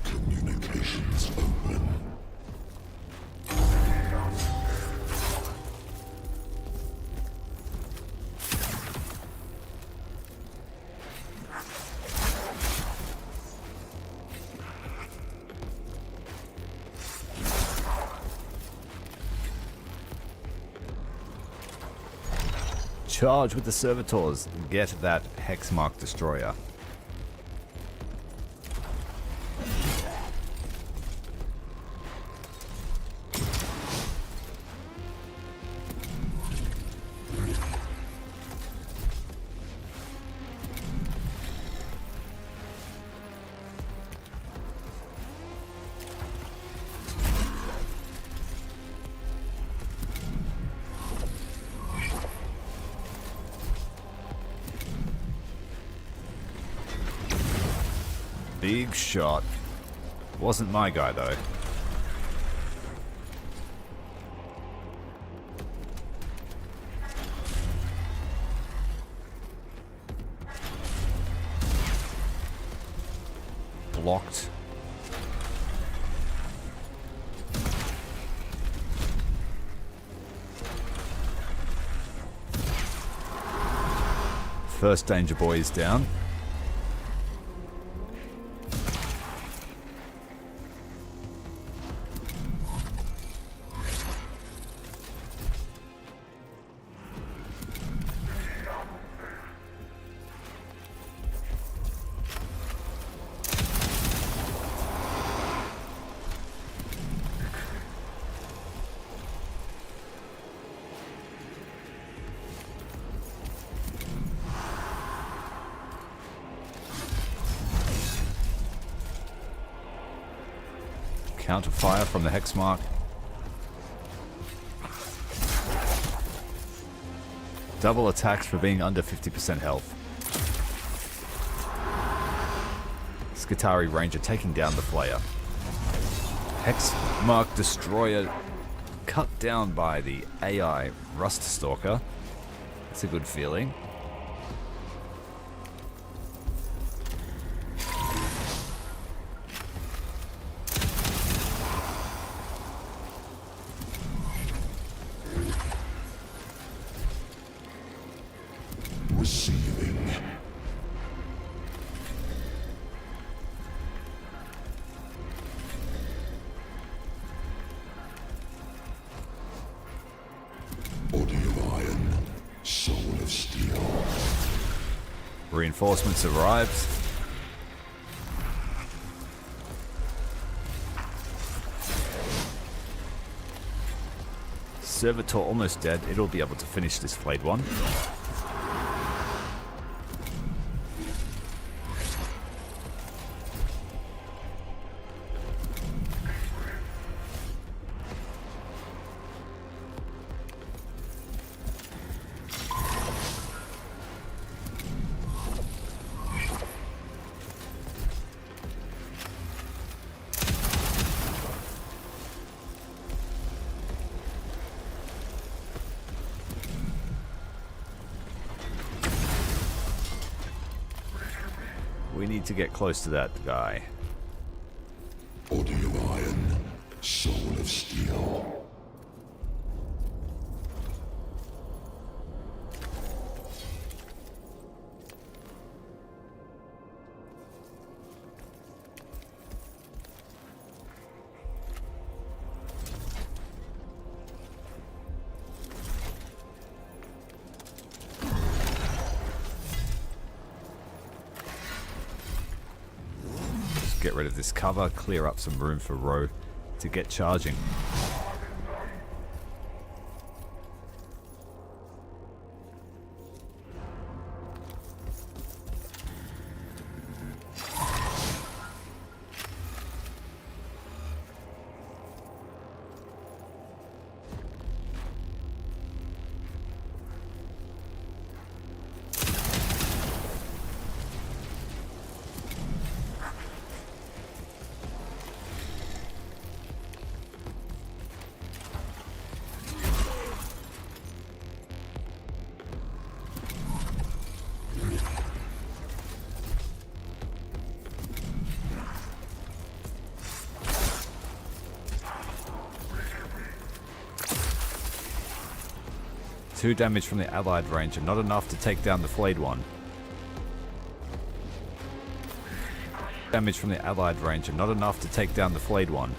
S2: Communications open.
S1: Charge with the servitors. Get that Hexmark Destroyer. Big shot. Wasn't my guy, though. Blocked. First Danger Boy is down. Counter fire from the Hexmark. Double attacks for being under 50% health. Skitari Ranger taking down the Flayer. Hexmark Destroyer cut down by the AI Rust Stalker. That's a good feeling.
S2: Receiving. Body of iron, soul of steel.
S1: Reinforcements arrived. Servitor almost dead. It'll be able to finish this flayed one. We need to get close to that guy.
S2: Body of iron, soul of steel.
S1: Get rid of this cover, clear up some room for Ro to get charging. 2 damage from the allied ranger, not enough to take down the flayed one. Damage from the allied ranger, not enough to take down the flayed one.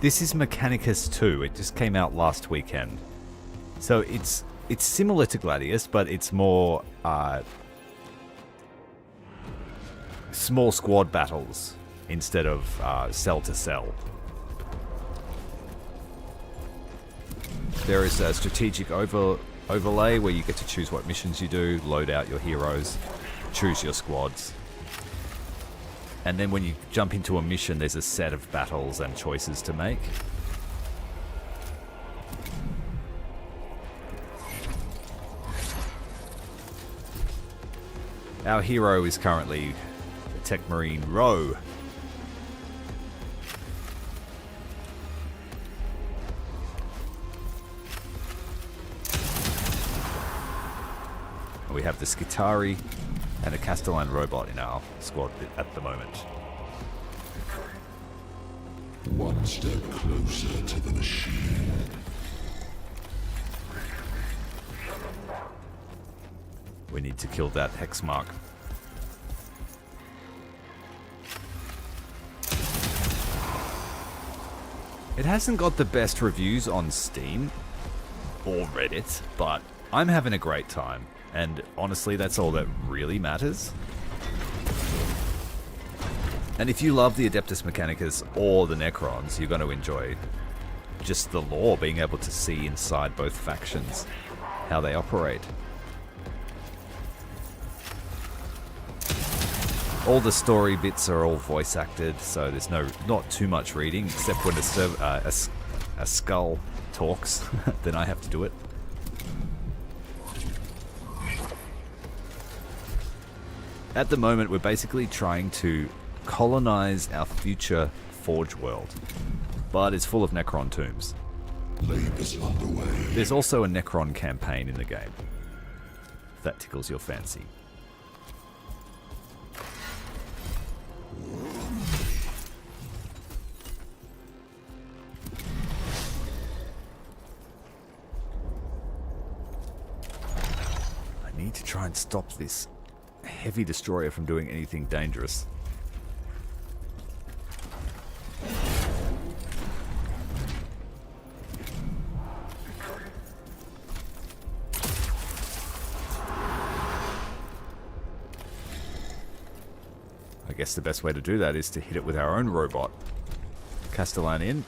S1: This is Mechanicus II. It just came out last weekend. So it's similar to Gladius, but it's more small squad battles instead of cell to cell. There is a strategic overlay where you get to choose what missions you do, load out your heroes, choose your squads. And then when you jump into a mission, there's a set of battles and choices to make. Our hero is currently Tech Marine Rowe. We have the Skitari and a Castellan robot in our squad at the moment.
S2: One step closer to the machine.
S1: We need to kill that hex mark. It hasn't got the best reviews on Steam or Reddit, but I'm having a great time. And honestly, that's all that really matters. And if you love the Adeptus Mechanicus or the Necrons, you're going to enjoy just the lore, being able to see inside both factions, how they operate. All the story bits are all voice acted, so there's not too much reading, except when a skull talks, then I have to do it. At the moment, we're basically trying to colonize our future Forge world, but it's full of Necron tombs.
S2: Labor's underway.
S1: There's also a Necron campaign in the game, if that tickles your fancy. I need to try and stop this heavy destroyer from doing anything dangerous. I guess the best way to do that is to hit it with our own robot. Castellan in.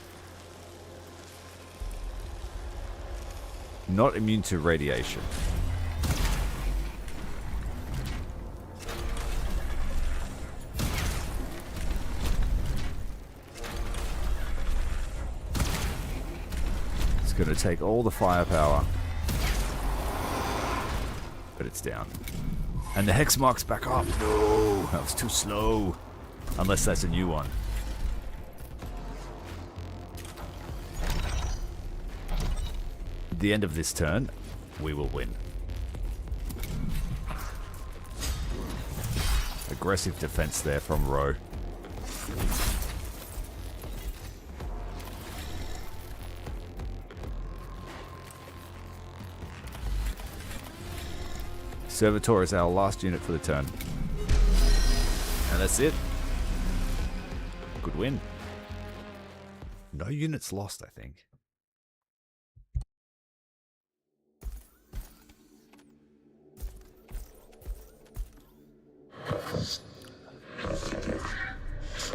S1: Not immune to radiation. It's going to take all the firepower. But it's down. And the hex mark's back up. No, that was too slow. Unless that's a new one. At the end of this turn, we will win. Aggressive defense there from Rowe. Servitor is our last unit for the turn. And that's it. Good win. No units lost, I think.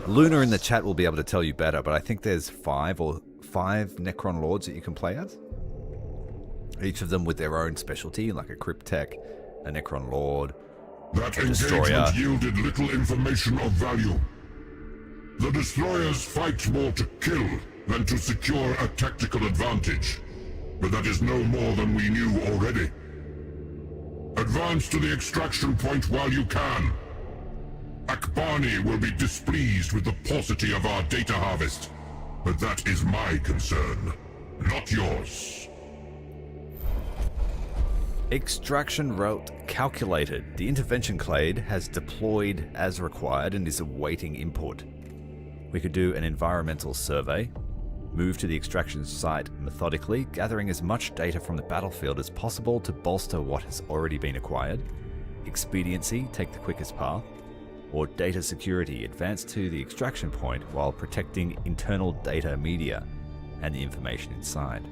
S1: Luna in the chat will be able to tell you better, but I think there's 5 or 5 Necron Lords that you can play as. Each of them with their own specialty, like a Crypt Tech, a Necron Lord,
S2: That
S1: a Destroyer.
S2: engagement yielded little information of value. The destroyers fight more to kill than to secure a tactical advantage. But that is no more than we knew already. Advance to the extraction point while you can. Akbani will be displeased with the paucity of our data harvest. But that is my concern, not yours.
S1: Extraction route calculated. The intervention clade has deployed as required and is awaiting input. We could do an environmental survey, move to the extraction site methodically, gathering as much data from the battlefield as possible to bolster what has already been acquired. Expediency, take the quickest path. Or data security, advance to the extraction point while protecting internal data media and the information inside.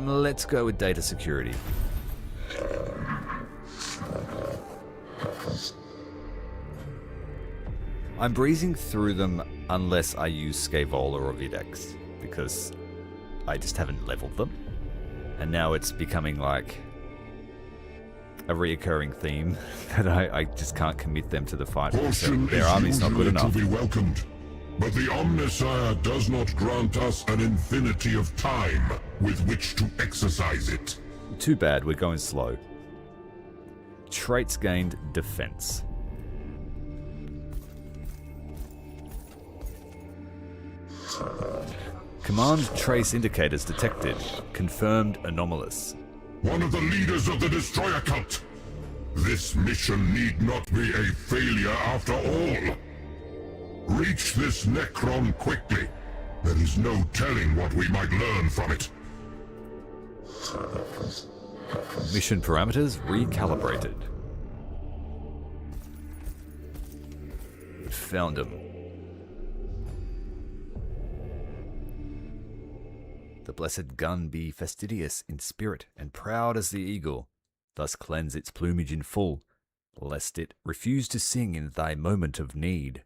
S1: Let's go with data security. I'm breezing through them unless I use Scavola or Videx, because I just haven't leveled them. And now it's becoming like a reoccurring theme that I just can't commit them to the fight.
S2: Caution
S1: Their
S2: is
S1: army's not good
S2: usually
S1: enough.
S2: to be welcomed. But the Omnissiah does not grant us an infinity of time with which to exercise it.
S1: Too bad, we're going slow. Traits gained, defense. Command trace indicators detected. Confirmed anomalous.
S2: One of the leaders of the Destroyer cult. This mission need not be a failure after all. Reach this Necron quickly. There is no telling what we might learn from it.
S1: Mission parameters recalibrated. Found him. The blessed gun be fastidious in spirit and proud as the eagle, thus cleanse its plumage in full, lest it refuse to sing in thy moment of need.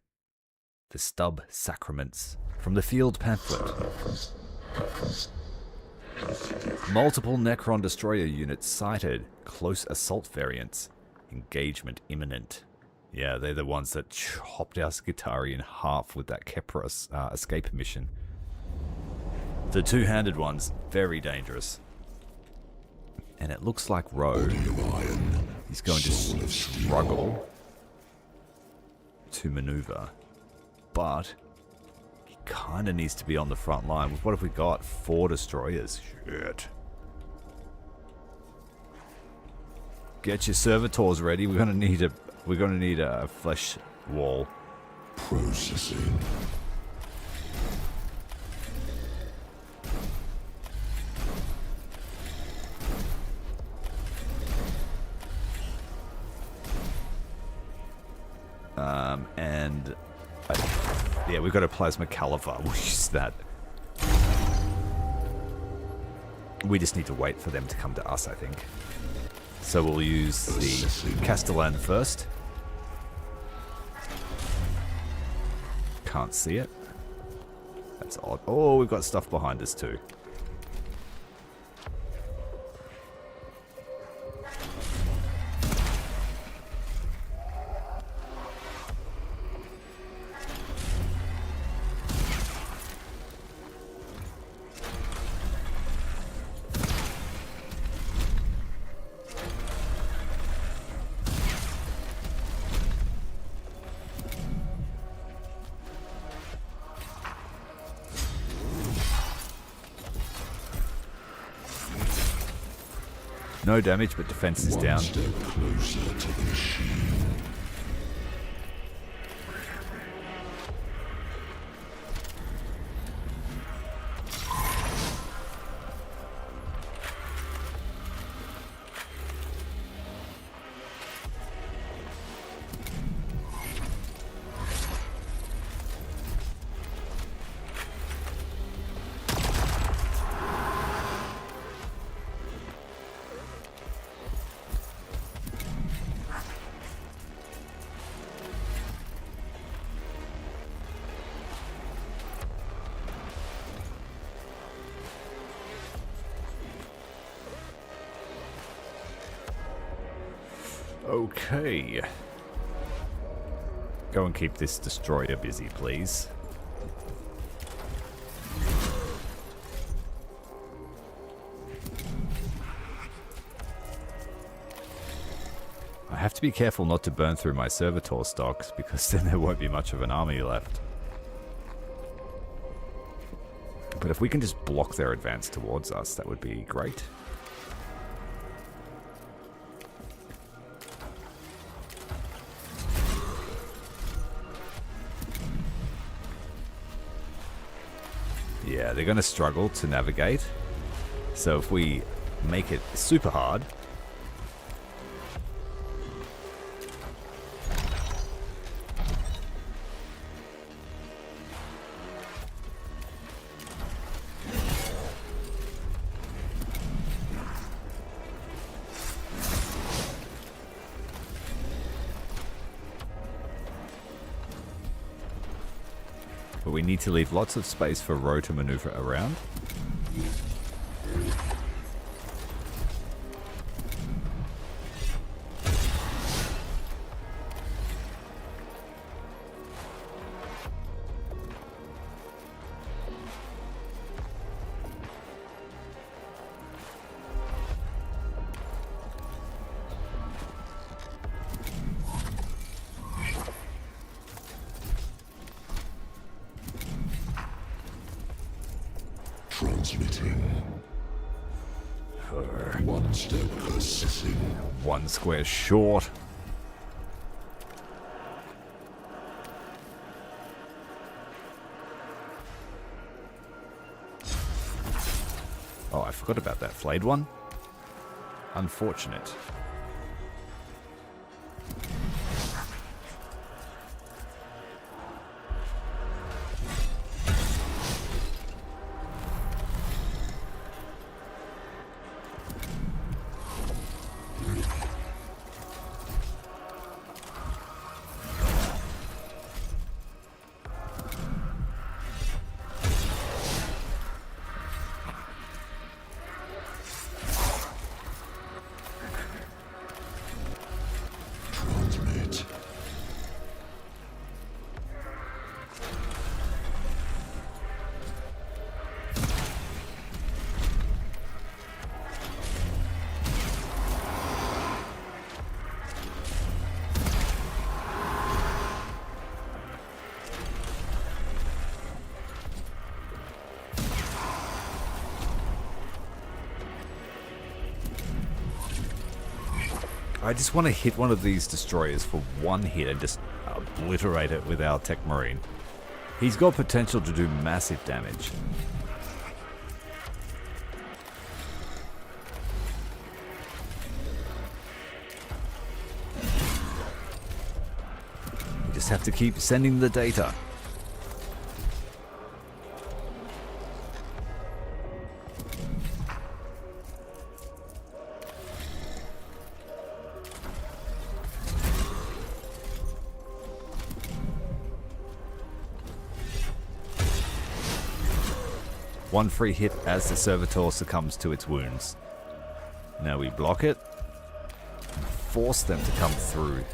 S1: The stub sacraments from the field pamphlet. Multiple Necron destroyer units sighted, close assault variants, engagement imminent. Yeah, they're the ones that chopped our Skitarii in half with that Kepros escape mission. The two-handed ones, very dangerous. And it looks like Rogue is going to struggle to maneuver. But he kind of needs to be on the front line. What have we got? 4 destroyers. Shit. Get your servitors ready. We're gonna need a flesh wall.
S2: Processing.
S1: And yeah, we've got a plasma caliver. We'll use that. We just need to wait for them to come to us, I think. So we'll use the Castellan first. Can't see it. That's odd. Oh, we've got stuff behind us too. No damage, but defense is down.
S2: Step closer to the shield.
S1: Okay. Go and keep this destroyer busy, please. I have to be careful not to burn through my servitor stocks, because then there won't be much of an army left. But if we can just block their advance towards us, that would be great. Yeah, they're going to struggle to navigate. So if we make it super hard... But we need to leave lots of space for Ro to maneuver around.
S2: Transmitting. One step persisting.
S1: One square short. Oh, I forgot about that flayed one. Unfortunate. I just want to hit one of these destroyers for one hit and just obliterate it with our Tech Marine. He's got potential to do massive damage. We just have to keep sending the data. One free hit as the servitor succumbs to its wounds. Now we block it and force them to come through.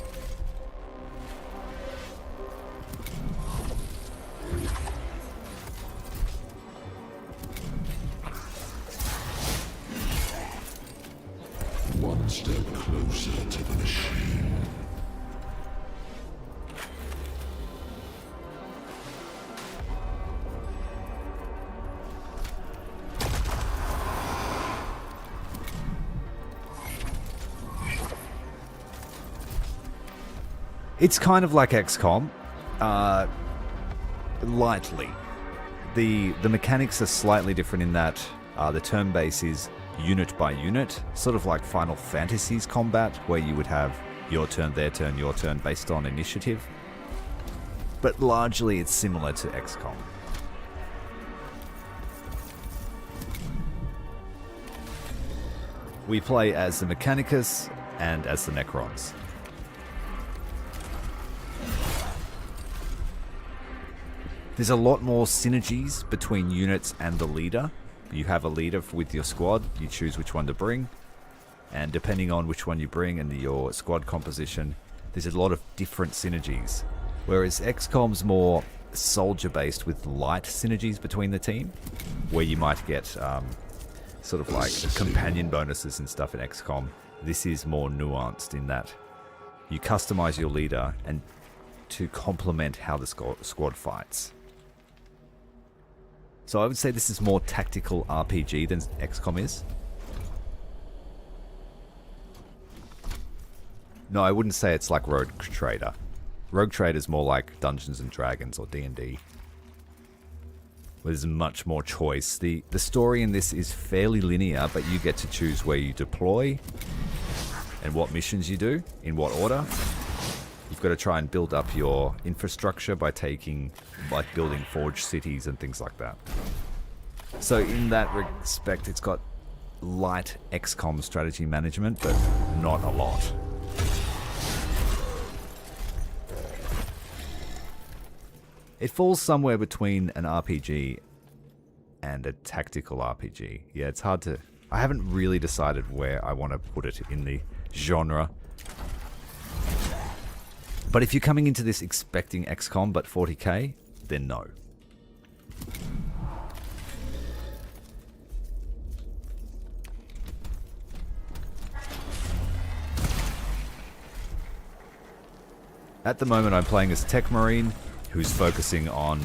S2: One step closer to the machine.
S1: It's kind of like XCOM, lightly. The mechanics are slightly different in that the turn base is unit by unit, sort of like Final Fantasy's combat, where you would have your turn, their turn, your turn based on initiative. But largely it's similar to XCOM. We play as the Mechanicus and as the Necrons. There's a lot more synergies between units and the leader. You have a leader with your squad, you choose which one to bring. And depending on which one you bring and your squad composition, there's a lot of different synergies. Whereas XCOM's more soldier-based with light synergies between the team, where you might get sort of like companion bonuses and stuff in XCOM. This is more nuanced in that you customize your leader and to complement how the squad fights. So I would say this is more tactical RPG than XCOM is. No, I wouldn't say it's like Rogue Trader. Rogue Trader is more like Dungeons and Dragons or D&D. Where there's much more choice. The story in this is fairly linear, but you get to choose where you deploy and what missions you do, in what order. You've got to try and build up your infrastructure by building forge cities and things like that. So in that respect, it's got light XCOM strategy management, but not a lot. It falls somewhere between an RPG and a tactical RPG. Yeah, it's hard to... I haven't really decided where I want to put it in the genre. But if you're coming into this expecting XCOM but 40k, then no. At the moment I'm playing as Tech Marine, who's focusing on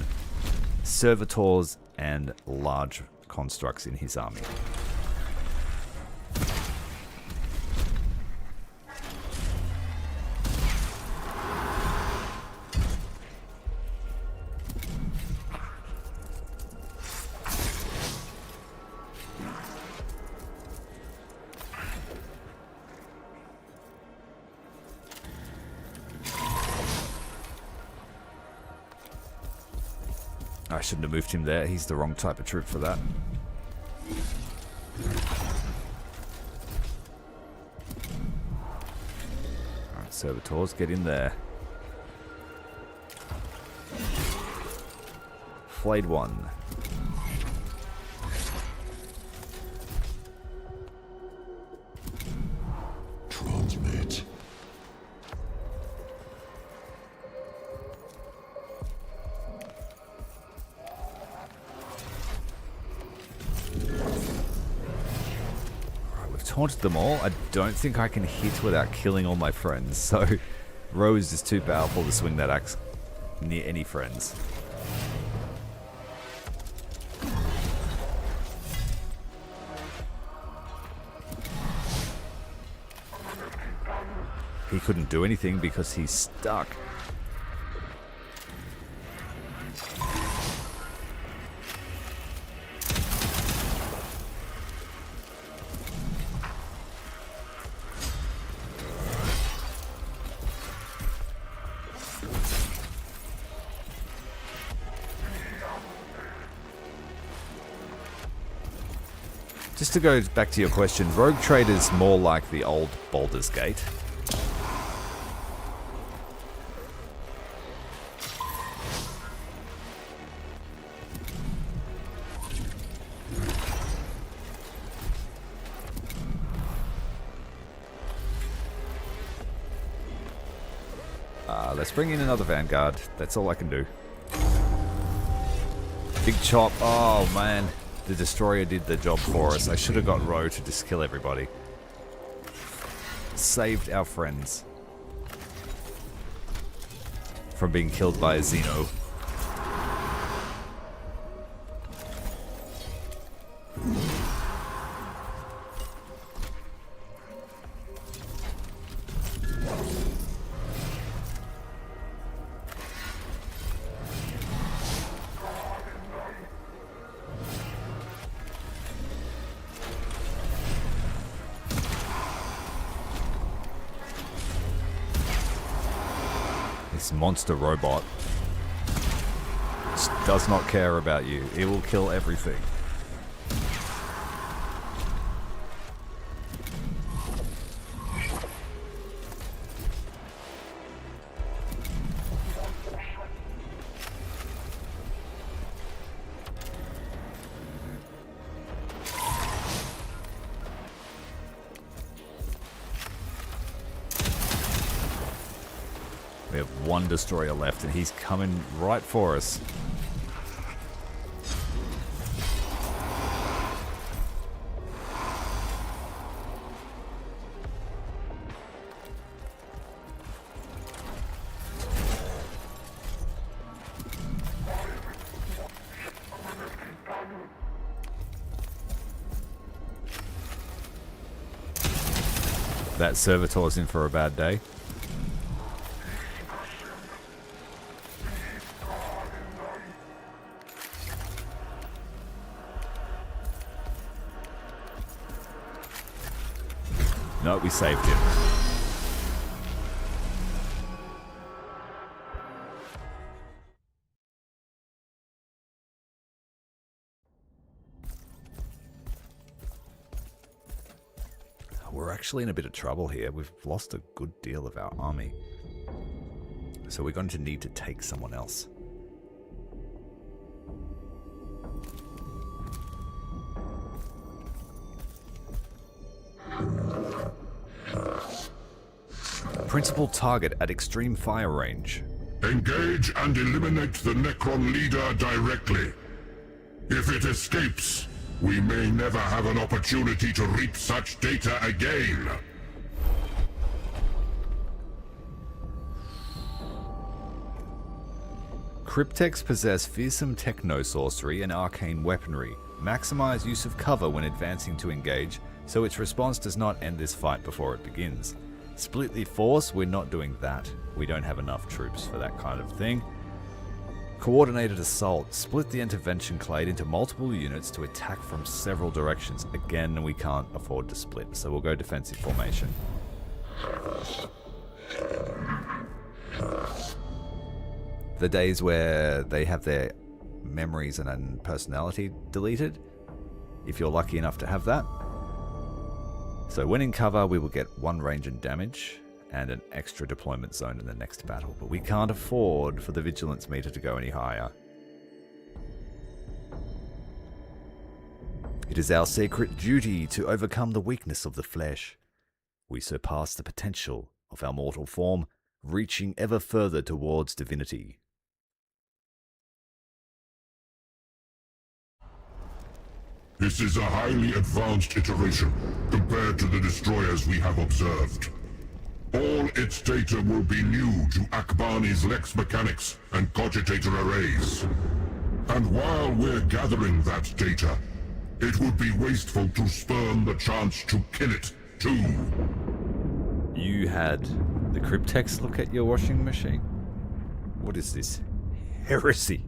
S1: servitors and large constructs in his army. I shouldn't have moved him there. He's the wrong type of troop for that. Alright, servitors, get in there. Flayed one.
S2: Transmit.
S1: Taunted them all. I don't think I can hit without killing all my friends, so Rose is too powerful to swing that axe near any friends. He couldn't do anything because he's stuck. Just to go back to your question, Rogue Trader's more like the old Baldur's Gate. Let's bring in another Vanguard. That's all I can do. Big chop. Oh, man. The Destroyer did the job for us. I should have got Roe to just kill everybody. Saved our friends from being killed by a Xeno. Monster robot just does not care about you. It will kill everything. We have one destroyer left, and he's coming right for us. That servitor's in for a bad day. No, we saved him. We're actually in a bit of trouble here. We've lost a good deal of our army. So we're going to need to take someone else. Principal target at extreme fire range.
S2: Engage and eliminate the Necron leader directly. If it escapes, we may never have an opportunity to reap such data again.
S1: Cryptechs possess fearsome techno-sorcery and arcane weaponry. Maximize use of cover when advancing to engage, so its response does not end this fight before it begins. Split the force, we're not doing that. We don't have enough troops for that kind of thing. Coordinated assault. Split the intervention clade into multiple units to attack from several directions. Again, we can't afford to split, so we'll go defensive formation. The days where they have their memories and personality deleted, if you're lucky enough to have that. So when in cover, we will get 1 range and damage, and an extra deployment zone in the next battle, but we can't afford for the vigilance meter to go any higher. It is our sacred duty to overcome the weakness of the flesh. We surpass the potential of our mortal form, reaching ever further towards divinity.
S2: This is a highly advanced iteration compared to the destroyers we have observed. All its data will be new to Akbani's Lex Mechanics and Cogitator arrays. And while we're gathering that data, it would be wasteful to spurn the chance to kill it, too.
S1: You had the Cryptechs look at your washing machine? What is this? Heresy.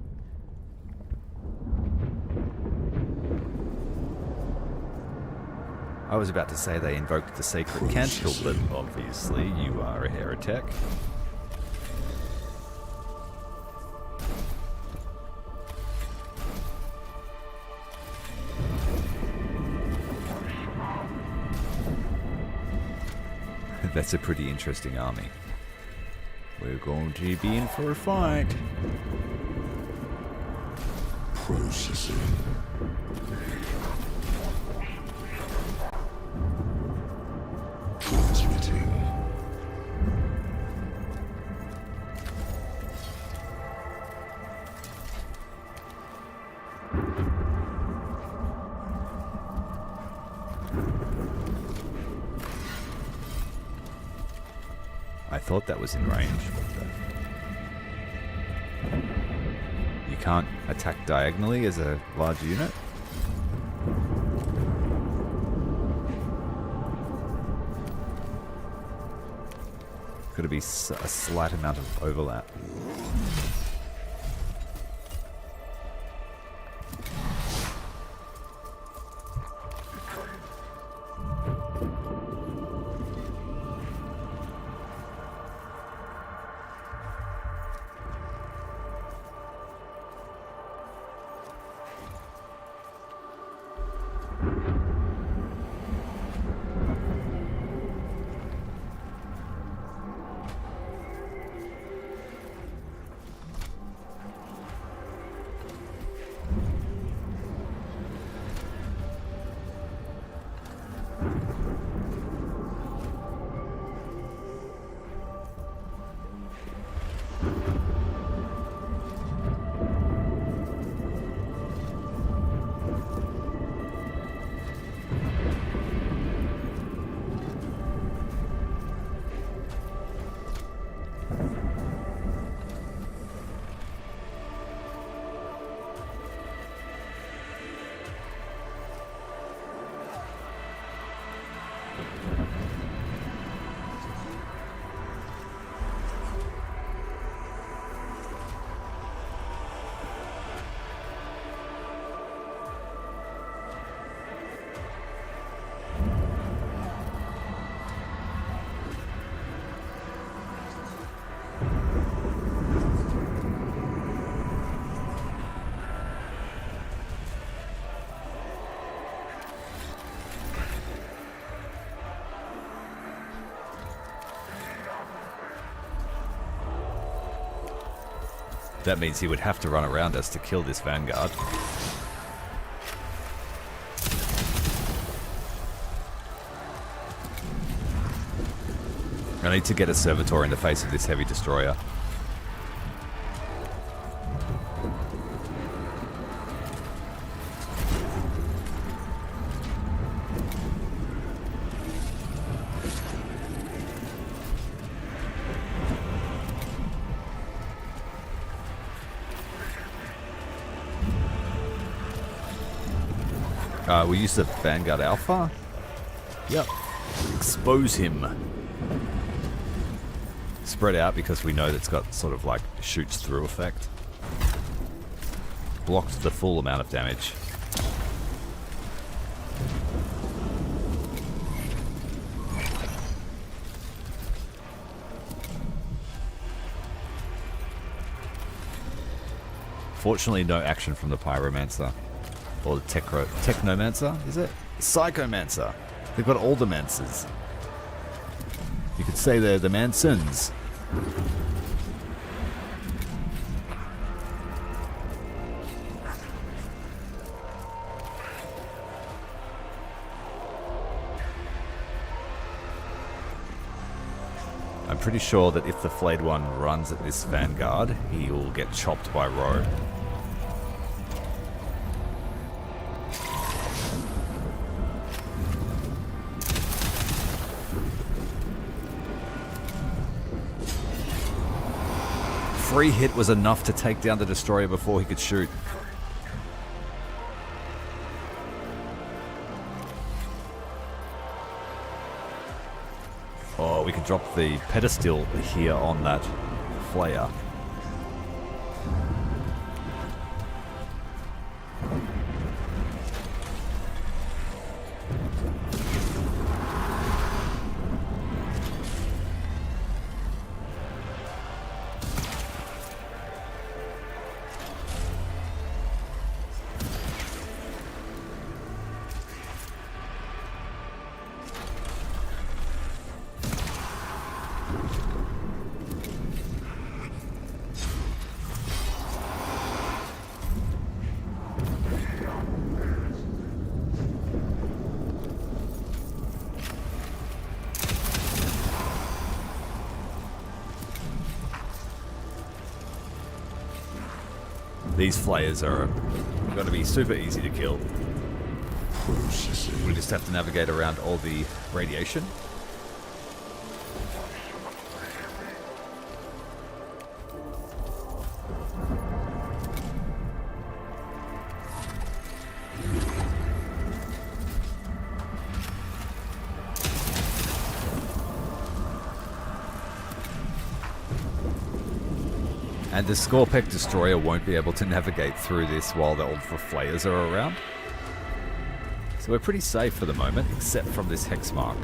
S1: I was about to say they invoked the sacred cancel, but obviously you are a heretic. That's a pretty interesting army. We're going to be in for a fight.
S6: Processing. Transmitting.
S1: I thought that was in range, but you can't attack diagonally as a large unit. Could be a slight amount of overlap. That means he would have to run around us to kill this Vanguard. I need to get a servitor in the face of this heavy destroyer. We use the Vanguard Alpha. Yep. Expose him. Spread out because we know that's got sort of like shoots through effect. Blocks the full amount of damage. Fortunately, no action from the Pyromancer. Or the Technomancer, is it? Psychomancer. They've got all the Mancers. You could say they're the Mansons. I'm pretty sure that if the Flayed One runs at this Vanguard, he will get chopped by Ro. Free hit was enough to take down the destroyer before he could shoot. Oh, we could drop the pedestal here on that flayer. These flayers are going to be super easy to kill. We just have to navigate around all the radiation. And the Scorpec Destroyer won't be able to navigate through this while the Ultra Flayers are around. So we're pretty safe for the moment, except from this Hex Mark.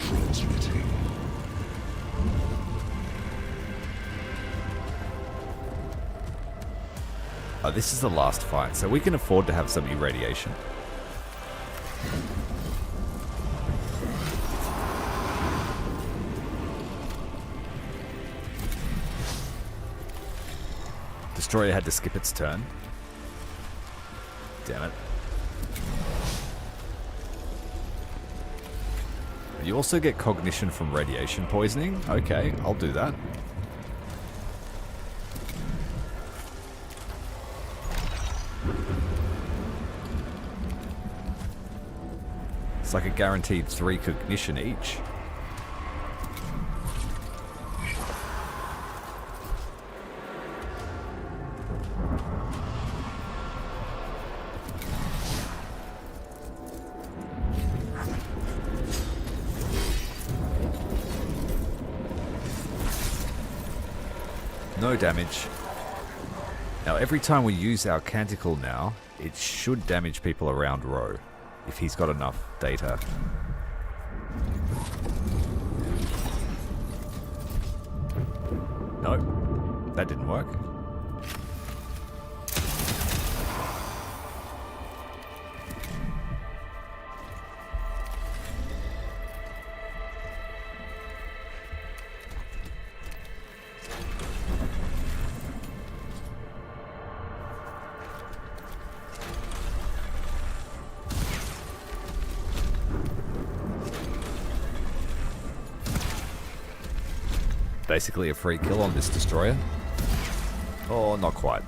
S2: Transmitting.
S1: This is the last fight, so we can afford to have some irradiation. Destroyer had to skip its turn. Damn it. You also get cognition from radiation poisoning? Okay, I'll do that. It's like a guaranteed 3 cognition each. No damage. Now every time we use our Canticle now, it should damage people around Ro, if he's got enough data. No, that didn't work. basically a free kill on this destroyer. Oh, not quite.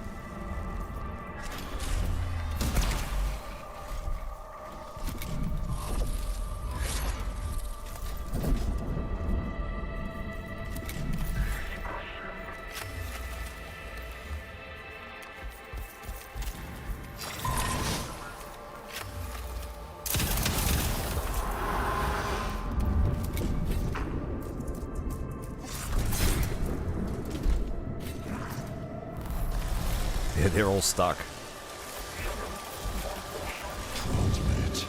S1: Yeah, they're all stuck.
S2: Ultimate.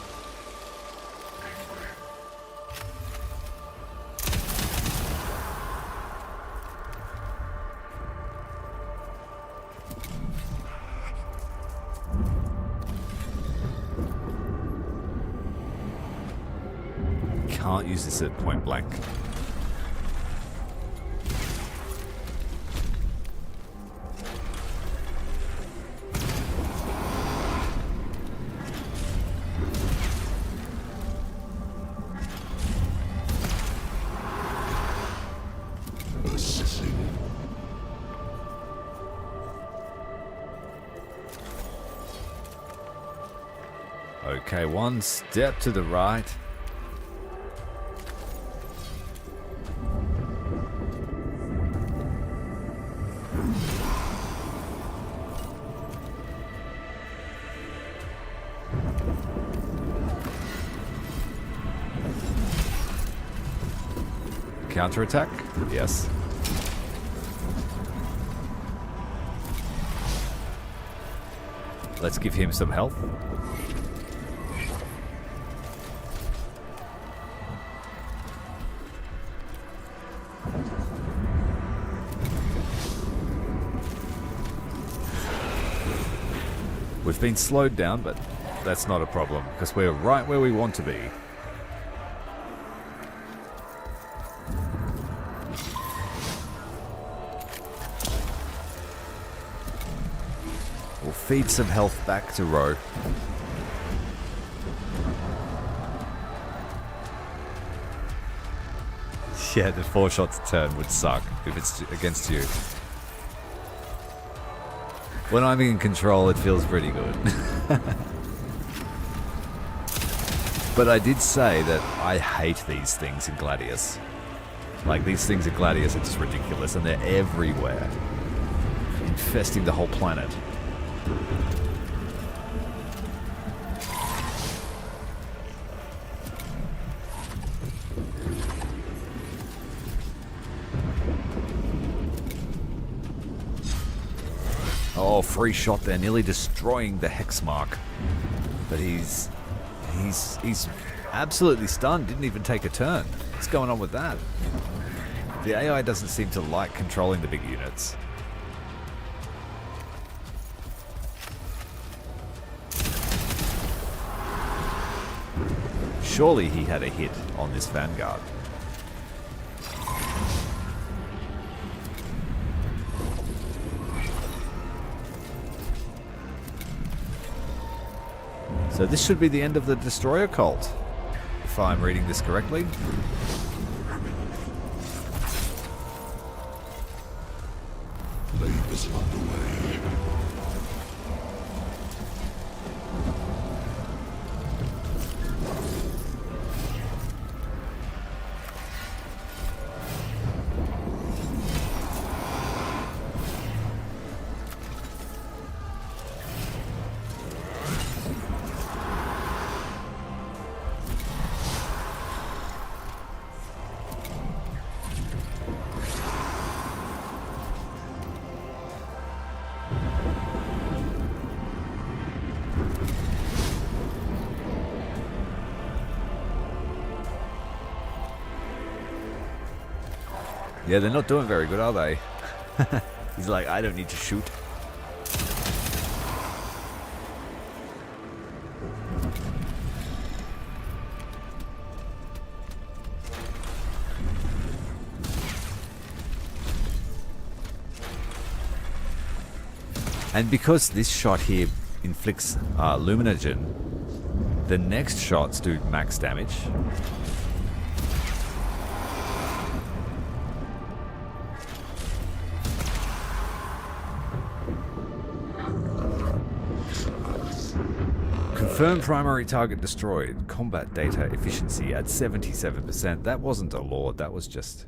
S1: Can't use this at point blank.
S2: Assessing.
S1: Okay, one step to the right. Counterattack? Yes. Let's give him some health. We've been slowed down, but that's not a problem, because we're right where we want to be. We'll feed some health back to Ro. Yeah, the 4 shots a turn would suck if it's against you. When I'm in control, it feels pretty good. But I did say that I hate these things in Gladius. Like, these things in Gladius are just ridiculous, and they're everywhere. Infesting the whole planet. Oh, free shot there, nearly destroying the hex mark. But he's absolutely stunned, didn't even take a turn. What's going on with that? The AI doesn't seem to like controlling the big units. Surely he had a hit on this Vanguard. So this should be the end of the Destroyer cult, if I'm reading this correctly.
S2: Labors underway.
S1: Yeah, they're not doing very good, are they? He's like, I don't need to shoot. And because this shot here inflicts Luminogen, the next shots do max damage.
S2: there.
S1: primary target destroyed. Combat data efficiency at 77%. That wasn't a lord, that was just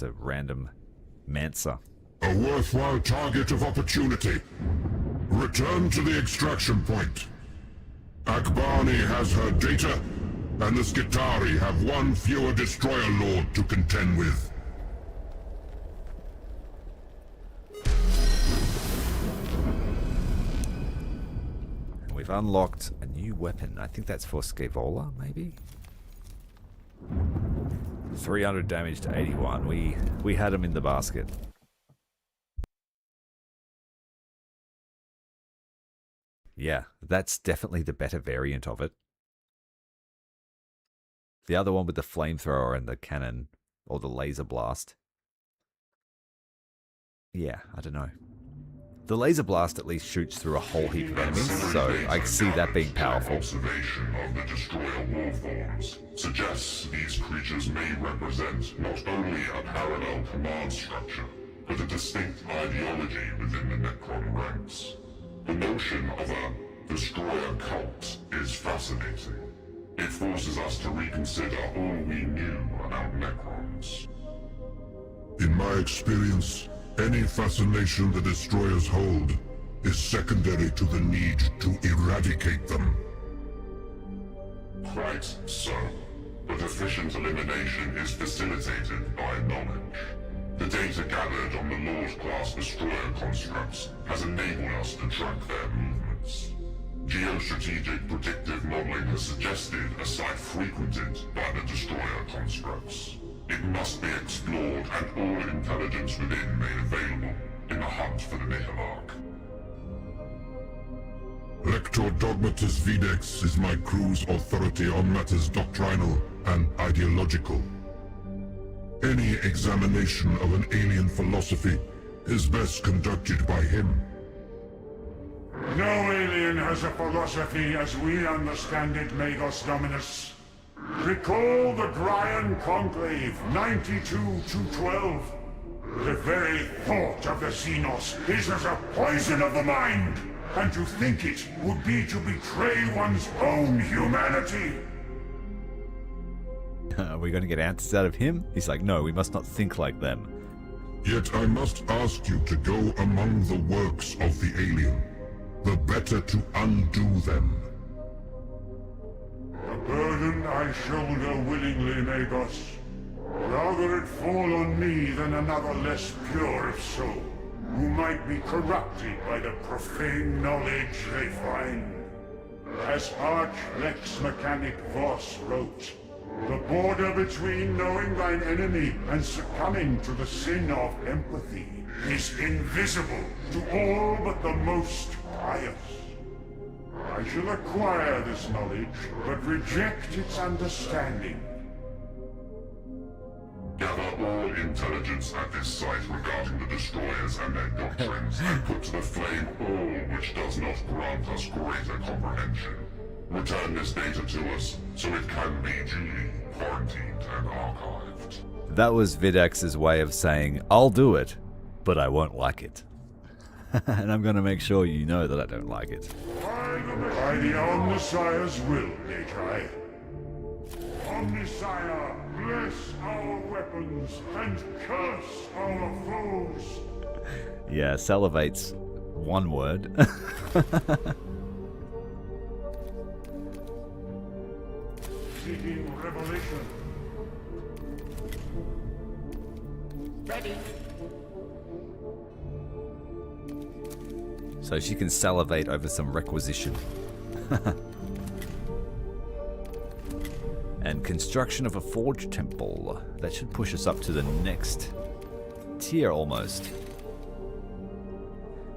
S1: a random Mancer.
S2: A worthwhile target of opportunity. Return to the extraction point. Akbani has her data, and the Skitari have one fewer destroyer lord to contend with.
S1: We've unlocked a new weapon. I think that's for Scaevola, maybe? 300 damage to 81. We had him in the basket. Yeah, that's definitely the better variant of it. The other one with the flamethrower and the cannon, or the laser blast. Yeah, I don't know. The laser blast at least shoots through a whole heap of enemies, so I see that being powerful.
S2: Observation of the destroyer war forms suggests these creatures may represent not only a parallel command structure, but a distinct ideology within the Necron ranks. The notion of a destroyer cult is fascinating. It forces us to reconsider all we knew about Necrons. In my experience, any fascination the destroyers hold is secondary to the need to eradicate them.
S8: Quite so. But efficient elimination is facilitated by knowledge. The data gathered on the Lord-class destroyer constructs has enabled us to track their movements. Geostrategic predictive modeling has suggested a site frequented by the destroyer constructs. It must be explored and all intelligence within made available in the hunt for the Nihilarch.
S2: Lector Dogmatus Videx is my crew's authority on matters doctrinal and ideological. Any examination of an alien philosophy is best conducted by him.
S9: No alien has a philosophy as we understand it, Magos Dominus. Recall the Gryan Conclave 92-12. The very thought of the Xenos is as a poison of the mind, and to think it would be to betray one's own humanity.
S1: Are we going to get answers out of him? He's like, no, we must not think like them.
S2: Yet I must ask you to go among the works of the alien, the better to undo them.
S9: A burden I shoulder willingly, Magos. Rather it fall on me than another less pure of soul, who might be corrupted by the profane knowledge they find. As Arch-Lex Mechanic Voss wrote, the border between knowing thine enemy and succumbing to the sin of empathy is invisible to all but the most pious. I shall acquire this knowledge, but reject its understanding.
S8: Gather all intelligence at this site regarding the destroyers and their doctrines, and put to the flame all which does not grant us greater comprehension. Return this data to us, so it can be duly quarantined and archived.
S1: That was Videx's way of saying, I'll do it, but I won't like it. And I'm going to make sure you know that I don't like it.
S9: By the Omnissiah's will, Magi. Omnissiah, bless our weapons and curse our foes.
S1: Yeah, salivate's one word.
S9: Seeking revelation.
S3: Ready.
S1: So she can salivate over some requisition. And construction of a forge temple. That should push us up to the next tier almost.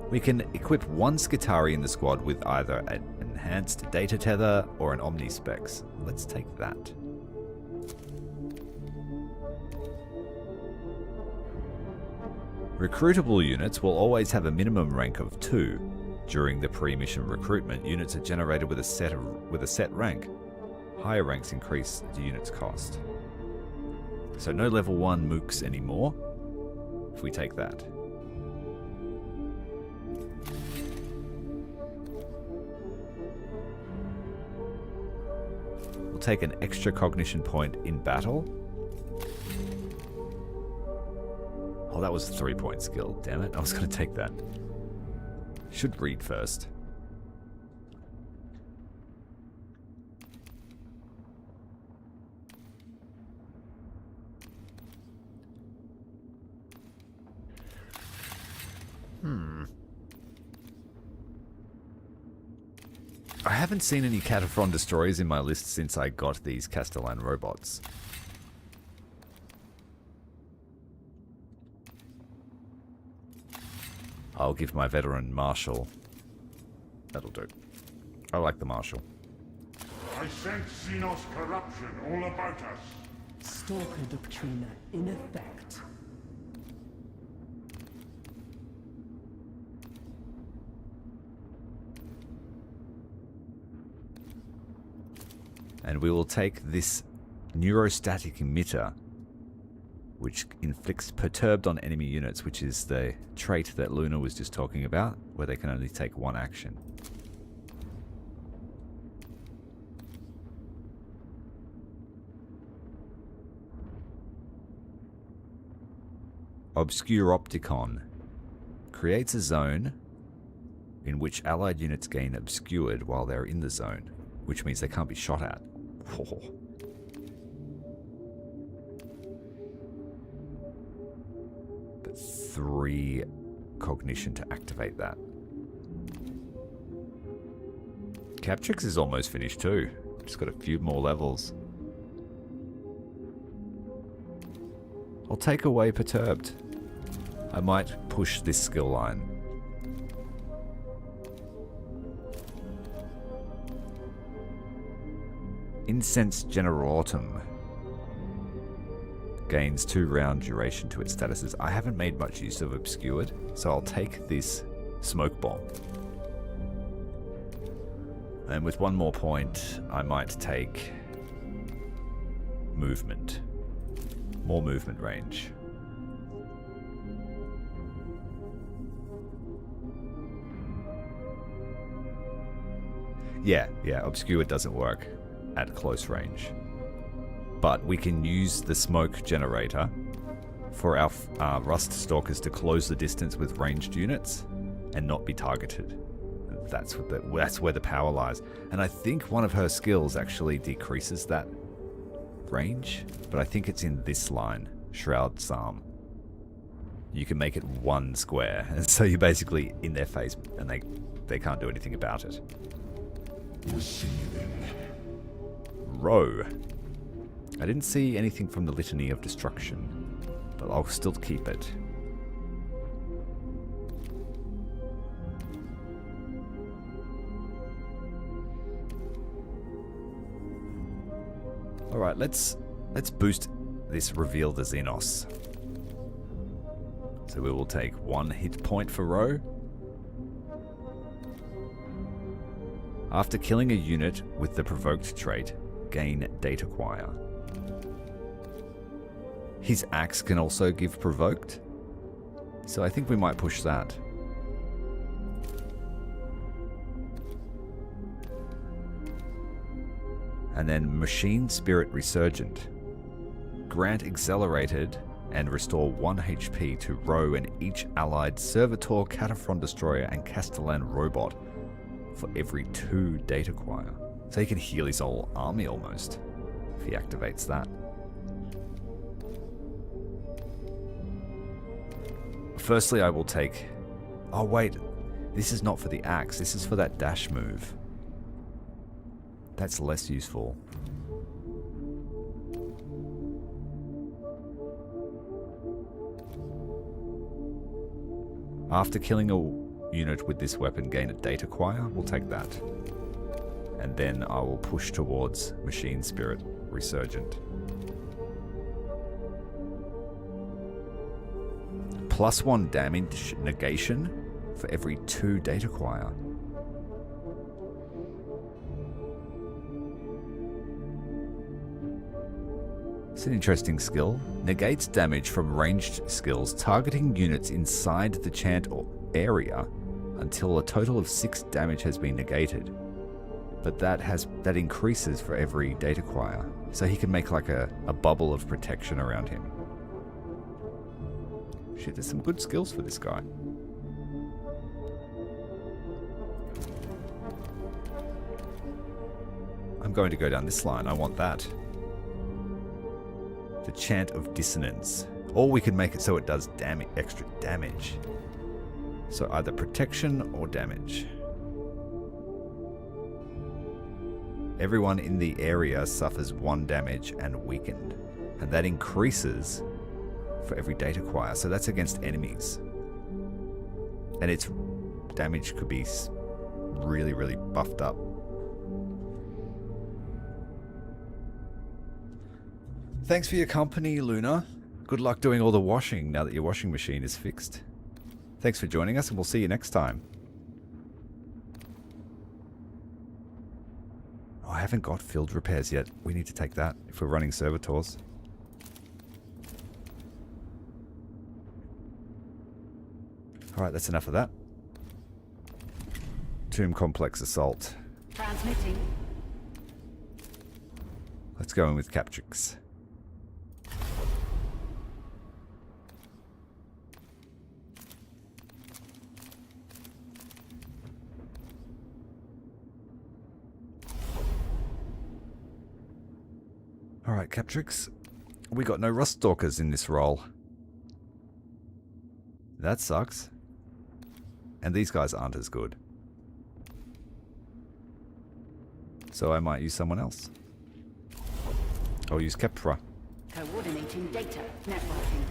S1: We can equip one Skitari in the squad with either an enhanced data tether or an Omnispecs. Let's take that. Recruitable units will always have a minimum rank of 2. During the pre-mission recruitment, units are generated with a set rank. Higher ranks increase the unit's cost. So no level 1 mooks anymore, if we take that. take an extra cognition point in battle. Oh, that was a 3-point skill. Damn it. I was going to take that. Should read first. I haven't seen any Cataphrone destroyers in my list since I got these Castellan robots. I'll give my veteran Marshal. That'll do. I like the Marshal.
S9: I sense Xenos corruption all about us.
S4: Stalker Doctrina in effect.
S1: And we will take this neurostatic emitter, which inflicts perturbed on enemy units, which is the trait that Luna was just talking about, where they can only take one action. Obscure Opticon creates a zone in which allied units gain obscured while they're in the zone, which means they can't be shot at. Oh. But 3 cognition to activate that. Captrix is almost finished too. Just got a few more levels. I'll take away Perturbed. I might push this skill line. Incense Generatum gains 2 round duration to its statuses. I haven't made much use of Obscured, so I'll take this Smoke Bomb. And with 1 more point, I might take Movement. More movement range. Yeah, Obscured doesn't work at close range. But we can use the smoke generator for our Rust Stalkers to close the distance with ranged units and not be targeted. That's where the power lies. And I think one of her skills actually decreases that range, but I think it's in this line, Shroud Psalm. You can make it 1 square, and so you're basically in their face and they can't do anything about it. Row. I didn't see anything from the Litany of Destruction, but I'll still keep it. Alright, let's boost this Reveal the Xenos. So we will take 1 hit point for Row. After killing a unit with the Provoked trait, gain Data Acquire. His axe can also give Provoked, so I think we might push that. And then Machine Spirit Resurgent. Grant Accelerated and restore 1 HP to Row and each allied Servitor, Cataphrone Destroyer and Castellan Robot for every 2 Data Acquire. So he can heal his whole army almost if he activates that. Firstly, I will take... Oh wait, this is not for the axe, this is for that dash move. That's less useful. After killing a unit with this weapon, gain a Data Acquire. We'll take that. And then I will push towards Machine Spirit Resurgent. +1 damage negation for every 2 Data Acquire. It's an interesting skill. Negates damage from ranged skills targeting units inside the chant or area until a total of 6 damage has been negated. but that increases for every data acquire. So he can make like a bubble of protection around him. Shit, there's some good skills for this guy. I'm going to go down this line. I want that. The Chant of Dissonance. Or we could make it so it does extra damage. So either protection or damage. Everyone in the area suffers 1 damage and weakened. And that increases for every data acquire. So that's against enemies. And its damage could be really, really buffed up. Thanks for your company, Luna. Good luck doing all the washing now that your washing machine is fixed. Thanks for joining us, and we'll see you next time. Oh, I haven't got field repairs yet. We need to take that if we're running servitors. Alright, that's enough of that. Tomb Complex Assault.
S3: Transmitting.
S1: Let's go in with Captrix. Alright, Captrix. We got no Rust Stalkers in this role. That sucks. And these guys aren't as good. So I might use someone else. I'll use Kepra.
S3: Coordinating data. Networking.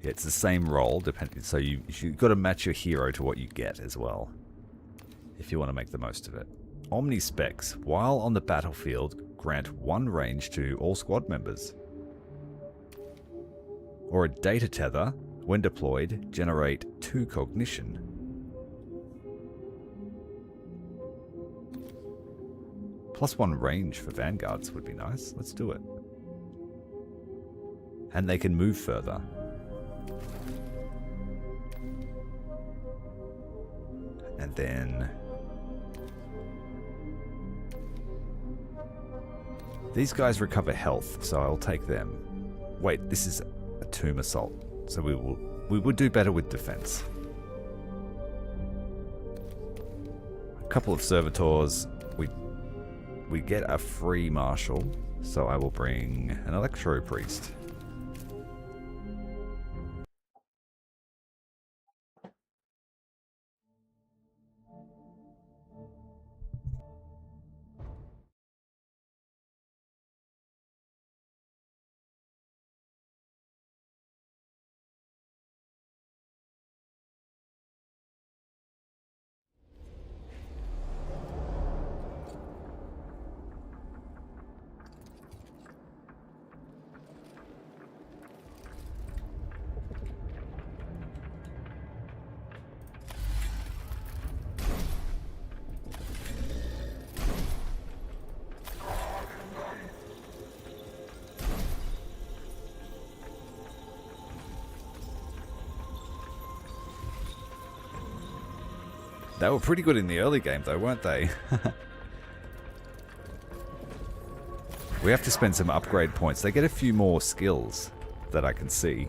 S1: Yeah, it's the same role, depending. So you've got to match your hero to what you get as well, if you want to make the most of it. Omni specs, while on the battlefield, grant 1 range to all squad members. Or a data tether, when deployed, generate 2 cognition. +1 range for vanguards would be nice. Let's do it. And they can move further. And then these guys recover health, so I'll take them. Wait, this is a tomb assault, so we would do better with defense. A couple of servitors. We get a free marshal, so I will bring an electro priest. They were pretty good in the early game though, weren't they? We have to spend some upgrade points. They get a few more skills that I can see.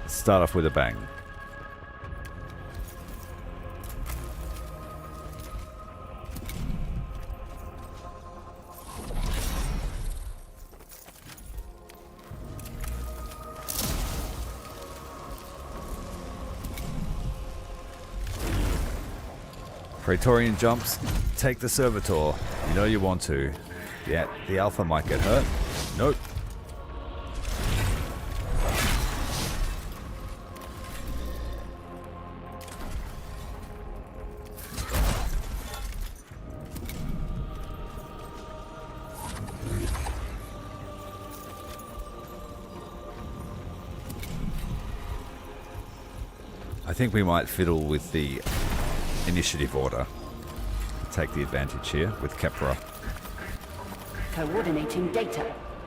S1: Start off with a bang. Praetorian jumps, take the servitor. You know you want to. Yeah, the alpha might get hurt. Nope. I think we might fiddle with the initiative order. Take the advantage here with Kepra.
S3: Coordinating data.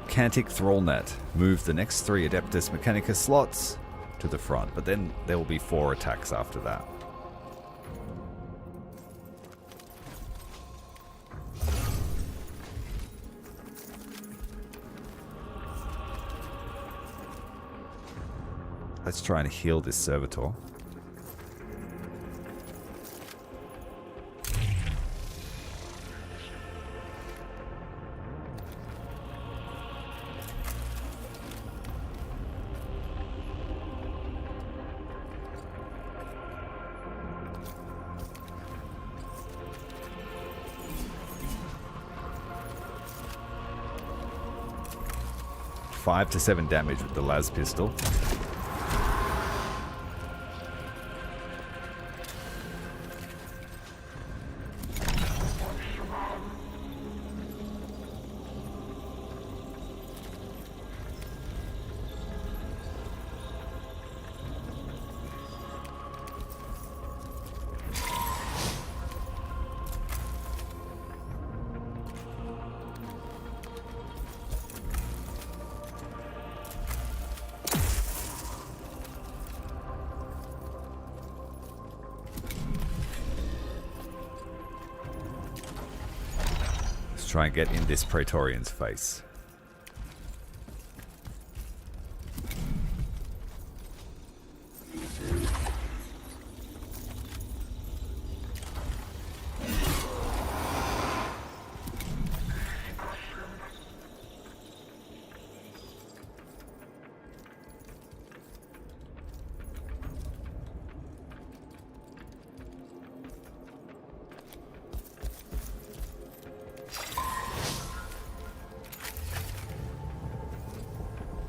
S1: Cantic Thrallnet. Move the next 3 Adeptus Mechanicus slots to the front, but then there will be 4 attacks after that. Let's try and heal this servitor. Five to 7 damage with the las pistol. Try and get in this Praetorian's face.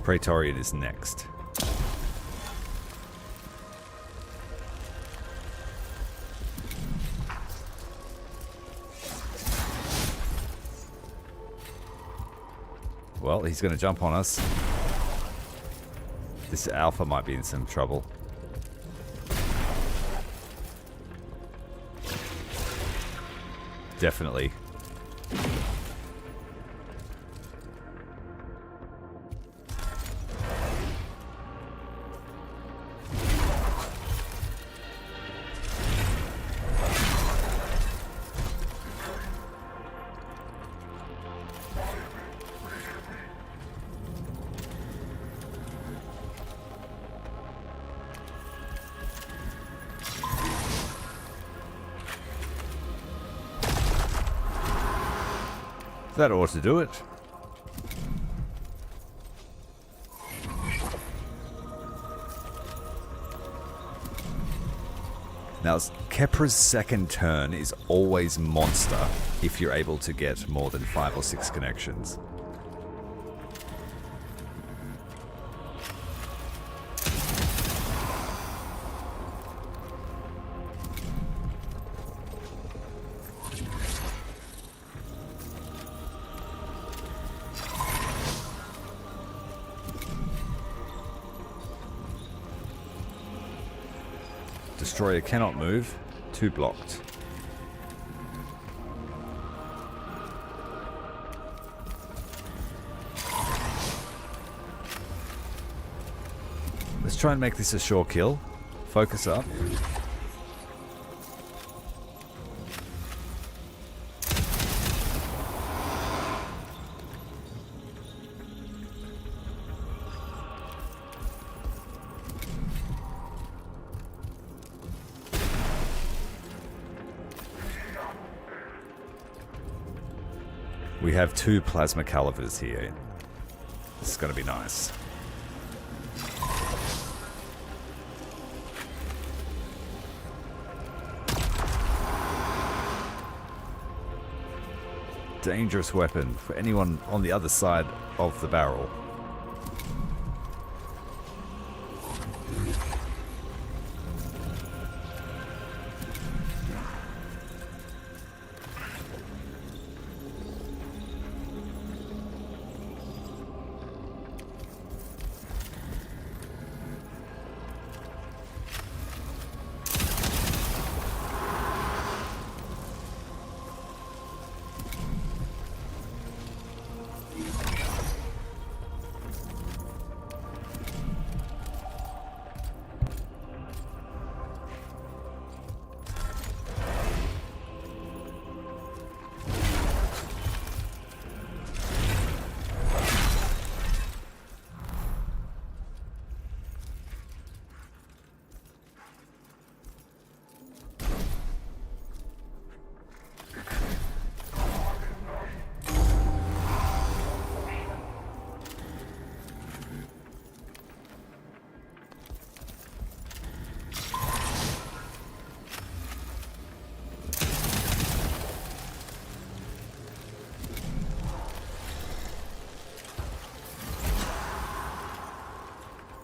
S1: Praetorian is next. Well, he's going to jump on us. This Alpha might be in some trouble. Definitely. That ought to do it. Now, Kepra's second turn is always monster if you're able to get more than 5 or 6 connections. Destroyer cannot move. 2 blocked. Let's try and make this a sure kill. Focus up. We have 2 plasma calivers here. This is going to be nice. dangerous weapon for anyone on the other side of the barrel.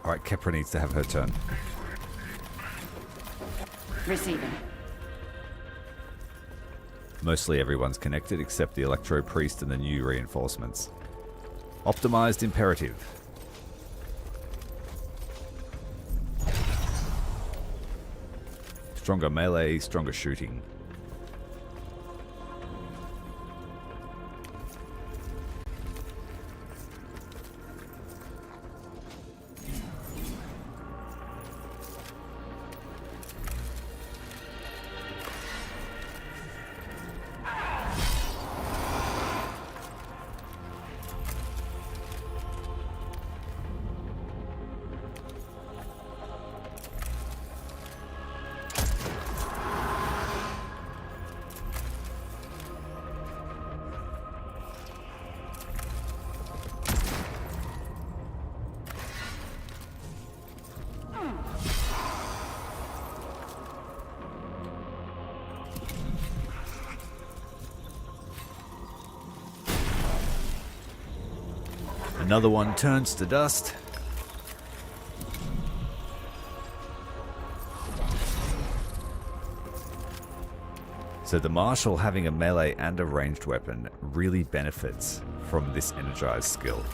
S1: Alright, Kepra needs to have her turn.
S3: Receiving.
S1: Mostly everyone's connected except the Electro Priest and the new reinforcements. Optimized imperative. Stronger melee, stronger shooting. Another one turns to dust. So the Marshal having a melee and a ranged weapon really benefits from this energized skill.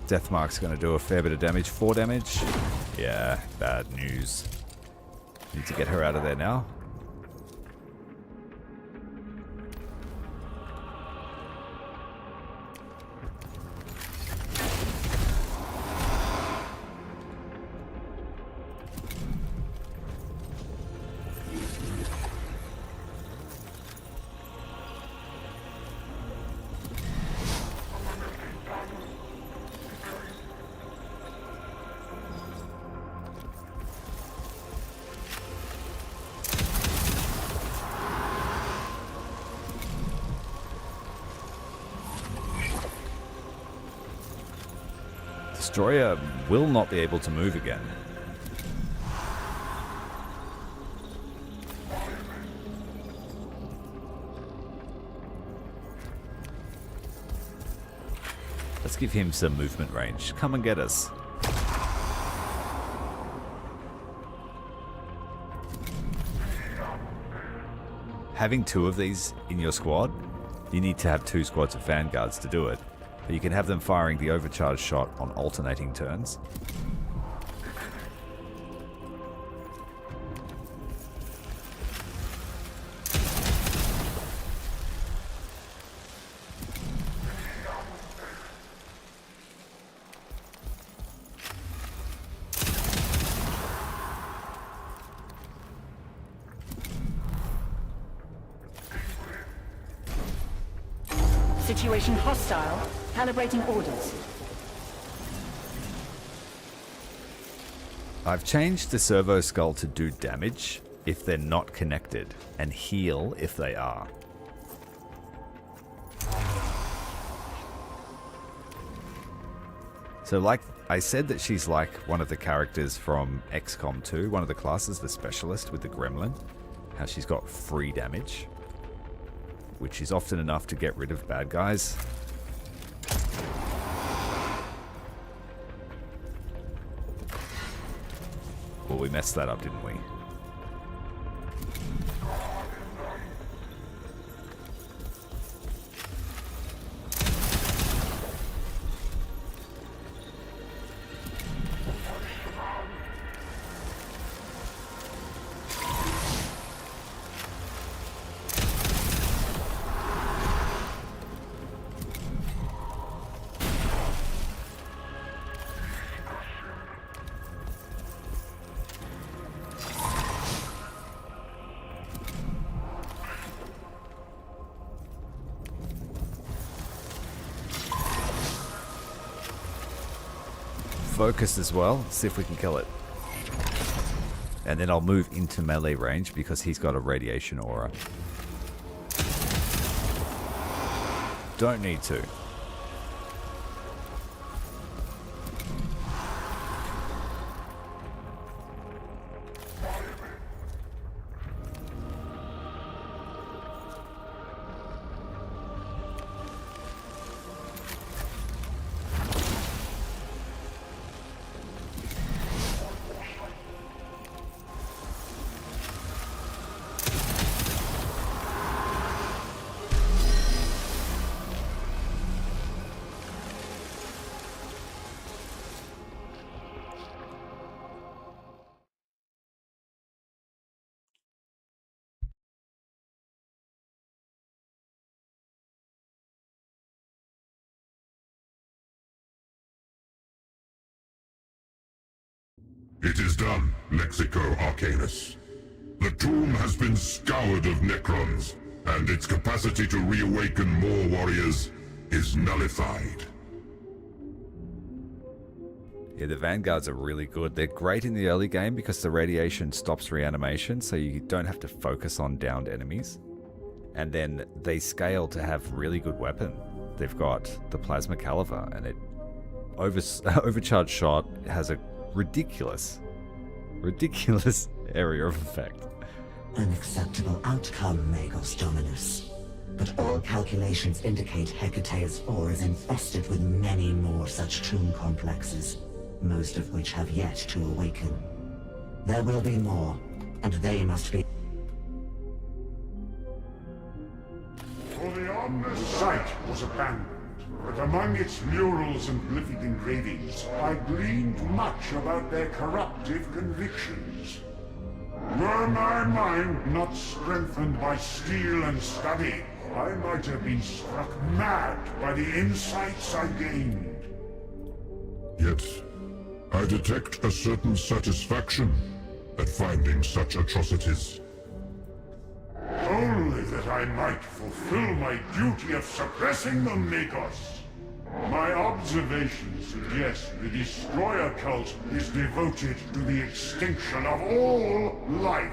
S1: Deathmark's going to do a fair bit of damage. 4 damage. Yeah, bad news. Need to get her out of there now. Destroyer will not be able to move again. Let's give him some movement range. Come and get us. Having 2 of these in your squad, you need to have 2 squads of vanguards to do it. But you can have them firing the overcharge shot on alternating turns.
S3: Situation hostile. Calibrating orders.
S1: I've changed the servo skull to do damage if they're not connected, and heal if they are. So like I said that she's like one of the characters from XCOM 2, one of the classes, the specialist with the gremlin, how she's got free damage, which is often enough to get rid of bad guys. Well, we messed that up, didn't we? Focus as well, see if we can kill it. And then I'll move into melee range because he's got a radiation aura. Don't need to.
S2: It is done, Lexico Arcanus. The tomb has been scoured of Necrons, and its capacity to reawaken more warriors is nullified.
S1: Yeah, the Vanguards are really good. They're great in the early game because the radiation stops reanimation, so you don't have to focus on downed enemies. And then they scale to have really good weapon. They've got the Plasma Caliber, and it overcharged shot has a ridiculous area of effect.
S5: An acceptable outcome, Magos Dominus. But all calculations indicate Hecate's 4 is infested with many more such tomb complexes, most of which have yet to awaken. There will be more, and they must be...
S9: For the ominous site was abandoned, but among its murals and glyphic engravings, I gleaned much about their corruptive convictions. Were my mind not strengthened by steel and study, I might have been struck mad by the insights I gained.
S2: Yet, I detect a certain satisfaction at finding such atrocities.
S9: Only that I might fulfill my duty of suppressing them, Magos. My observations suggest the Destroyer cult is devoted to the extinction of all life,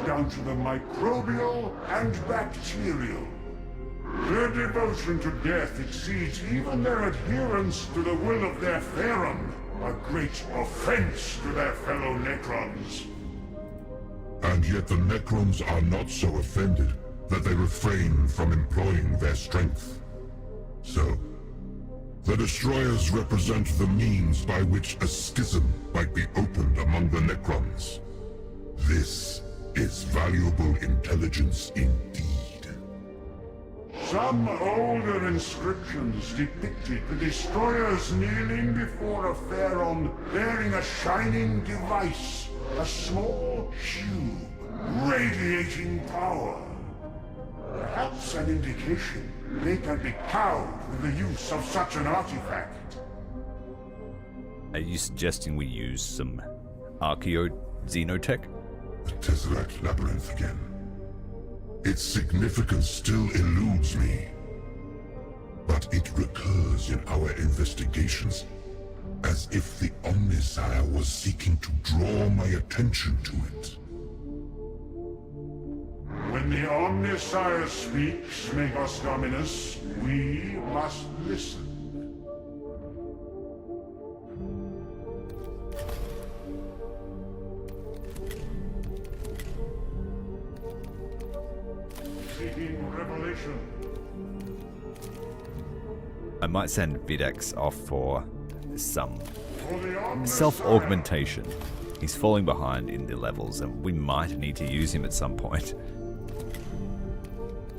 S9: down to the microbial and bacterial. Their devotion to death exceeds even their adherence to the will of their Pharaon, a great offense to their fellow Necrons.
S2: And yet the Necrons are not so offended that they refrain from employing their strength. So, the Destroyers represent the means by which a schism might be opened among the Necrons. This is valuable intelligence indeed.
S9: Some older inscriptions depicted the Destroyers kneeling before a Pharaon bearing a shining device, a small cube, radiating power. Perhaps an indication they can be cowed with the use of such an artifact.
S1: Are you suggesting we use some archaeo-xenotech?
S2: The Tesseract Labyrinth again. Its significance still eludes me. But it recurs in our investigations as as if the Omnissiah was seeking to draw my attention to it.
S9: When the Omnissiah speaks, Megos Dominus, we must listen. Seeking revelation.
S1: I might send Videx off for some
S9: For the Omnissiah.
S1: self-augmentation. He's falling behind in the levels, and we might need to use him at some point.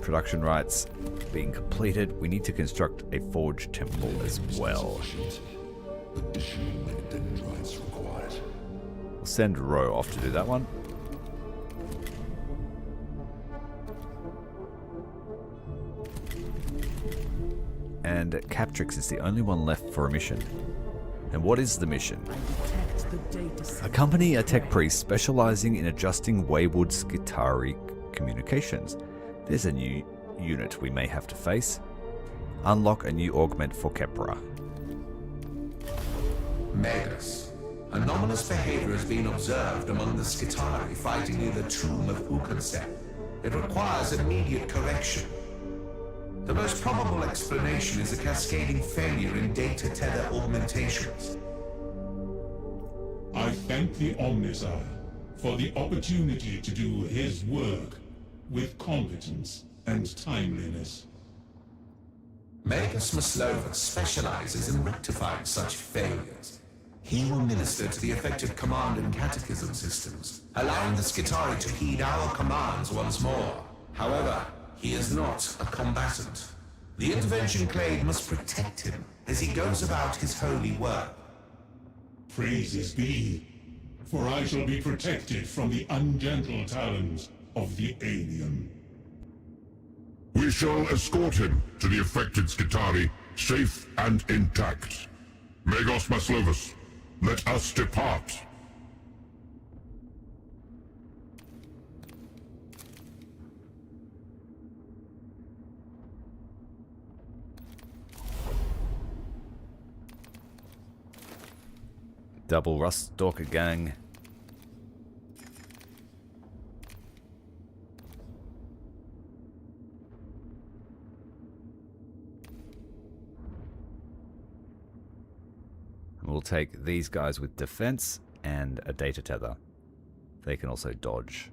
S1: Production rights being completed. We need to construct a forge temple as well. We'll send Ro off to do that one. And Captrix is the only one left for a mission. And what is the mission? Accompany a tech priest specializing in adjusting wayward Skitarii communications. There's a new unit we may have to face. Unlock a new augment for Kepra.
S10: Megas. Anomalous behavior has been observed among the Skitarii fighting near the tomb of Ukansep. It requires immediate correction. The most probable explanation is a cascading failure in data tether augmentations.
S11: I thank the Omnissiah for the opportunity to do his work with competence and timeliness.
S10: Mechanicus II specializes in rectifying such failures. He will minister to the effective command and catechism systems, allowing the Skitarii to heed our commands once more. However, he is not a combatant. The intervention clade must protect him as he goes about his holy work.
S11: Praises be, for I shall be protected from the ungentle talons of the alien.
S2: We shall escort him to the affected Skitarii, safe and intact. Megos Maslovus, let us depart.
S1: Double Rust Stalker gang. We'll take these guys with defense and a data tether. They can also dodge.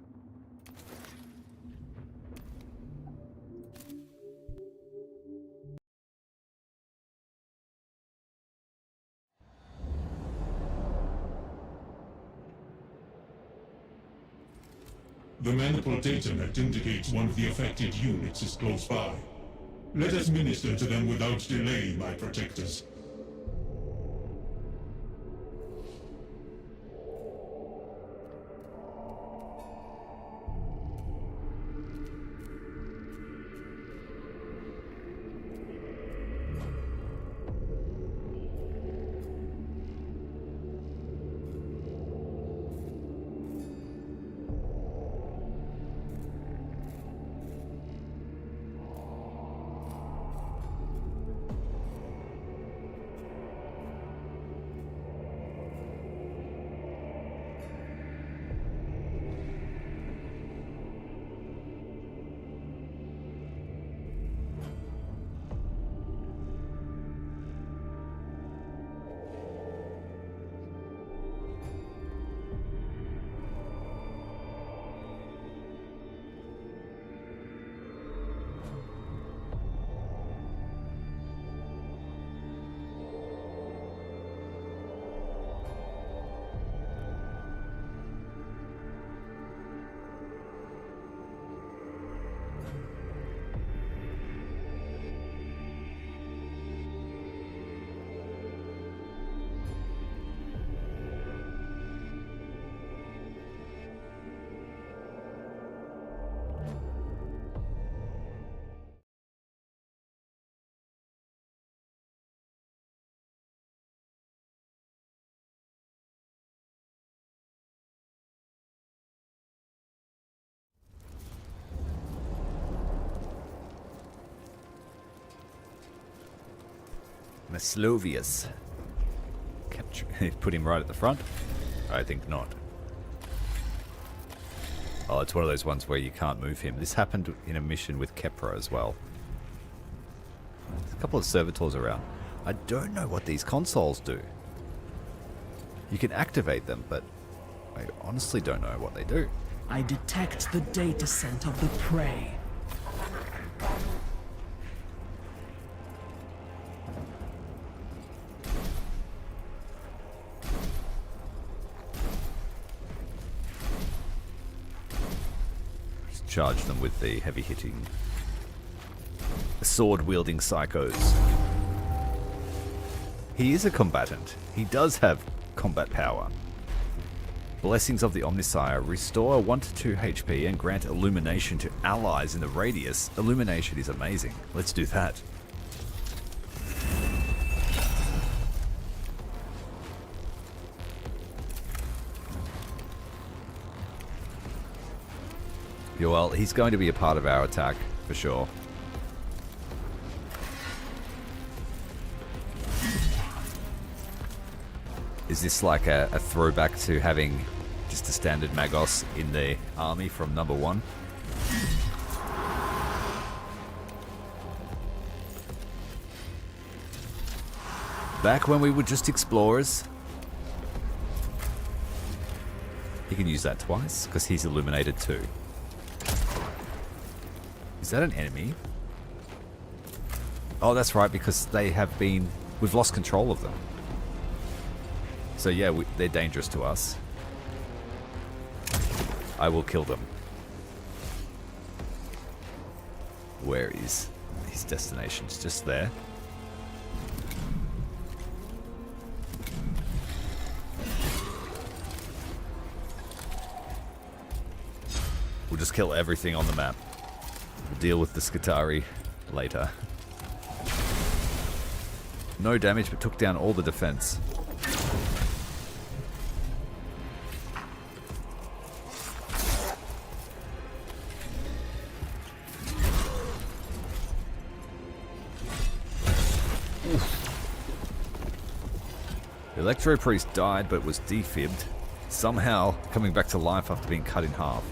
S11: The maniple datanet indicates one of the affected units is close by. Let us minister to them without delay, my protectors.
S1: Maslovius. Put him right at the front? I think not. Oh, it's one of those ones where you can't move him. This happened in a mission with Kepra as well. There's a couple of servitors around. I don't know what these consoles do. You can activate them, but I honestly don't know what they do.
S4: I detect the data scent of the prey.
S1: Just charge them with the heavy-hitting, sword-wielding psychos. He is a combatant. He does have combat power. Blessings of the Omnissiah restore 1 to 2 HP and grant illumination to allies in the radius. Illumination is amazing. Let's do that. Yeah, well, he's going to be a part of our attack, for sure. Is this like a throwback to having just a standard Magos in the army from number 1? Back when we were just explorers. He can use that twice, because he's illuminated too. Is that an enemy? Oh, that's right, because they have been... We've lost control of them. So yeah, they're dangerous to us. I will kill them. Where is his destination? It's just there. We'll just kill everything on the map. We'll deal with the Skitari later. No damage, but took down all the defense. The Electro Priest died but was defibbed, somehow coming back to life after being cut in half.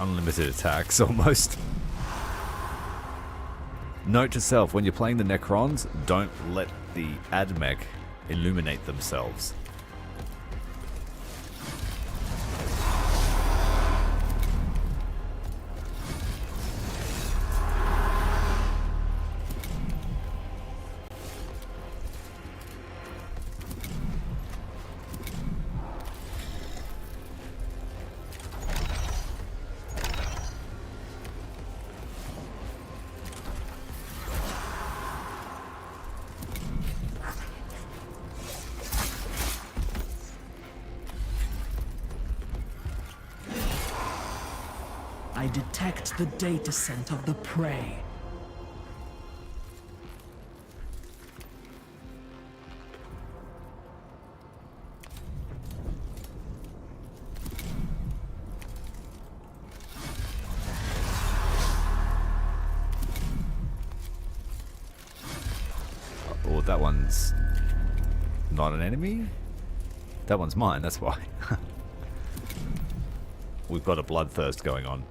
S1: Unlimited attacks, almost. Note to self, when you're playing the Necrons, don't let the AdMech illuminate themselves.
S4: I detect the data scent of the prey.
S1: Oh, that one's not an enemy? That one's mine, that's why. We've got a bloodthirst going on.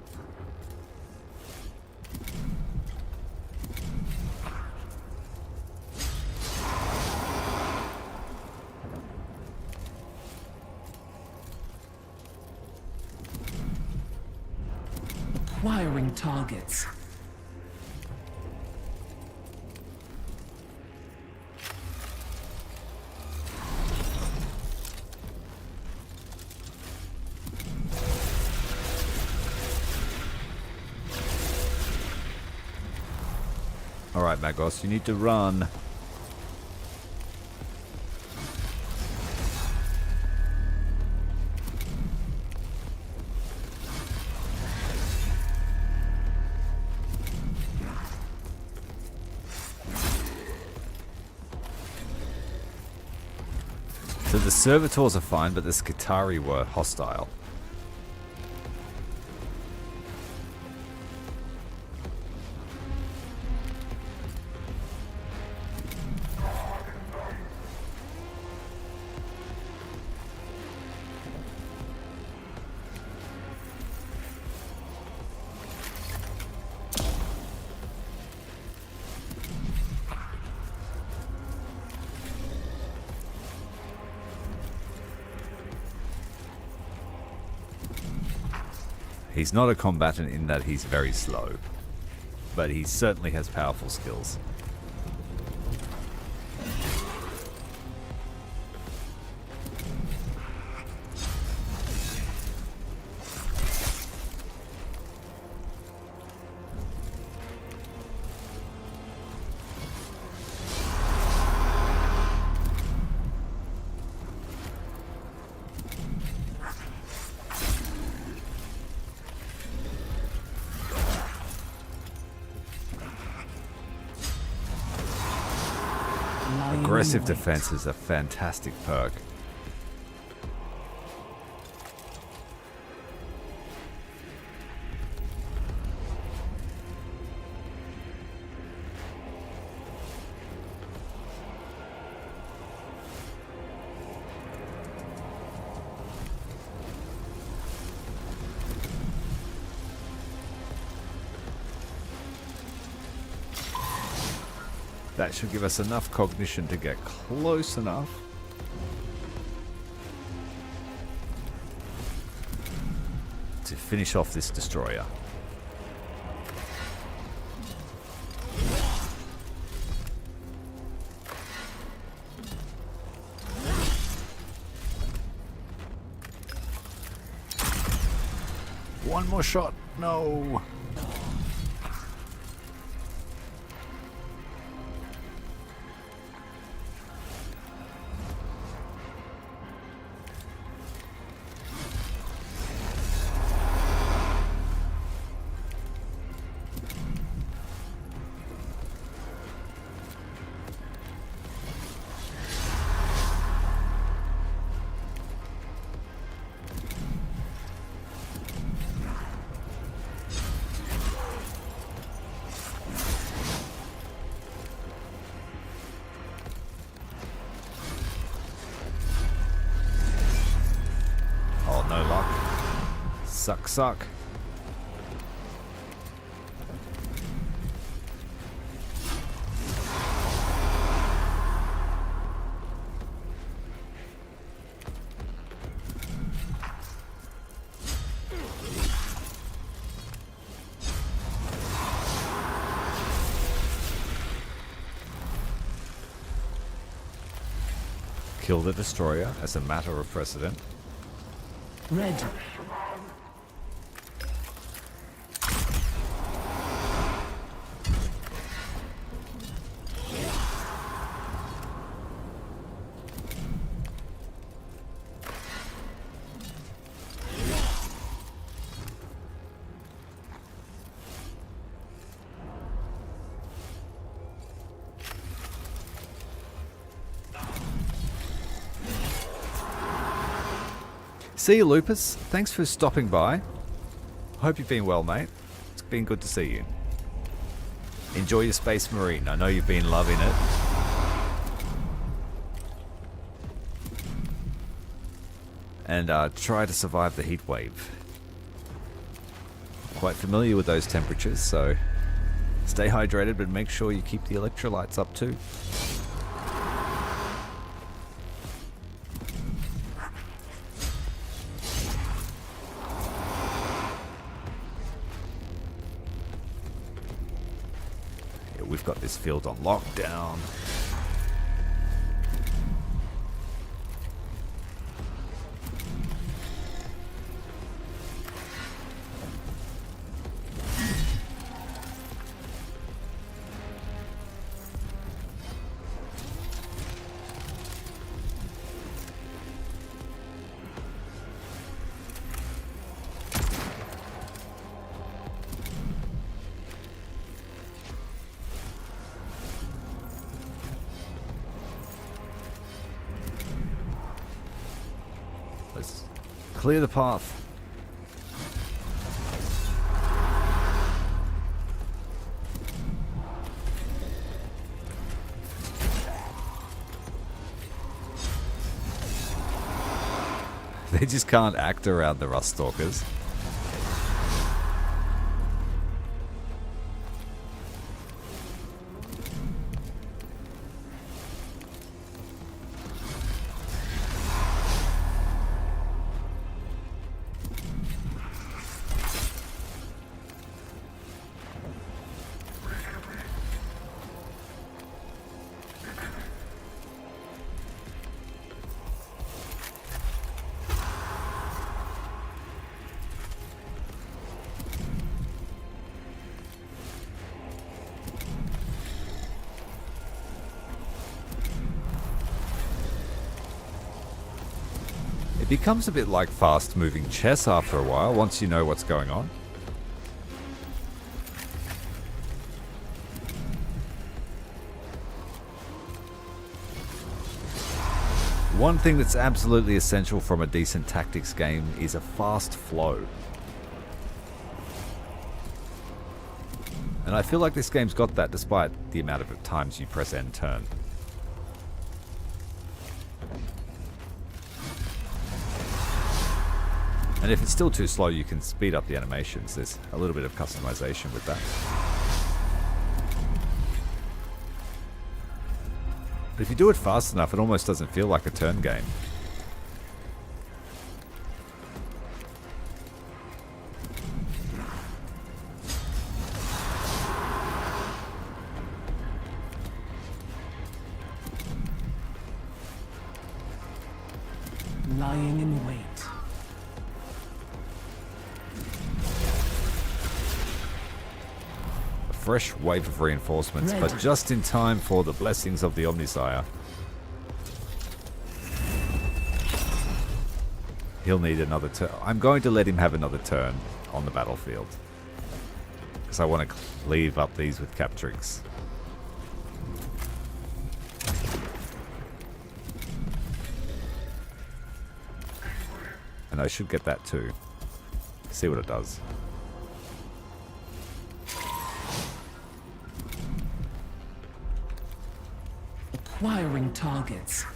S4: Acquiring targets.
S1: Alright, Magos, you need to run. So the servitors are fine, but the Skitari were hostile. He's not a combatant in that he's very slow, but he certainly has powerful skills. Aggressive defense is a fantastic perk. That should give us enough cognition to get close enough. To finish off this destroyer. One more shot. No. Suck. Kill the destroyer as a matter of precedent.
S4: Red.
S1: See you, Lupus. Thanks for stopping by. Hope you've been well, mate. It's been good to see you. Enjoy your Space Marine. I know you've been loving it. And try to survive the heat wave. Quite familiar with those temperatures, so stay hydrated, but make sure you keep the electrolytes up too. We've got this field on lockdown. Let's clear the path. They just can't act around the Rust Stalkers. It becomes a bit like fast-moving chess after a while, once you know what's going on. One thing that's absolutely essential from a decent tactics game is a fast flow. And I feel like this game's got that despite the amount of times you press end turn. And if it's still too slow, you can speed up the animations. There's a little bit of customization with that. But if you do it fast enough, it almost doesn't feel like a turn game.
S4: Lying in wait.
S1: Fresh wave of reinforcements, but just in time for the blessings of the Omnissiah. He'll need another turn. I'm going to let him have another turn on the battlefield, because I want to cleave up these with captrix. And I should get that too. See what it does.
S4: Acquiring targets.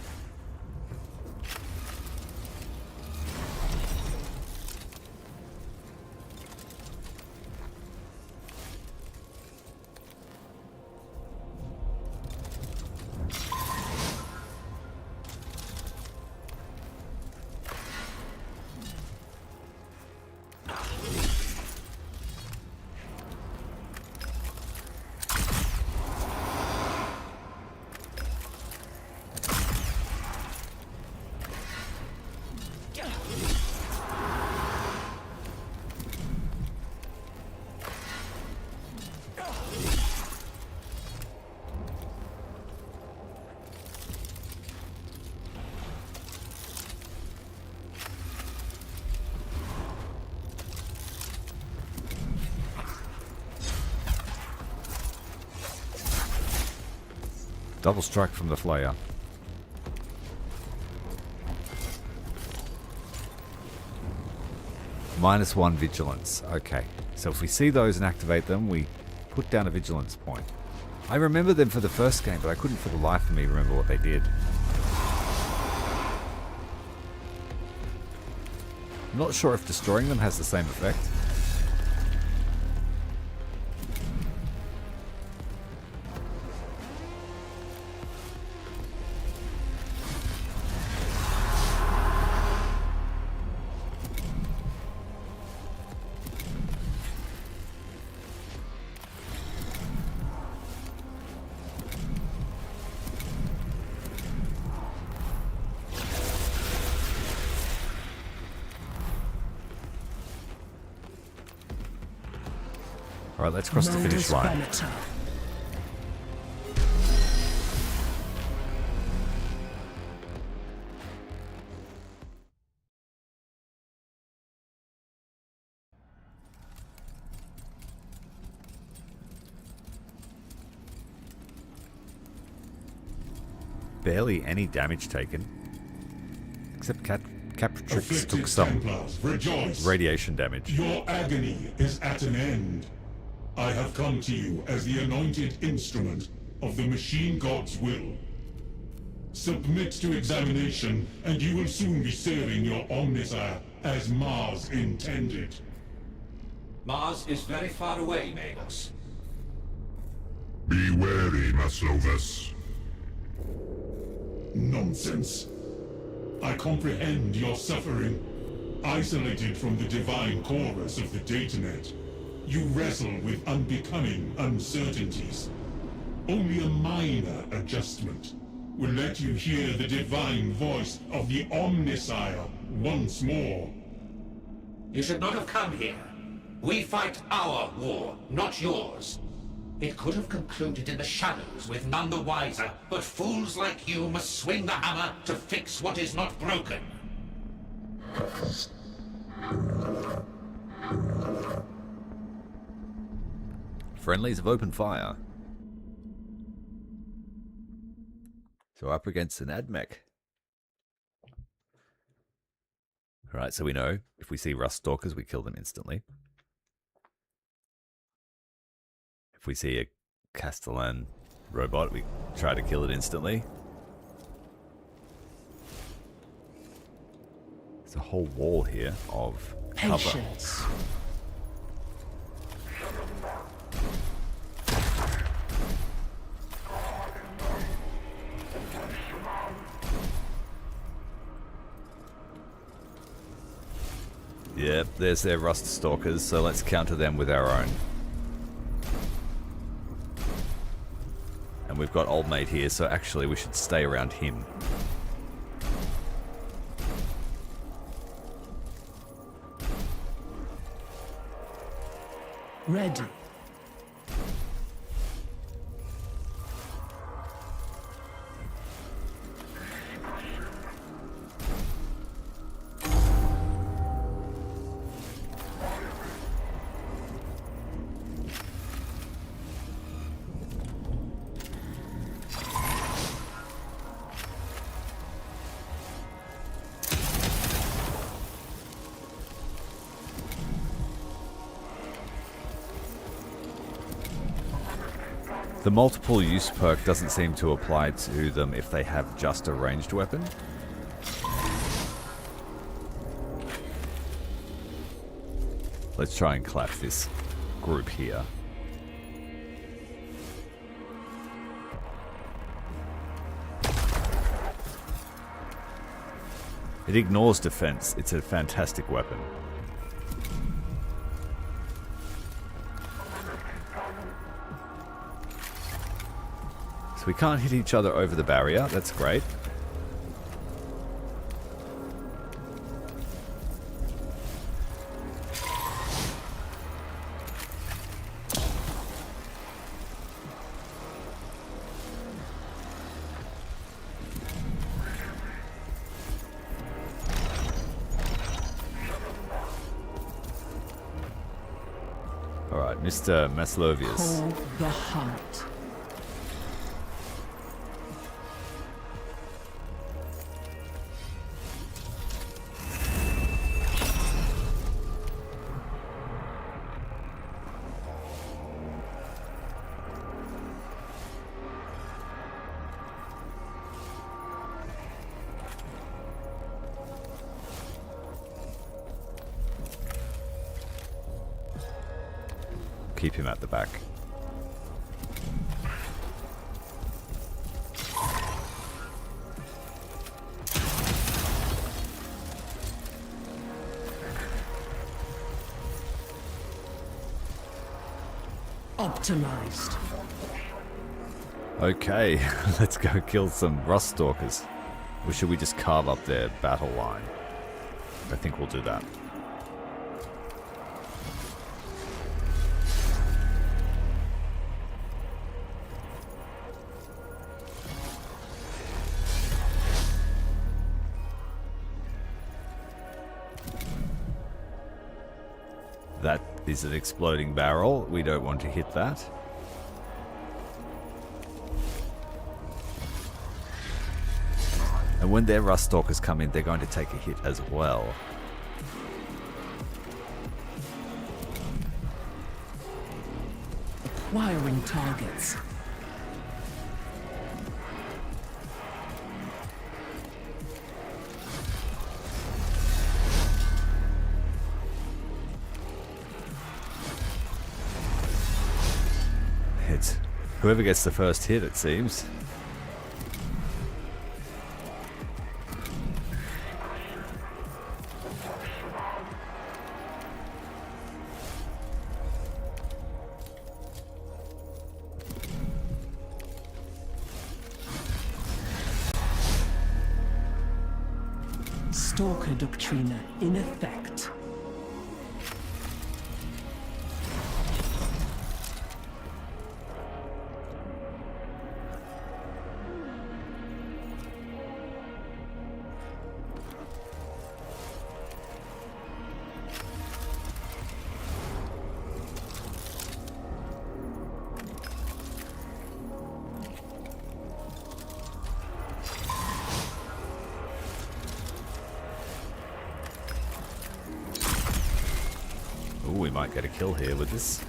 S1: Double strike from the flyer. -1 vigilance. Okay. So if we see those and activate them, we put down a vigilance point. I remember them for the first game, but I couldn't for the life of me remember what they did. I'm not sure if destroying them has the same effect. All right, let's cross the finish line. Barely any damage taken, except Capritrix
S11: Afflicted
S1: took some
S11: Templars, rejoice!
S1: radiation damage.
S11: Your agony is at an end. I have come to you as the anointed instrument of the machine god's will. Submit to examination, and you will soon be serving your Omnissiah as Mars intended.
S10: Mars is very far away, Magos.
S2: Be wary, Maslovus.
S11: Nonsense. I comprehend your suffering. Isolated from the divine chorus of the datanet, you wrestle with unbecoming uncertainties. Only a minor adjustment will let you hear the divine voice of the Omnissiah once more.
S10: You should not have come here. We fight our war, not yours. It could have concluded in the shadows with none the wiser, but fools like you must swing the hammer to fix what is not broken.
S1: Friendlies have opened fire. So up against an AdMech. Alright, so we know if we see Rust Stalkers, we kill them instantly. If we see a Castellan robot, we try to kill it instantly. There's a whole wall here of cover.
S4: Patience.
S1: Yep, there's their Rust Stalkers, so let's counter them with our own. And we've got Old Mate here, so actually we should stay around him.
S4: Ready.
S1: The multiple use perk doesn't seem to apply to them if they have just a ranged weapon. Let's try and collapse this group here. It ignores defense. It's a fantastic weapon. So we can't hit each other over the barrier. That's great. All right, Mr. Maslovius.
S4: Call the hunt.
S1: Keep him at the back.
S4: Optimized.
S1: Okay, let's go kill some Rust Stalkers. Or should we just carve up their battle line? I think we'll do that. That is an exploding barrel. We don't want to hit that. And when their Rust Stalkers come in, they're going to take a hit as well.
S4: Acquiring targets.
S1: It's whoever gets the first hit, it seems.
S4: Stalker Doctrina in effect.
S1: Ooh, we might get a kill here with this.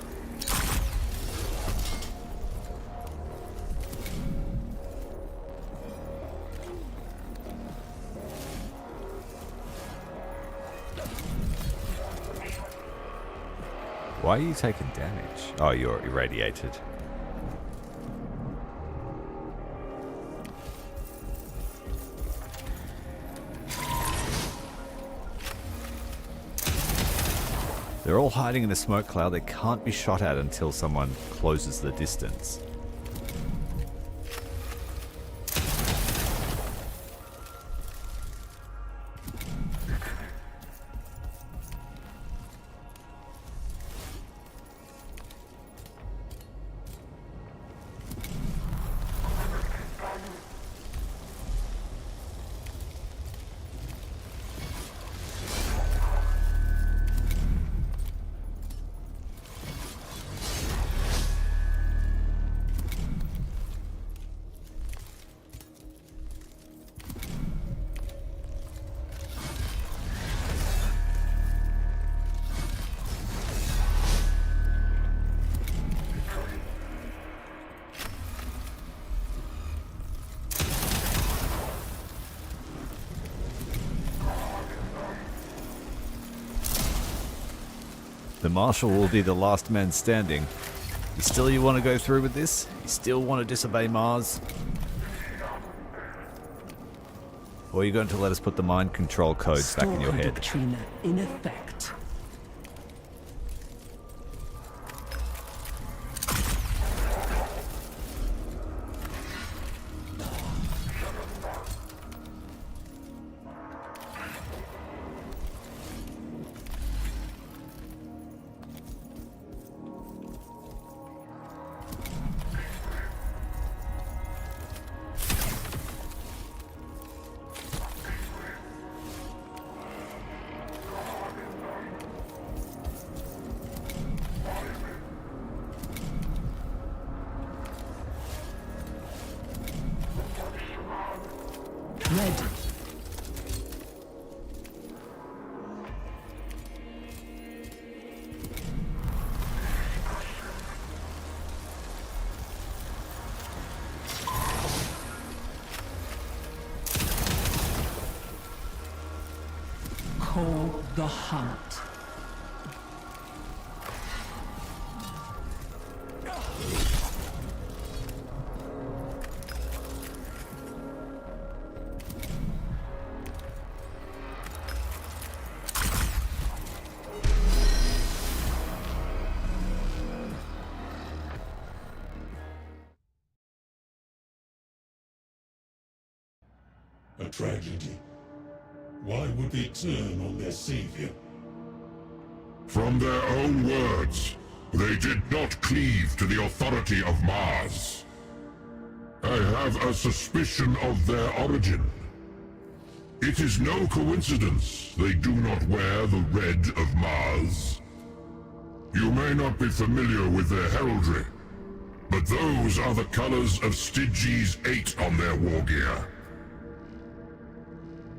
S1: Why are you taking damage? Oh, you're irradiated. They're all hiding in the smoke cloud. They can't be shot at until someone closes the distance. The Marshal will be the last man standing. You want to go through with this? You still want to disobey Mars? Or are you going to let us put the mind control codes back in your head?
S4: Doctrina in effect. Red. Call the hunt.
S11: A tragedy. Why would they turn on their savior?
S2: From their own words, they did not cleave to the authority of Mars. I have a suspicion of their origin. It is no coincidence they do not wear the red of Mars. You may not be familiar with their heraldry, but those are the colors of Stygies 8 on their war gear.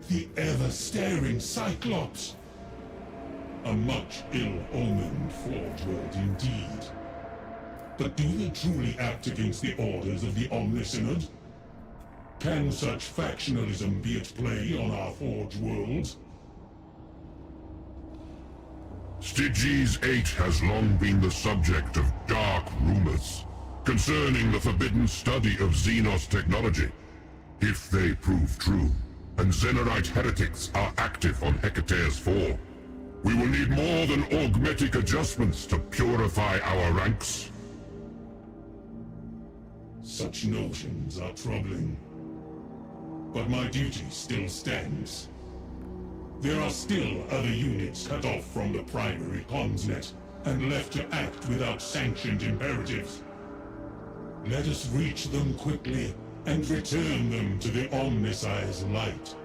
S11: The ever-staring Cyclops. A much ill-omened Forge World indeed. But do they truly act against the orders of the Omniscient? Can such factionalism be at play on our Forge worlds?
S2: Styges 8 has long been the subject of dark rumors concerning the forbidden study of Xenos technology. If they prove true, and Xenorite heretics are active on Hecate's 4, we will need more than augmetic adjustments to purify our ranks.
S11: Such notions are troubling. But my duty still stands. There are still other units cut off from the primary comms net and left to act without sanctioned imperatives. Let us reach them quickly and return them to the Omnissiah's light.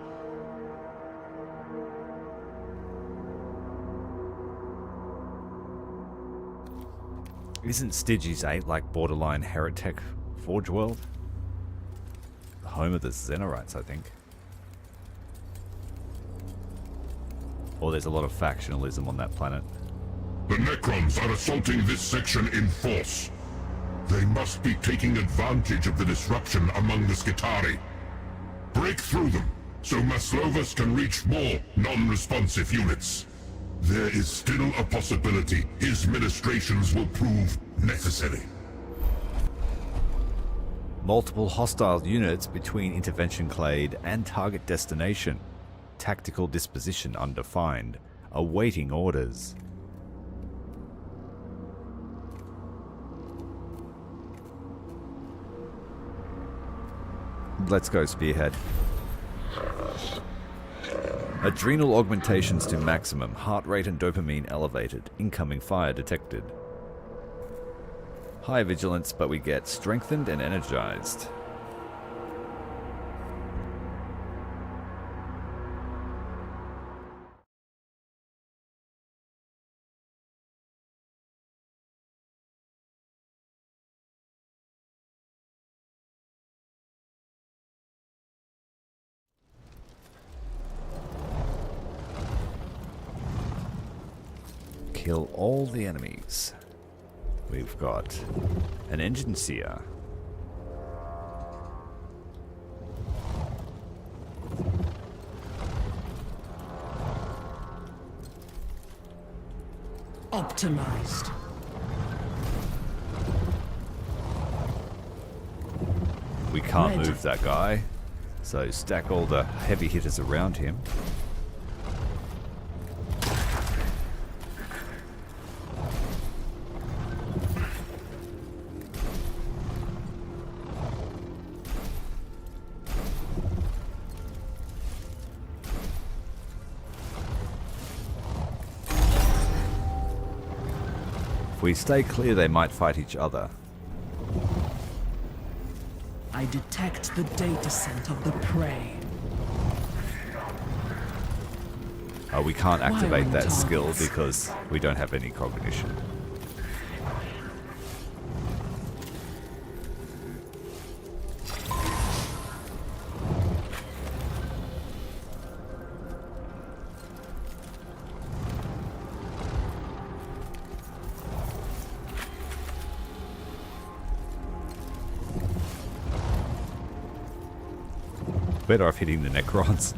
S1: Isn't Styges 8 like borderline heretic Forge World? The home of the Xenorites, I think. Or there's a lot of factionalism on that planet.
S2: The Necrons are assaulting this section in force. They must be taking advantage of the disruption among the Skitari. Break through them, so Maslovus can reach more non-responsive units. There is still a possibility his ministrations will prove necessary.
S1: Multiple hostile units between intervention clade and target destination. Tactical disposition undefined. Awaiting orders. Let's go, Spearhead. Adrenal augmentations to maximum. Heart rate and dopamine elevated. Incoming fire detected. High vigilance, but we get strengthened and energized. Kill all the enemies. We've got an engine seer.
S4: Optimized.
S1: We can't move that guy, so stack all the heavy hitters around him. If we stay clear, they might fight each other.
S4: I detect the data scent of the prey.
S1: Oh, we can't activate
S4: Wiring
S1: that skill
S4: targets.
S1: because we don't have any cognition. Better off hitting the Necrons.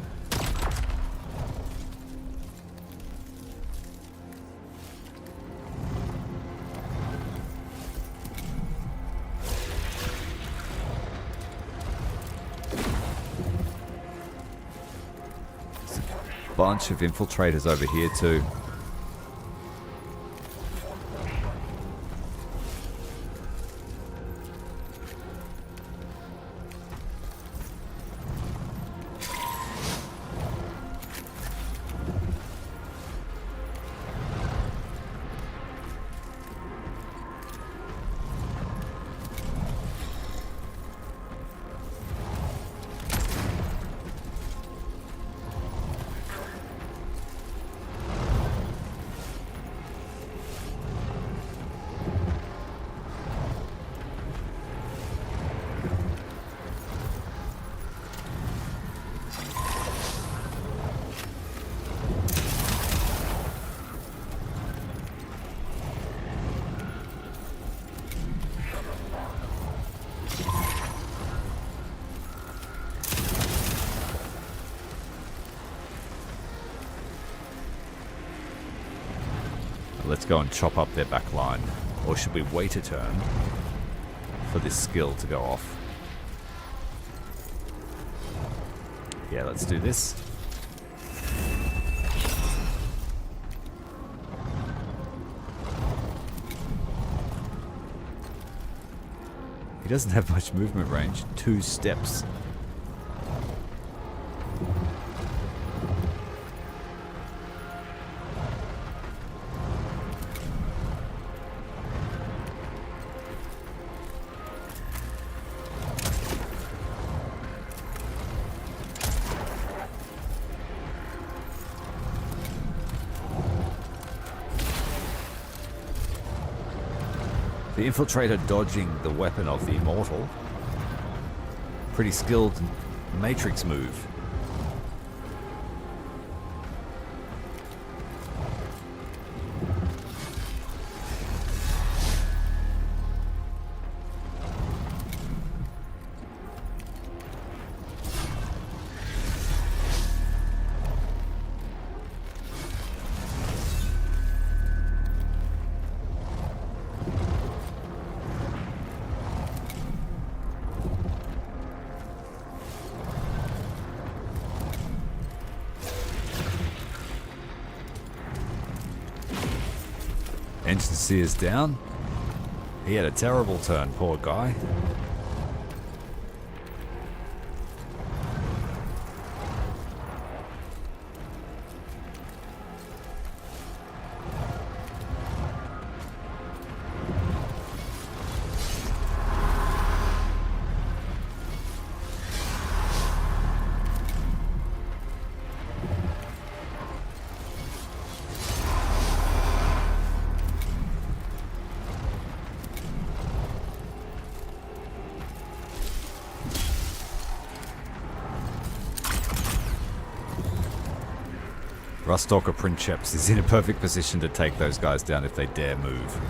S1: There's a bunch of infiltrators over here too. Let's go and chop up their back line. Or should we wait a turn for this skill to go off? Yeah, let's do this. He doesn't have much movement range. 2 steps. The infiltrator dodging the weapon of the immortal. Pretty skilled matrix move. Sears down. He had a terrible turn, poor guy. Rustalker Princeps is in a perfect position to take those guys down if they dare move.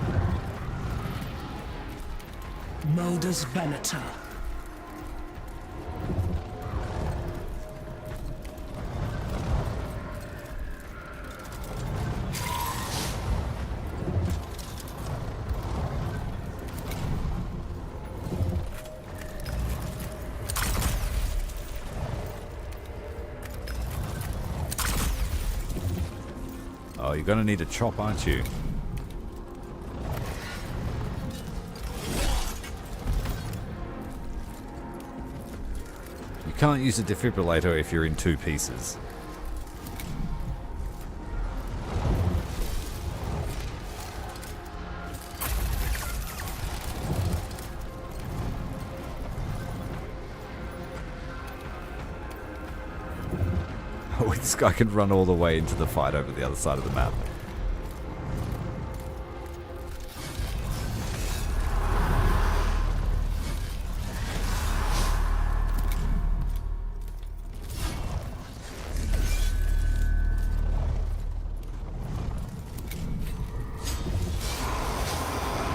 S4: Modus Venator.
S1: Oh, you're gonna need a chop, aren't you? You can't use a defibrillator if you're in 2 pieces. Oh, this guy can run all the way into the fight over the other side of the map.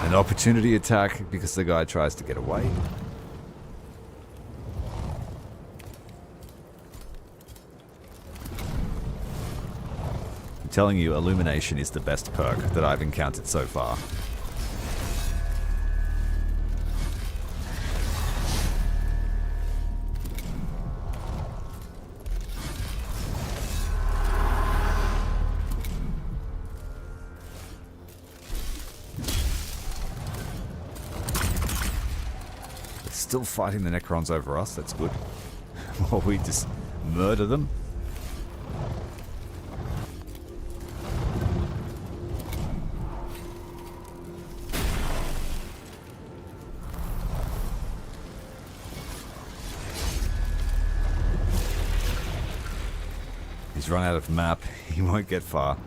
S1: An opportunity attack because the guy tries to get away. I'm telling you, Illumination is the best perk that I've encountered so far. Still fighting the Necrons over us, that's good. While we just murder them. He's run out of map, he won't get far.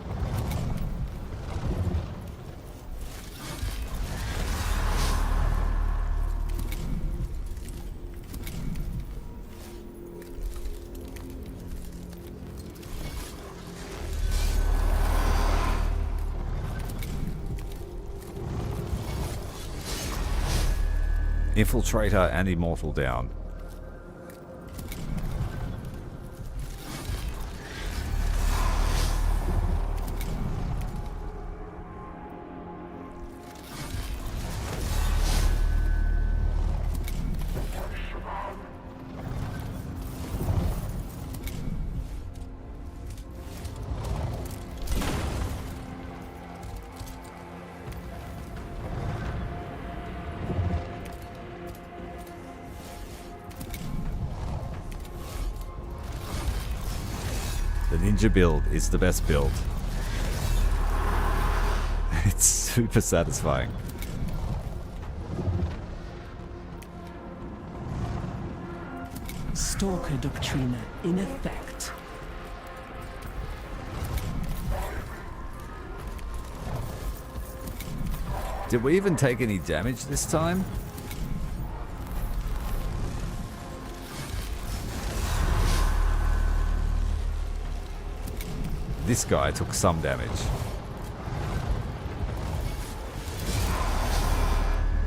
S1: Infiltrator and Immortal down. ninja build is the best build. It's super satisfying.
S4: Stalker Doctrina in effect.
S1: Did we even take any damage this time? This guy took some damage.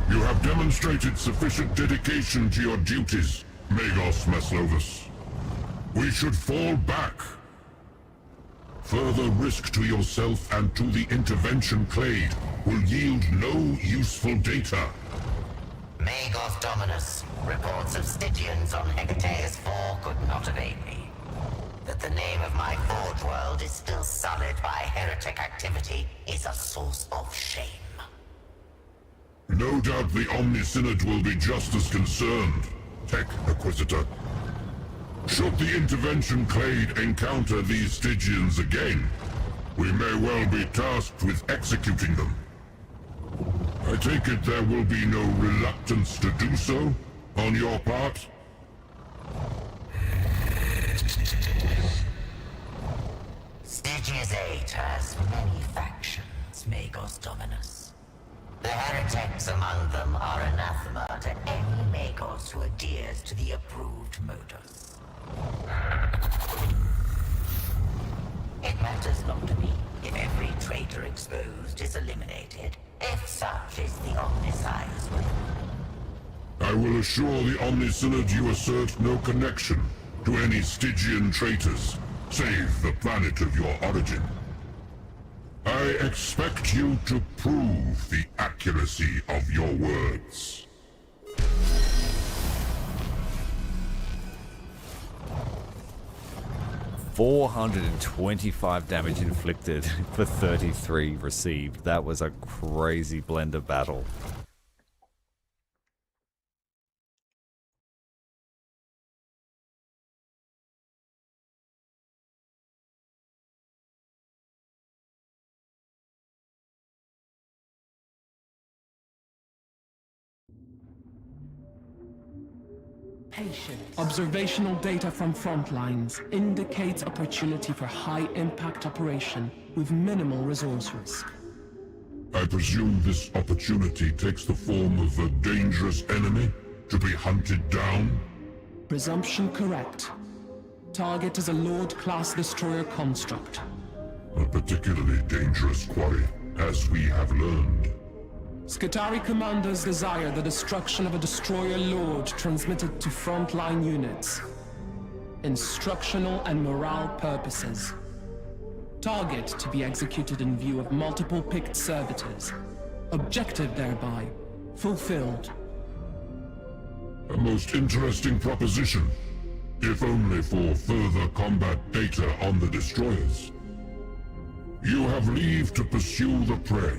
S2: You have demonstrated sufficient dedication to your duties, Magos Maslovus. We should fall back. Further risk to yourself and to the intervention clade will yield no useful data.
S7: Magos Dominus, reports of Stygians on Hecateus 4 could not evade me. That the name of my forge world is still sullied by heretic activity is a source of shame.
S2: No doubt the Omnisynod will be just as concerned, Tech Acquisitor. Should the intervention clade encounter these Stygians again, we may well be tasked with executing them. I take it there will be no reluctance to do so on your part?
S7: Stygia's 8 has many factions, Magos Dominus. The heretics among them are anathema to any Magos who adheres to the approved modus. It matters not to me if every traitor exposed is eliminated, if such is the Omnissiah's will.
S2: I will assure the Omnisynod you assert no connection to any Stygian traitors, save the planet of your origin. I expect you to prove the accuracy of your words.
S1: $425 damage inflicted for 33 received. That was a crazy blender battle.
S4: Patient. Observational data from front lines indicates opportunity for high-impact operation with minimal resource risk.
S2: I presume this opportunity takes the form of a dangerous enemy to be hunted down?
S4: Presumption correct. Target is a Lord-class destroyer construct.
S2: A particularly dangerous quarry, as we have learned.
S4: Skitarii commanders desire the destruction of a destroyer lord transmitted to frontline units. Instructional and morale purposes. Target to be executed in view of multiple picked servitors. Objective thereby fulfilled.
S2: A most interesting proposition, if only for further combat data on the destroyers. You have leave to pursue the prey.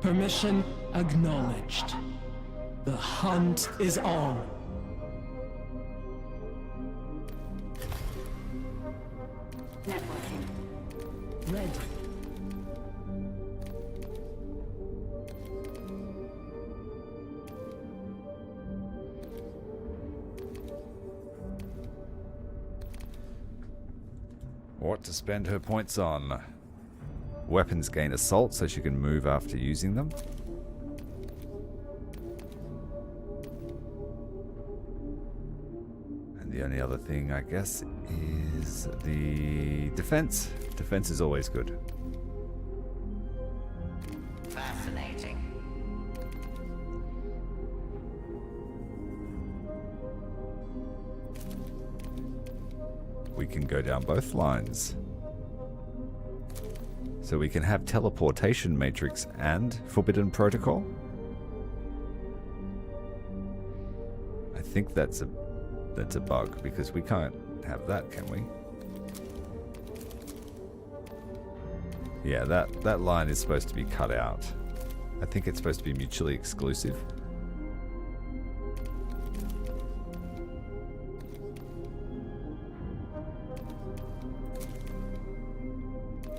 S4: Permission acknowledged. The hunt is on.
S3: Networking.
S4: Ready.
S1: What to spend her points on? Weapons gain assault so she can move after using them. And the only other thing, I guess, is the defense. Defense is always good.
S7: Fascinating.
S1: We can go down both lines. So we can have teleportation matrix and forbidden protocol. I think that's a bug because we can't have that, can we? Yeah, that line is supposed to be cut out. I think it's supposed to be mutually exclusive.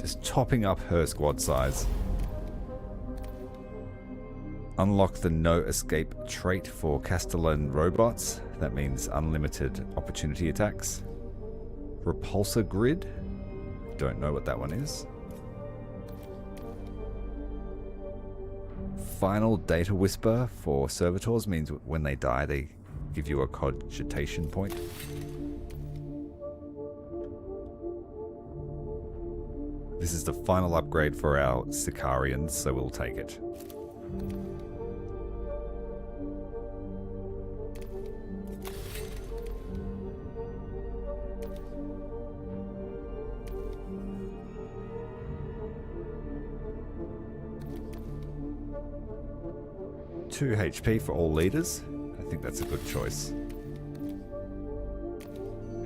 S1: Just topping up her squad size. Unlock the no escape trait for Castellan robots. That means unlimited opportunity attacks. Repulsor grid. Don't know what that one is. Final data whisper for servitors means when they die they give you a cogitation point. This is the final upgrade for our Sicarians, so we'll take it. Two HP for all leaders. I think that's a good choice.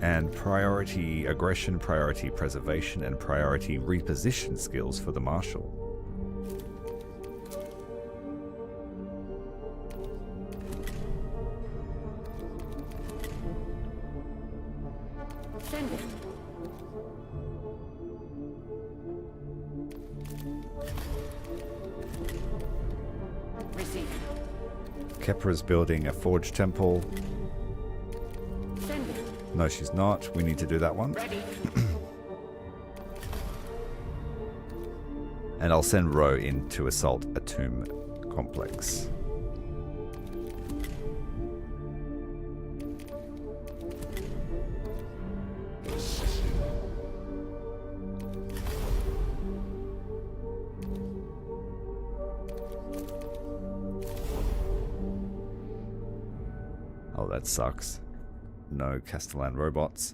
S1: And priority aggression, priority preservation, and priority reposition skills for the Marshal.
S3: Send it. Receive.
S1: Kepra's building a forge temple.
S3: Send it.
S1: No, she's not. We need to do that one.
S3: Ready.
S1: And I'll send Ro in to assault a tomb complex. Oh, that sucks. No Castellan robots.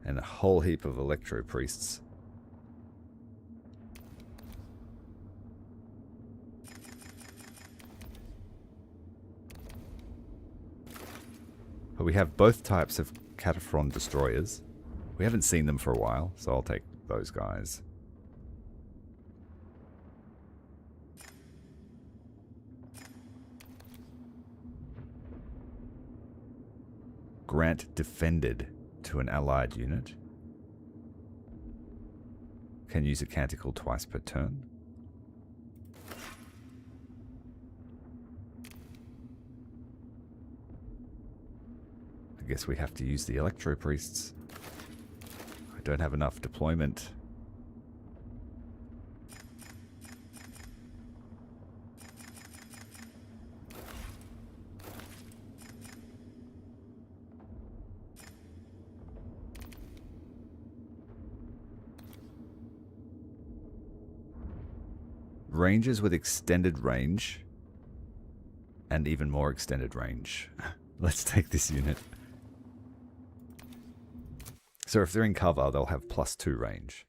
S1: And a whole heap of electro priests. But we have both types of Cataphron destroyers. We haven't seen them for a while, so I'll take those guys. Grant defended to an allied unit. Can use a canticle twice per turn. I guess we have to use the electro priests. I don't have enough deployment. Rangers with extended range and even more extended range. Let's take this unit. So if they're in cover, they'll have +2 range.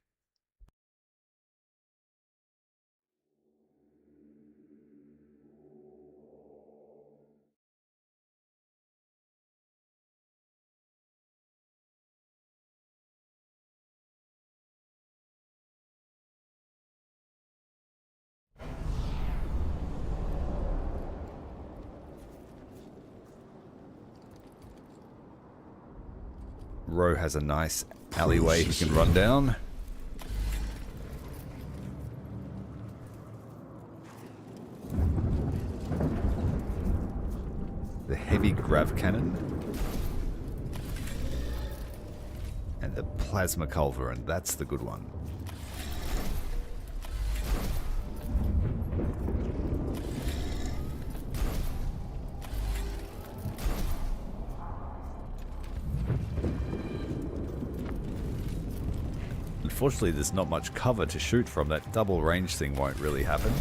S1: Ro has a nice alleyway he can run down. The heavy grav cannon. And the plasma culverin, that's the good one. Unfortunately, there's not much cover to shoot from. That double range thing won't really happen.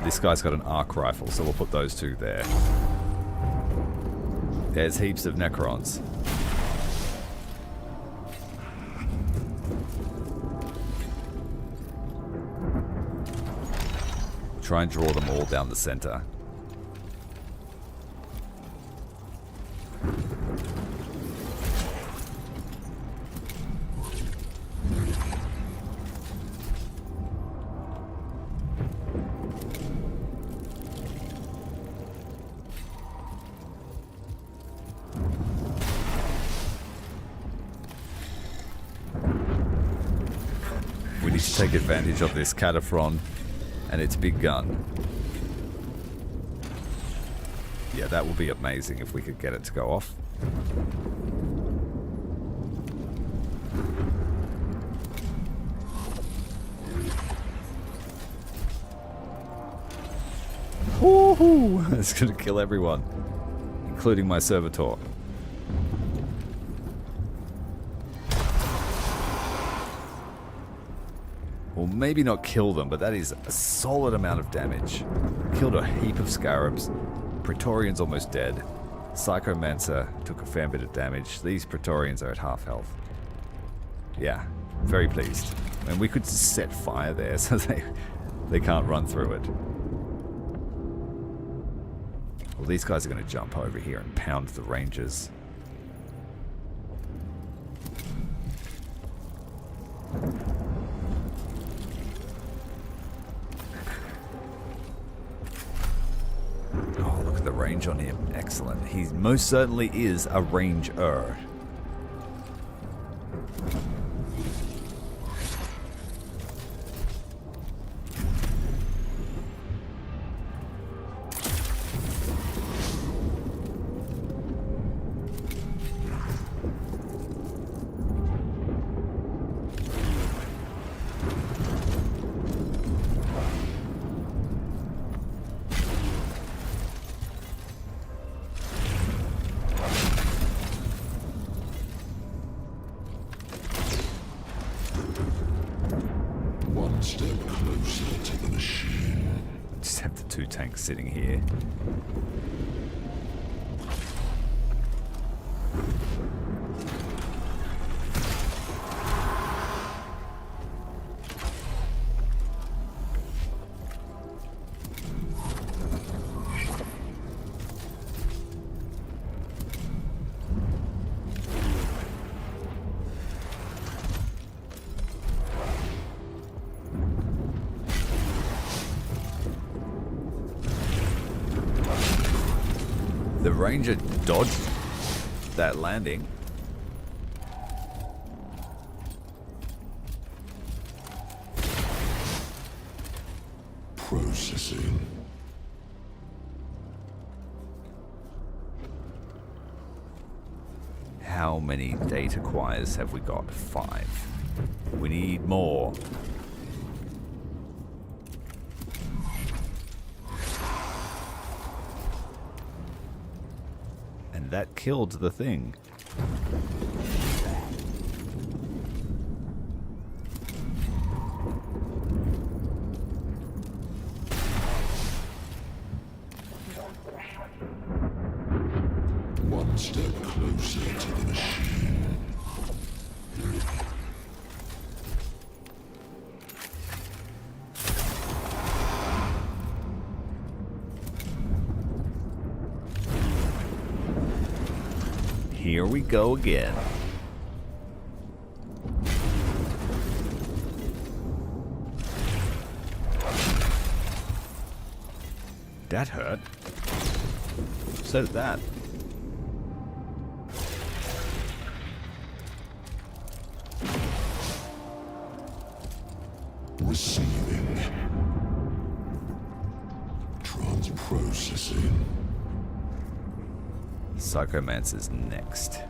S1: This guy's got an arc rifle, so we'll put those two there. There's heaps of Necrons. Try and draw them all down the center. We need to take advantage of this Cataphron and its big gun. Yeah, that would be amazing if we could get it to go off. Woohoo! It's gonna kill everyone, including my servitor. Well, maybe not kill them, but that is a solid amount of damage. Killed a heap of scarabs. Praetorian's almost dead. Psychomancer took a fair bit of damage. These Praetorians are at half health. Yeah, very pleased. And we could set fire there so they can't run through it. Well, these guys are going to jump over here and pound the Rangers. Oh, look at the range on him. Excellent. He most certainly is a ranger. Sitting here. The Ranger dodged that landing.
S2: Processing.
S1: How many data quires have we got? 5. We need more. That killed the thing.
S2: One step closer to the machine.
S1: Here we go again. That hurt. So did that.
S2: Receiving. Trans-processing.
S1: Psychomancer's next.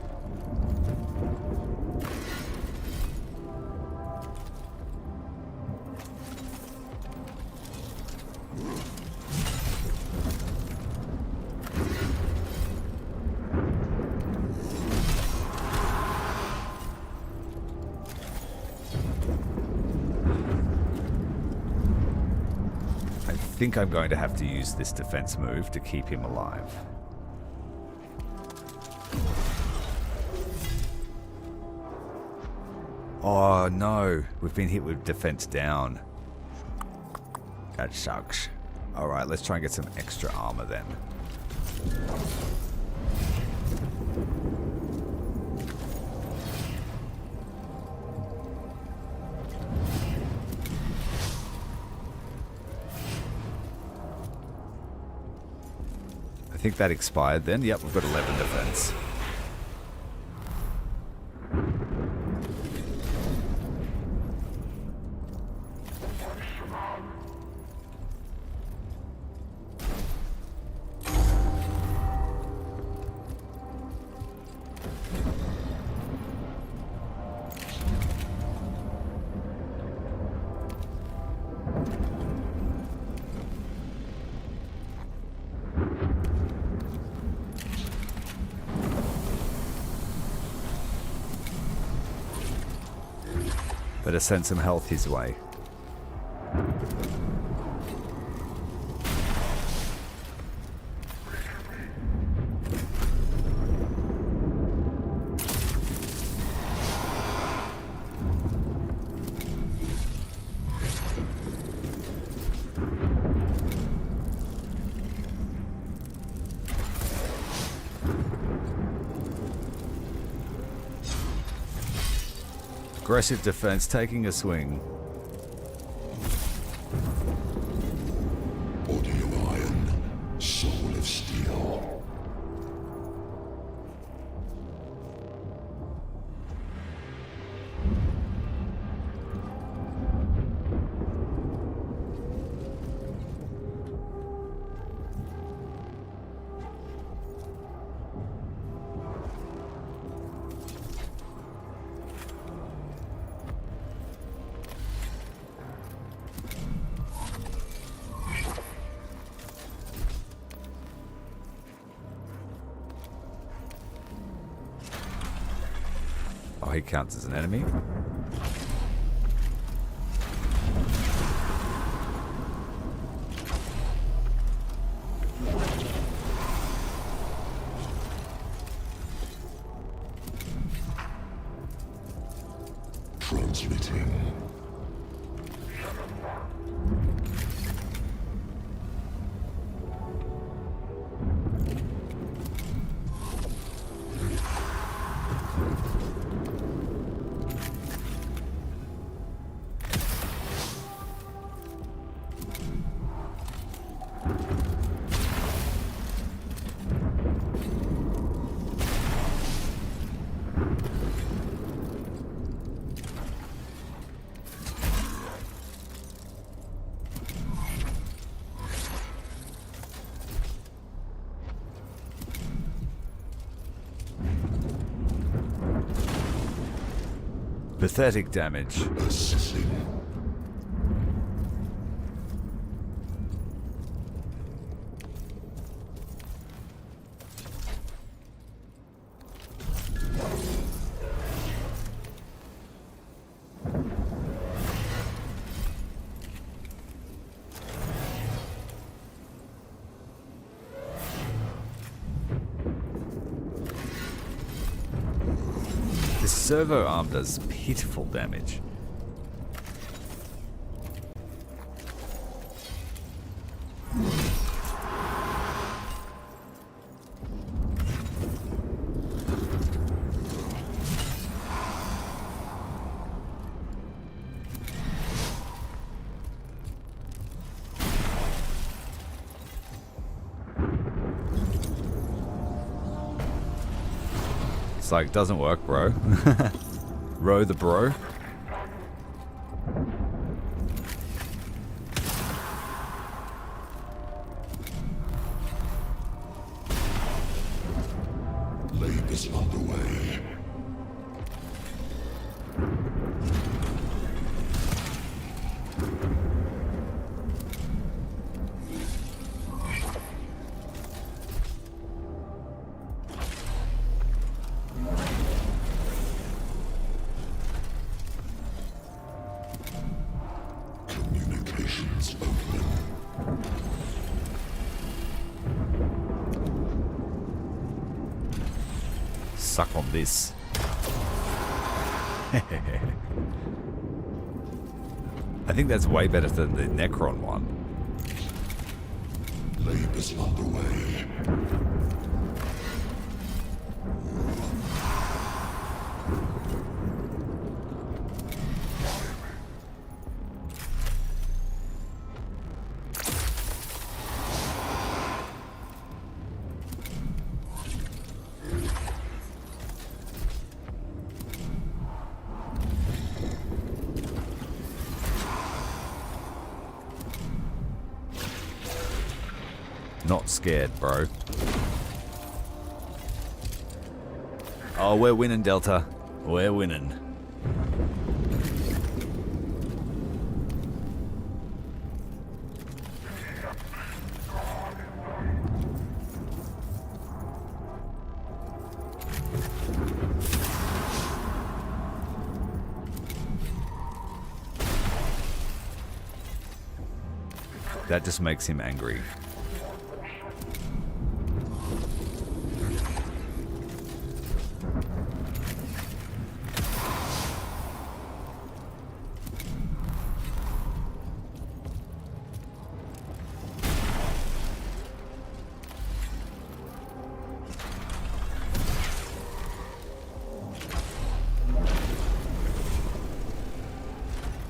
S1: I think I'm going to have to use this defense move to keep him alive. Oh no, we've been hit with defense down. That sucks. Alright, let's try and get some extra armor then. I think that expired then. Yep, we've got 11 defense. Better send some health his way. Aggressive defense, taking a swing.
S2: Body of iron, soul of steel.
S1: He counts as an enemy.
S2: Transmitting.
S1: Pathetic damage.
S2: Assessing.
S1: This servo arm does pitiful damage. It's like, doesn't work, bro. Row the bro.
S2: Labor's underway. Communications open.
S1: Suck on this. I think that's way better than the Necron one.
S6: labor's underway.
S1: Not scared, bro. Oh, we're winning, Delta. We're winning. That just makes him angry.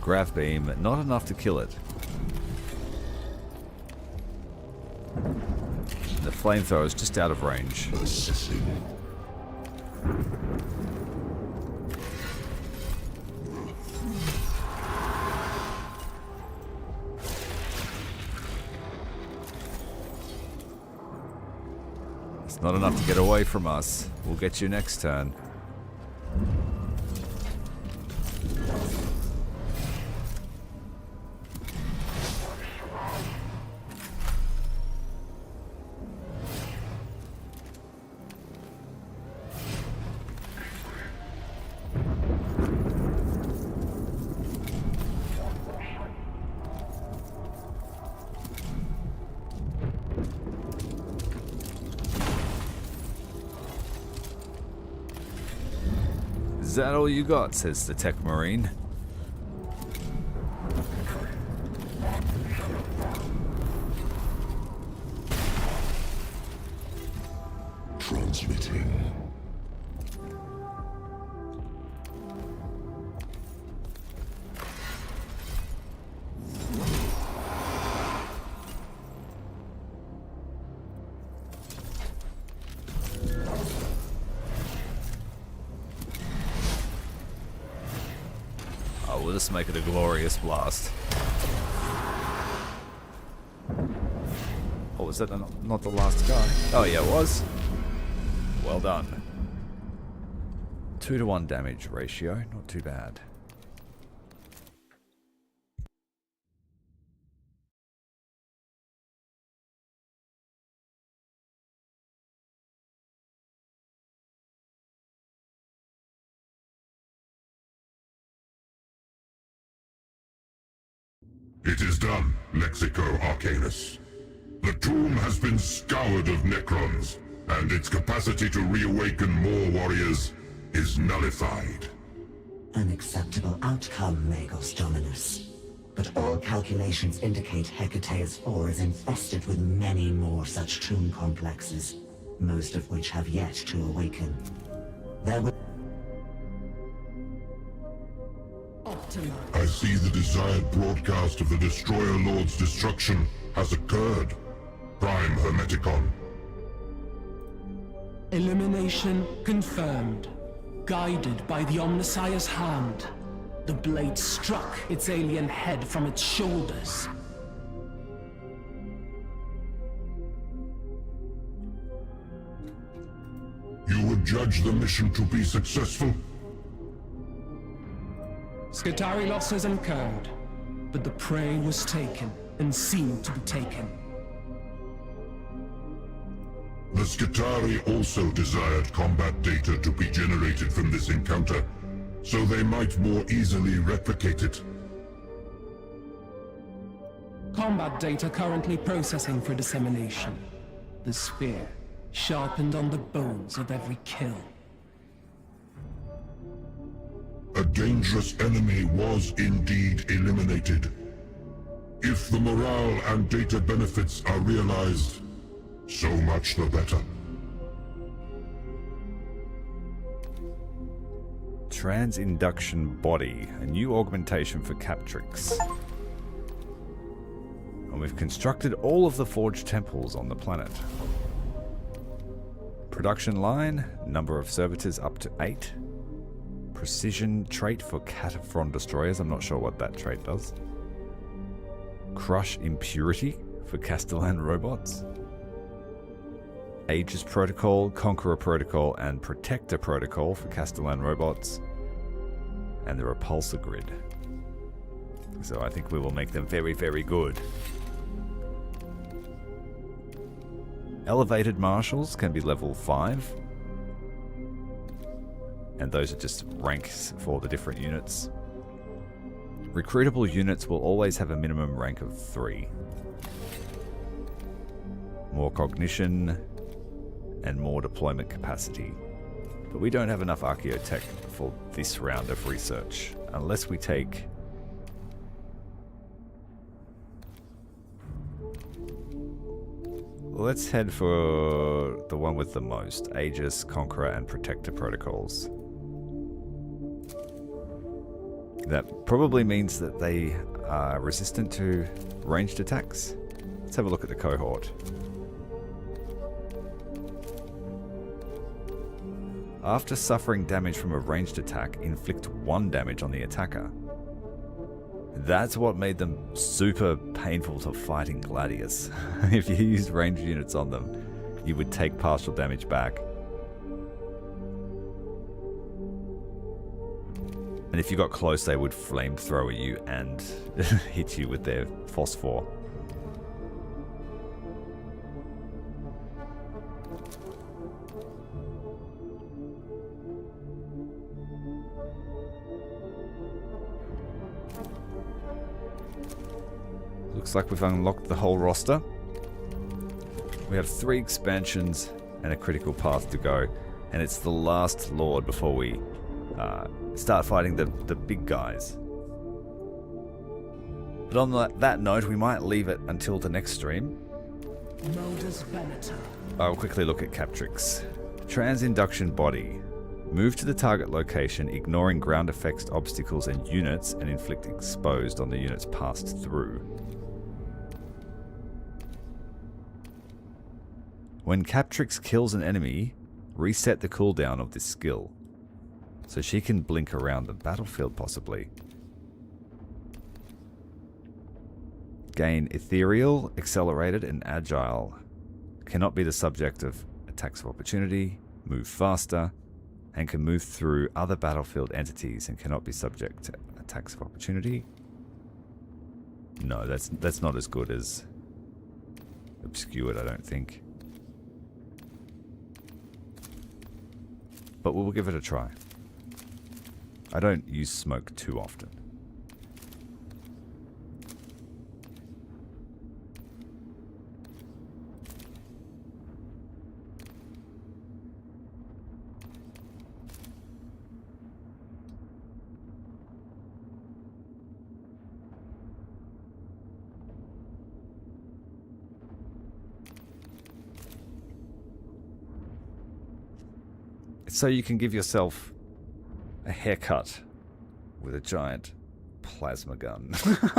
S1: Grav beam, not enough to kill it. The flamethrower is just out of range.
S6: Assessing.
S1: It's not enough to get away from us. We'll get you next turn. Is that all you got? Says the Tech Marine.
S6: Transmitting.
S1: We'll just make it a glorious blast. Oh, was that not the last guy? Oh yeah, it was. Well done. 2-to-1 damage ratio, not too bad.
S2: It is done, Lexico Arcanus. The tomb has been scoured of Necrons, and its capacity to reawaken more warriors is nullified.
S5: An acceptable outcome, Magos Dominus. But all calculations indicate Hecateus IV is infested with many more such tomb complexes, most of which have yet to awaken. There will...
S2: I see the desired broadcast of the Destroyer Lord's destruction has occurred. Prime Hermeticon.
S4: Elimination confirmed. Guided by the Omnissiah's hand, the blade struck its alien head from its shoulders.
S2: You would judge the mission to be successful?
S4: Skitarii losses incurred, but the prey was taken, and seemed to be taken.
S2: The Skitarii also desired combat data to be generated from this encounter, so they might more easily replicate it.
S4: Combat data currently processing for dissemination. The spear, sharpened on the bones of every kill.
S2: A dangerous enemy was indeed eliminated. If the morale and data benefits are realized, so much the better.
S1: Transinduction body, a new augmentation for Captrix. And we've constructed all of the forged temples on the planet. Production line, number of servitors up to 8. Precision trait for Cataphren destroyers, I'm not sure what that trait does. Crush impurity for Castellan robots. Aegis Protocol, Conqueror Protocol, and Protector Protocol for Castellan robots. And the Repulsor Grid. So I think we will make them very, very good. Elevated Marshals can be level 5. And those are just ranks for the different units. Recruitable units will always have a minimum rank of 3. More cognition and more deployment capacity. But we don't have enough archaeotech for this round of research, unless we take... Let's head for the one with the most. Aegis, Conqueror, and Protector protocols. That probably means that they are resistant to ranged attacks. Let's have a look at the cohort. After suffering damage from a ranged attack, inflict 1 damage on the attacker. That's what made them super painful to fight in Gladius. If you used ranged units on them, you would take partial damage back. And if you got close, they would flamethrower you and hit you with their phosphor. Looks like we've unlocked the whole roster. We have 3 expansions and a critical path to go. And it's the last Lord before we start fighting the big guys. But on that note, we might leave it until the next stream. I'll quickly look at Captrix. Transinduction body. Move to the target location, ignoring ground effects, obstacles, and units, and inflict exposed on the units passed through. When Captrix kills an enemy, reset the cooldown of this skill. So she can blink around the battlefield, possibly. Gain ethereal, accelerated, and agile. Cannot be the subject of attacks of opportunity, move faster, and can move through other battlefield entities and cannot be subject to attacks of opportunity. No, that's not as good as obscured, I don't think. But we'll give it a try. I don't use smoke too often. So you can give yourself a haircut with a giant plasma gun.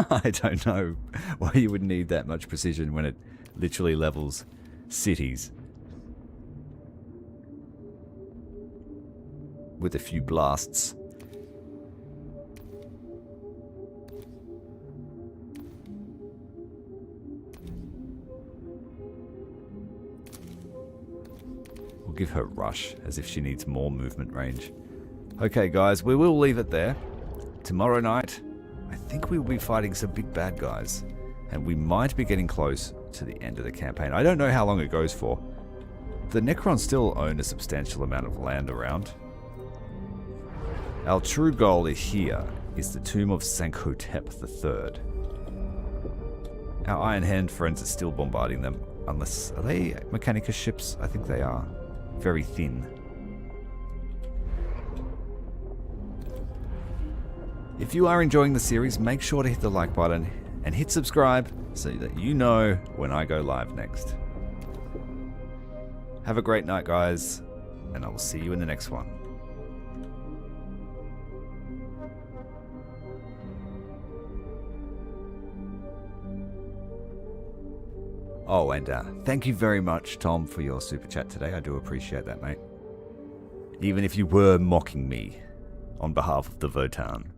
S1: I don't know why you would need that much precision when it literally levels cities. With a few blasts. Give her rush, as if she needs more movement range. Okay guys, we will leave it there. Tomorrow night, I think we will be fighting some big bad guys. And we might be getting close to the end of the campaign. I don't know how long it goes for. The Necrons still own a substantial amount of land around. Our true goal here is the tomb of Sankhotep III. Our Iron Hand friends are still bombarding them. Unless, are they Mechanicus ships? I think they are. Very thin. If you are enjoying the series, make sure to hit the like button and hit subscribe so that you know when I go live next. Have a great night, guys, and I will see you in the next one. Oh, and thank you very much, Tom, for your super chat today. I do appreciate that, mate. Even if you were mocking me on behalf of the Votan.